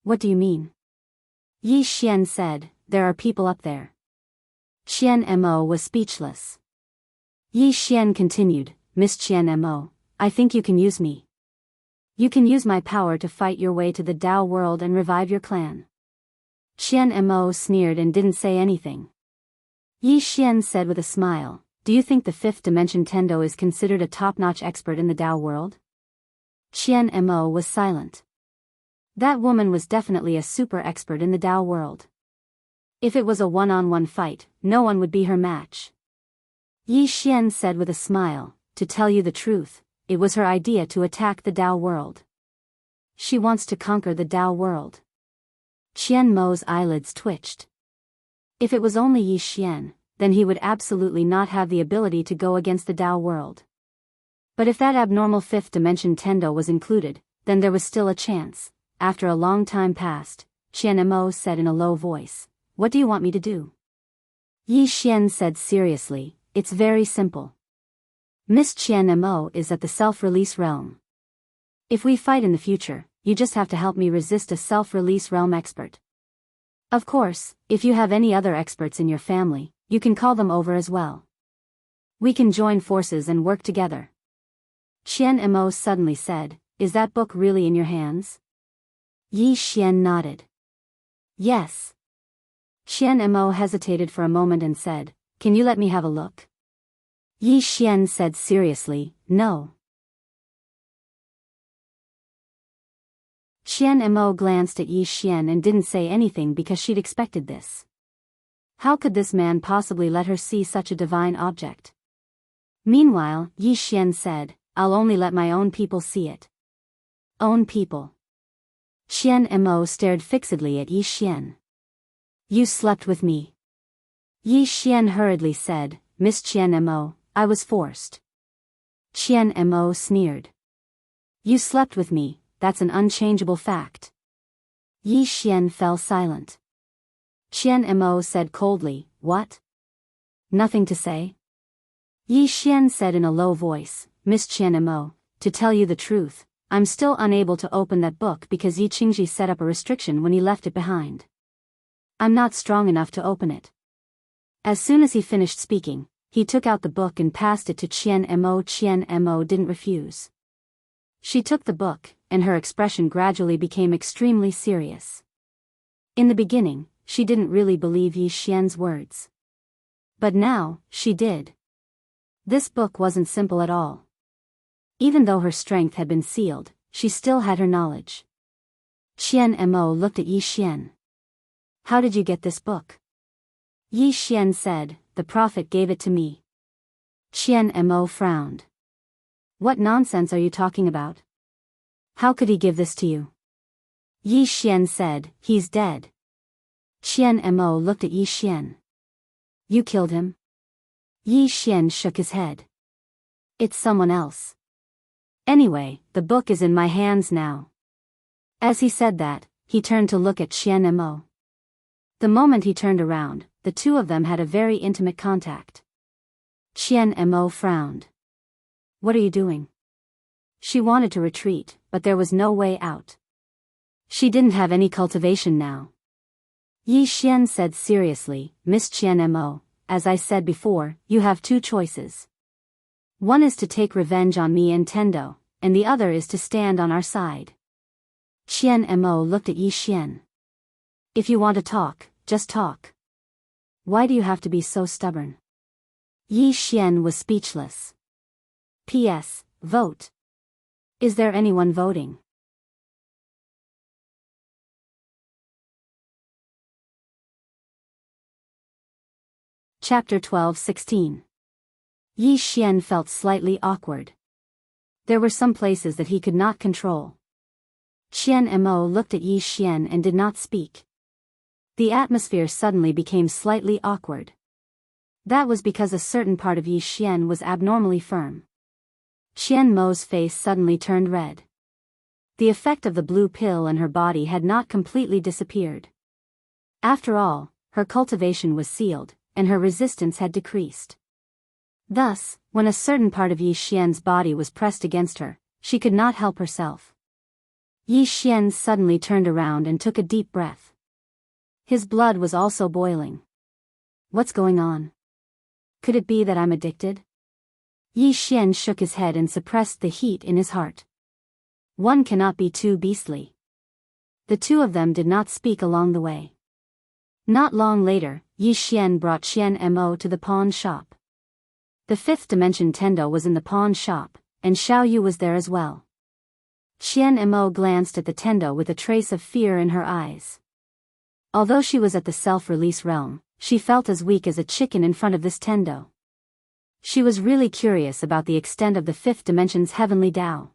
S1: What do you mean? Yi Xian said, there are people up there. Qian Mo was speechless. Yi Xian continued, Miss Qian Mo, I think you can use me. You can use my power to fight your way to the Dao world and revive your clan. Qian Mo sneered and didn't say anything. Yi Xian said with a smile, do you think the fifth dimension Tendo is considered a top-notch expert in the Dao world? Qian Mo was silent. That woman was definitely a super expert in the Dao world. If it was a one-on-one fight, no one would be her match. Yi Xian said with a smile, to tell you the truth, it was her idea to attack the Tao world. She wants to conquer the Tao world. Qian Mo's eyelids twitched. If it was only Yi Xian, then he would absolutely not have the ability to go against the Tao world. But if that abnormal fifth dimension Tendo was included, then there was still a chance. After a long time passed, Qian Mo said in a low voice, "What do you want me to do?" Yi Xian said seriously, "It's very simple. Miss Qian Mo is at the self-release realm. If we fight in the future, you just have to help me resist a self-release realm expert. Of course, if you have any other experts in your family, you can call them over as well. We can join forces and work together." Qian Mo suddenly said, "Is that book really in your hands?" Yi Xian nodded. "Yes." Qian Mo hesitated for a moment and said, "Can you let me have a look?" Yi Xian said seriously, "No." Qian Mo glanced at Yi Xian and didn't say anything because she'd expected this. How could this man possibly let her see such a divine object? Meanwhile, Yi Xian said, "I'll only let my own people see it." Own people? Qian Mo stared fixedly at Yi Xian. "You slept with me." Yi Xian hurriedly said, "Miss Qian Mo, I was forced." Qian Mo sneered. "You slept with me, that's an unchangeable fact." Yi Xian fell silent. Qian Mo said coldly, "What? Nothing to say?" Yi Xian said in a low voice, "Miss Qian Mo, to tell you the truth, I'm still unable to open that book because Yi Qingji set up a restriction when he left it behind. I'm not strong enough to open it." As soon as he finished speaking, he took out the book and passed it to Qian Mo. Qian Mo didn't refuse. She took the book, and her expression gradually became extremely serious. In the beginning, she didn't really believe Yi Xian's words. But now, she did. This book wasn't simple at all. Even though her strength had been sealed, she still had her knowledge. Qian Mo looked at Yi Xian. "How did you get this book?" Yi Xian said, "The prophet gave it to me." Qian Mo frowned. "What nonsense are you talking about? How could he give this to you?" Yi Xian said, "He's dead." Qian Mo looked at Yi Xian. "You killed him?" Yi Xian shook his head. "It's someone else. Anyway, the book is in my hands now." As he said that, he turned to look at Qian Mo. The moment he turned around, the two of them had a very intimate contact. Qian Mo frowned. "What are you doing?" She wanted to retreat, but there was no way out. She didn't have any cultivation now. Yi Xian said seriously, "Miss Qian Mo, as I said before, you have two choices. One is to take revenge on me and Tendo, and the other is to stand on our side." Qian Mo looked at Yi Xian. "If you want to talk, just talk. Why do you have to be so stubborn?" Yi Xian was speechless. P.S. Vote. Is there anyone voting? Chapter 12:16. Yi Xian felt slightly awkward. There were some places that he could not control. Qian Mo looked at Yi Xian and did not speak. The atmosphere suddenly became slightly awkward. That was because a certain part of Yi Xian was abnormally firm. Qian Mo's face suddenly turned red. The effect of the blue pill in her body had not completely disappeared. After all, her cultivation was sealed, and her resistance had decreased. Thus, when a certain part of Yi Xian's body was pressed against her, she could not help herself. Yi Xian suddenly turned around and took a deep breath. His blood was also boiling. What's going on? Could it be that I'm addicted? Yi Xian shook his head and suppressed the heat in his heart. One cannot be too beastly. The two of them did not speak along the way. Not long later, Yi Xian brought Qian Mo to the pawn shop. The fifth dimension Tendo was in the pawn shop, and Xiao Yu was there as well. Qian Mo glanced at the Tendo with a trace of fear in her eyes. Although she was at the self-release realm, she felt as weak as a chicken in front of this Tendo. She was really curious about the extent of the fifth dimension's heavenly Tao.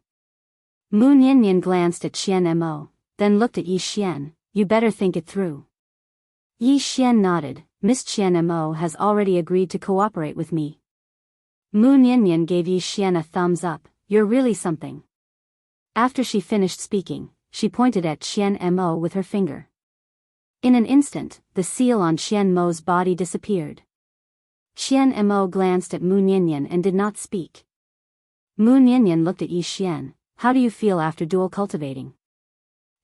S1: Mu Niannian glanced at Qian Mo, then looked at Yi Xian. You better think it through. Yi Xian nodded. Miss Qian Mo has already agreed to cooperate with me. Mu Niannian gave Yi Xian a thumbs up. You're really something. After she finished speaking, she pointed at Qian Mo with her finger. In an instant, the seal on Qian Mo's body disappeared. Qian Mo glanced at Mu Niannian and did not speak. Mu Niannian looked at Yi Xian. How do you feel after dual cultivating?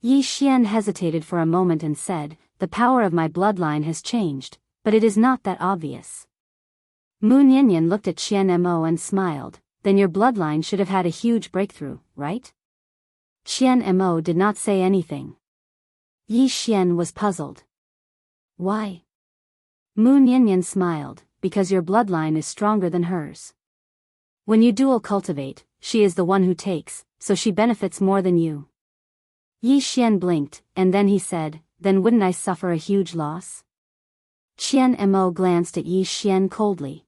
S1: Yi Xian hesitated for a moment and said, the power of my bloodline has changed, but it is not that obvious. Mu Niannian looked at Qian Mo and smiled. Then your bloodline should have had a huge breakthrough, right? Qian Mo did not say anything. Yi Xian was puzzled. Why? Mu Niannian smiled, because your bloodline is stronger than hers. When you dual cultivate, she is the one who takes, so she benefits more than you. Yi Xian blinked, and then he said, then wouldn't I suffer a huge loss? Qian Mo glanced at Yi Xian coldly.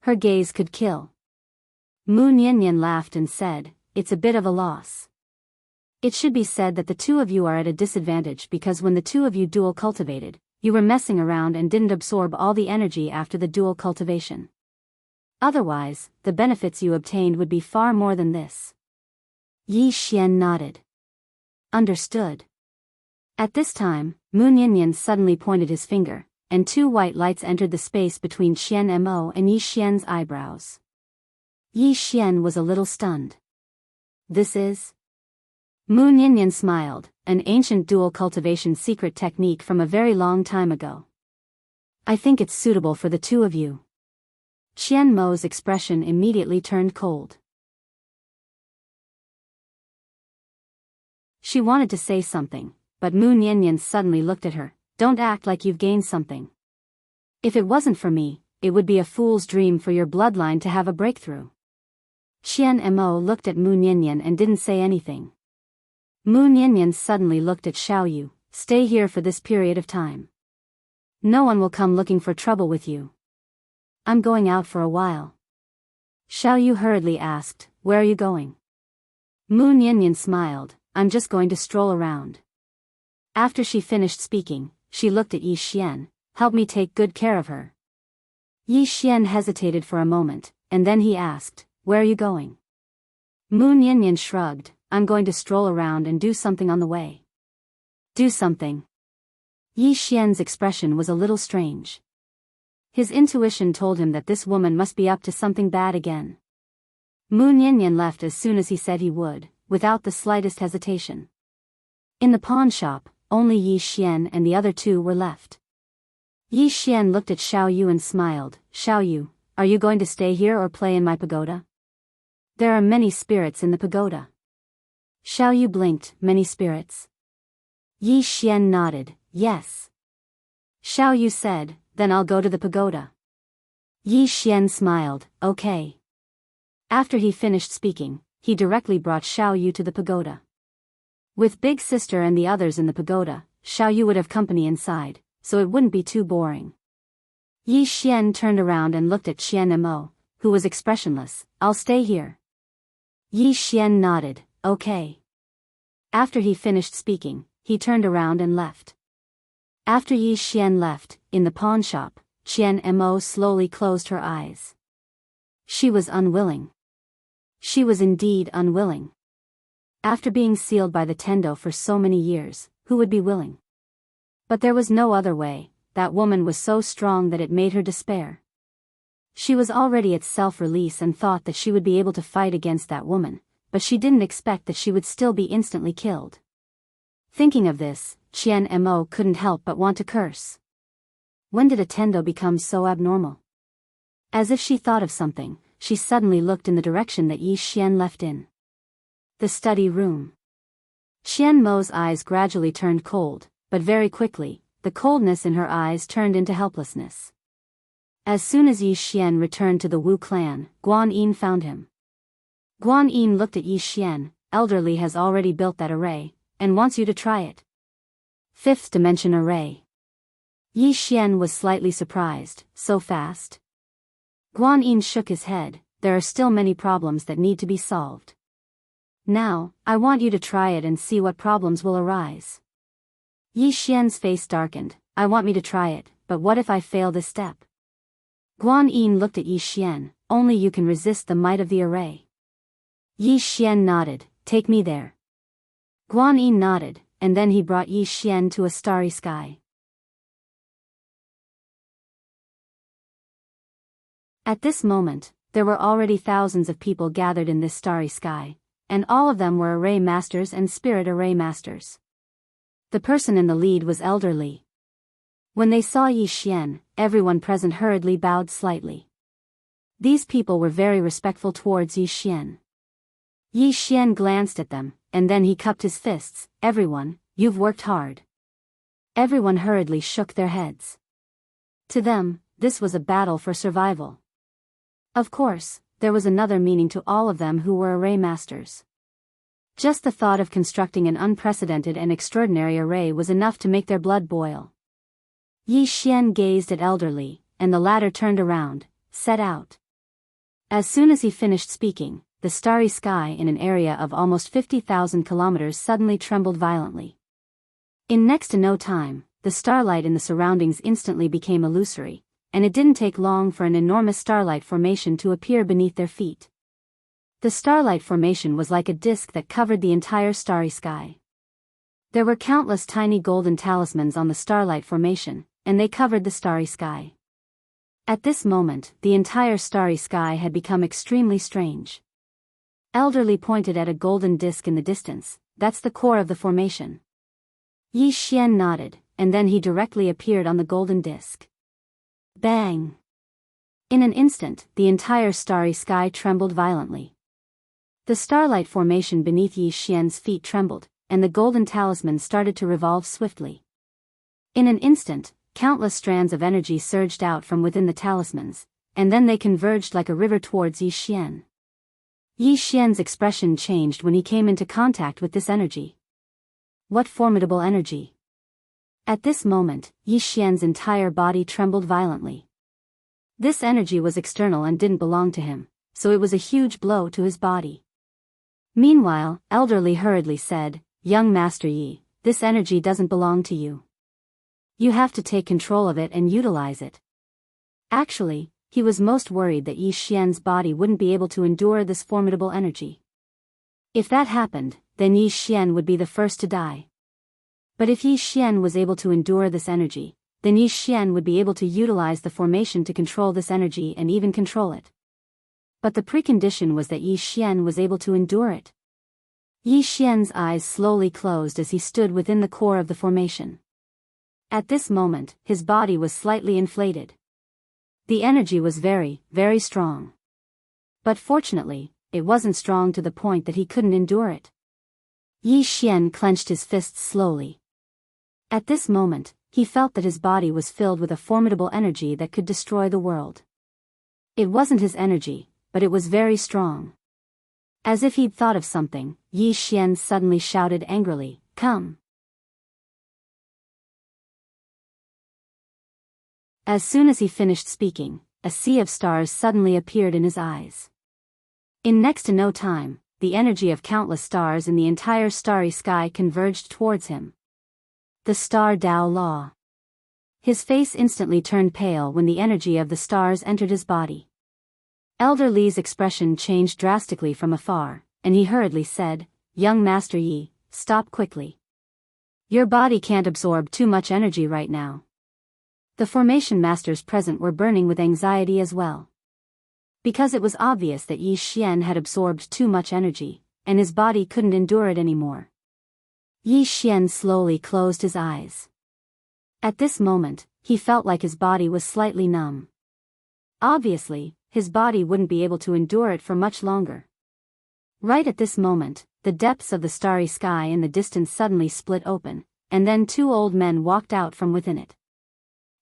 S1: Her gaze could kill. Mu Niannian laughed and said, it's a bit of a loss. It should be said that the two of you are at a disadvantage because when the two of you dual cultivated, you were messing around and didn't absorb all the energy after the dual cultivation. Otherwise, the benefits you obtained would be far more than this. Yi Xian nodded. Understood. At this time, Mu Niannian suddenly pointed his finger, and two white lights entered the space between Qian Mo and Yi Xian's eyebrows. Yi Xian was a little stunned. This is? Mu Niannian smiled, an ancient dual cultivation secret technique from a very long time ago. I think it's suitable for the two of you. Qian Mo's expression immediately turned cold. She wanted to say something, but Mu Niannian suddenly looked at her. Don't act like you've gained something. If it wasn't for me, it would be a fool's dream for your bloodline to have a breakthrough. Qian Mo looked at Mu Niannian and didn't say anything. Mu Niannian suddenly looked at Xiaoyu. Stay here for this period of time. No one will come looking for trouble with you. I'm going out for a while. Xiaoyu hurriedly asked, where are you going? Mu Niannian smiled, I'm just going to stroll around. After she finished speaking, she looked at Yi Xian. Help me take good care of her. Yi Xian hesitated for a moment, and then he asked, where are you going? Mu Niannian shrugged, I'm going to stroll around and do something on the way. Do something. Yi Xian's expression was a little strange. His intuition told him that this woman must be up to something bad again. Mu Niannian left as soon as he said he would, without the slightest hesitation. In the pawn shop, only Yi Xian and the other two were left. Yi Xian looked at Xiaoyu and smiled. Xiaoyu, are you going to stay here or play in my pagoda? There are many spirits in the pagoda. Xiaoyu blinked. Many spirits? Yi Xian nodded. Yes. Xiaoyu said, then I'll go to the pagoda. Yi Xian smiled. Okay. After he finished speaking, he directly brought Xiaoyu to the pagoda. With Big Sister and the others in the pagoda, Xiaoyu would have company inside, so it wouldn't be too boring. Yi Xian turned around and looked at Qian Mo, who was expressionless. I'll stay here. Yi Xian nodded. Okay. After he finished speaking, he turned around and left. After Yi Xian left, in the pawn shop, Qian Mo slowly closed her eyes. She was unwilling. She was indeed unwilling. After being sealed by the Tendo for so many years, who would be willing? But there was no other way. That woman was so strong that it made her despair. She was already at self-release and thought that she would be able to fight against that woman, but she didn't expect that she would still be instantly killed. Thinking of this, Qian Mo couldn't help but want to curse. When did a Tendo become so abnormal? As if she thought of something, she suddenly looked in the direction that Yi Xian left in. The study room. Qian Mo's eyes gradually turned cold, but very quickly, the coldness in her eyes turned into helplessness. As soon as Yi Xian returned to the Wu clan, Guan Yin found him. Guan Yin looked at Yi Xian. Elderly has already built that array, and wants you to try it. Fifth dimension array. Yi Xian was slightly surprised. So fast? Guan Yin shook his head. There are still many problems that need to be solved. Now, I want you to try it and see what problems will arise. Yi Xian's face darkened. I want me to try it, but what if I fail this step? Guan Yin looked at Yi Xian. Only you can resist the might of the array. Yi Xian nodded. Take me there. Guan Yin nodded, and then he brought Yi Xian to a starry sky. At this moment, there were already thousands of people gathered in this starry sky, and all of them were array masters and spirit array masters. The person in the lead was elderly. When they saw Yi Xian, everyone present hurriedly bowed slightly. These people were very respectful towards Yi Xian. Yi Xian glanced at them, and then he cupped his fists. Everyone, you've worked hard. Everyone hurriedly shook their heads. To them, this was a battle for survival. Of course, there was another meaning to all of them who were array masters. Just the thought of constructing an unprecedented and extraordinary array was enough to make their blood boil. Yi Xian gazed at elderly, and the latter turned around, set out. As soon as he finished speaking, the starry sky in an area of almost 50,000 kilometers suddenly trembled violently. In next to no time, the starlight in the surroundings instantly became illusory, and it didn't take long for an enormous starlight formation to appear beneath their feet. The starlight formation was like a disk that covered the entire starry sky. There were countless tiny golden talismans on the starlight formation, and they covered the starry sky. At this moment, the entire starry sky had become extremely strange. Elderly pointed at a golden disk in the distance. That's the core of the formation. Yi Xian nodded, and then he directly appeared on the golden disk. Bang! In an instant, the entire starry sky trembled violently. The starlight formation beneath Yi Xian's feet trembled, and the golden talisman started to revolve swiftly. In an instant, countless strands of energy surged out from within the talismans, and then they converged like a river towards Yi Xian. Yi Xian's expression changed when he came into contact with this energy. What formidable energy! At this moment, Yi Xian's entire body trembled violently. This energy was external and didn't belong to him, so it was a huge blow to his body. Meanwhile, elderly hurriedly said, Young Master Yi, this energy doesn't belong to you. You have to take control of it and utilize it. Actually, he was most worried that Yi Xian's body wouldn't be able to endure this formidable energy. If that happened, then Yi Xian would be the first to die. But if Yi Xian was able to endure this energy, then Yi Xian would be able to utilize the formation to control this energy and even control it. But the precondition was that Yi Xian was able to endure it. Yi Xian's eyes slowly closed as he stood within the core of the formation. At this moment, his body was slightly inflated. The energy was very, very strong. But fortunately, it wasn't strong to the point that he couldn't endure it. Yi Xian clenched his fists slowly. At this moment, he felt that his body was filled with a formidable energy that could destroy the world. It wasn't his energy, but it was very strong. As if he'd thought of something, Yi Xian suddenly shouted angrily, Come! As soon as he finished speaking, a sea of stars suddenly appeared in his eyes. In next to no time, the energy of countless stars in the entire starry sky converged towards him. The Star Dao Law. His face instantly turned pale when the energy of the stars entered his body. Elder Li's expression changed drastically from afar, and he hurriedly said, Young Master Yi, stop quickly. Your body can't absorb too much energy right now. The formation masters present were burning with anxiety as well. Because it was obvious that Yi Xian had absorbed too much energy, and his body couldn't endure it anymore. Yi Xian slowly closed his eyes. At this moment, he felt like his body was slightly numb. Obviously, his body wouldn't be able to endure it for much longer. Right at this moment, the depths of the starry sky in the distance suddenly split open, and then two old men walked out from within it.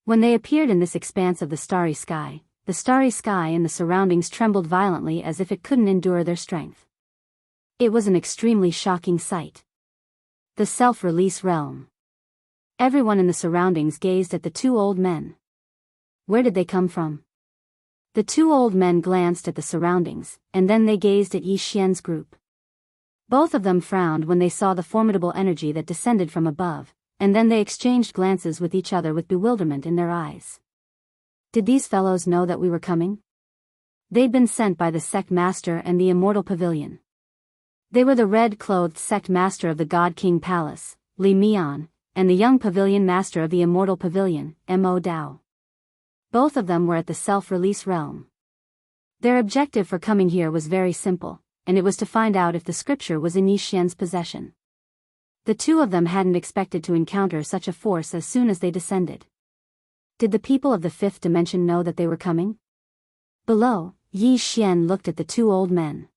S1: When they appeared in this expanse of the starry sky and the surroundings trembled violently as if it couldn't endure their strength. It was an extremely shocking sight. The self-release realm. Everyone in the surroundings gazed at the two old men. Where did they come from? The two old men glanced at the surroundings, and then they gazed at Yi Xian's group. Both of them frowned when they saw the formidable energy that descended from above, and then they exchanged glances with each other with bewilderment in their eyes. Did these fellows know that we were coming? They'd been sent by the sect master and the Immortal Pavilion. They were the red-clothed sect master of the God King Palace, Li Mian, and the young pavilion master of the Immortal Pavilion, Mo Dao. Both of them were at the self-release realm. Their objective for coming here was very simple, and it was to find out if the scripture was in Yi Xian's possession. The two of them hadn't expected to encounter such a force as soon as they descended. Did the people of the fifth dimension know that they were coming? Below, Yi Xian looked at the two old men.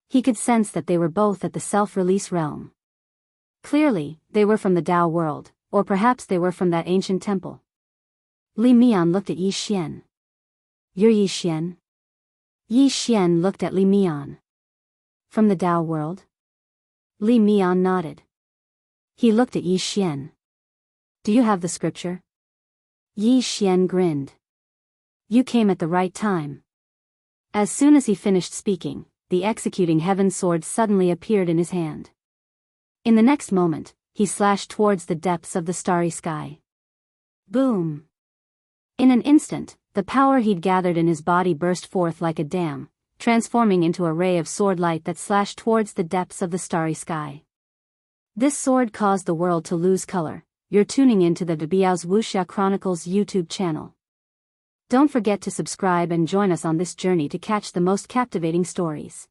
S1: He could sense that they were both at the self-release realm. Clearly, they were from the Tao world, or perhaps they were from that ancient temple. Li Mian looked at Yi Xian. You're Yi Xian? Yi Xian looked at Li Mian. From the Tao world? Li Mian nodded. He looked at Yi Xian. Do you have the scripture? Yi Xian grinned. You came at the right time. As soon as he finished speaking, the executing heaven sword suddenly appeared in his hand. In the next moment, he slashed towards the depths of the starry sky. Boom! In an instant, the power he'd gathered in his body burst forth like a dam, transforming into a ray of sword light that slashed towards the depths of the starry sky. This sword caused the world to lose color. You're tuning into the Biyao's Wuxia Chronicles YouTube channel. Don't forget to subscribe and join us on this journey to catch the most captivating stories.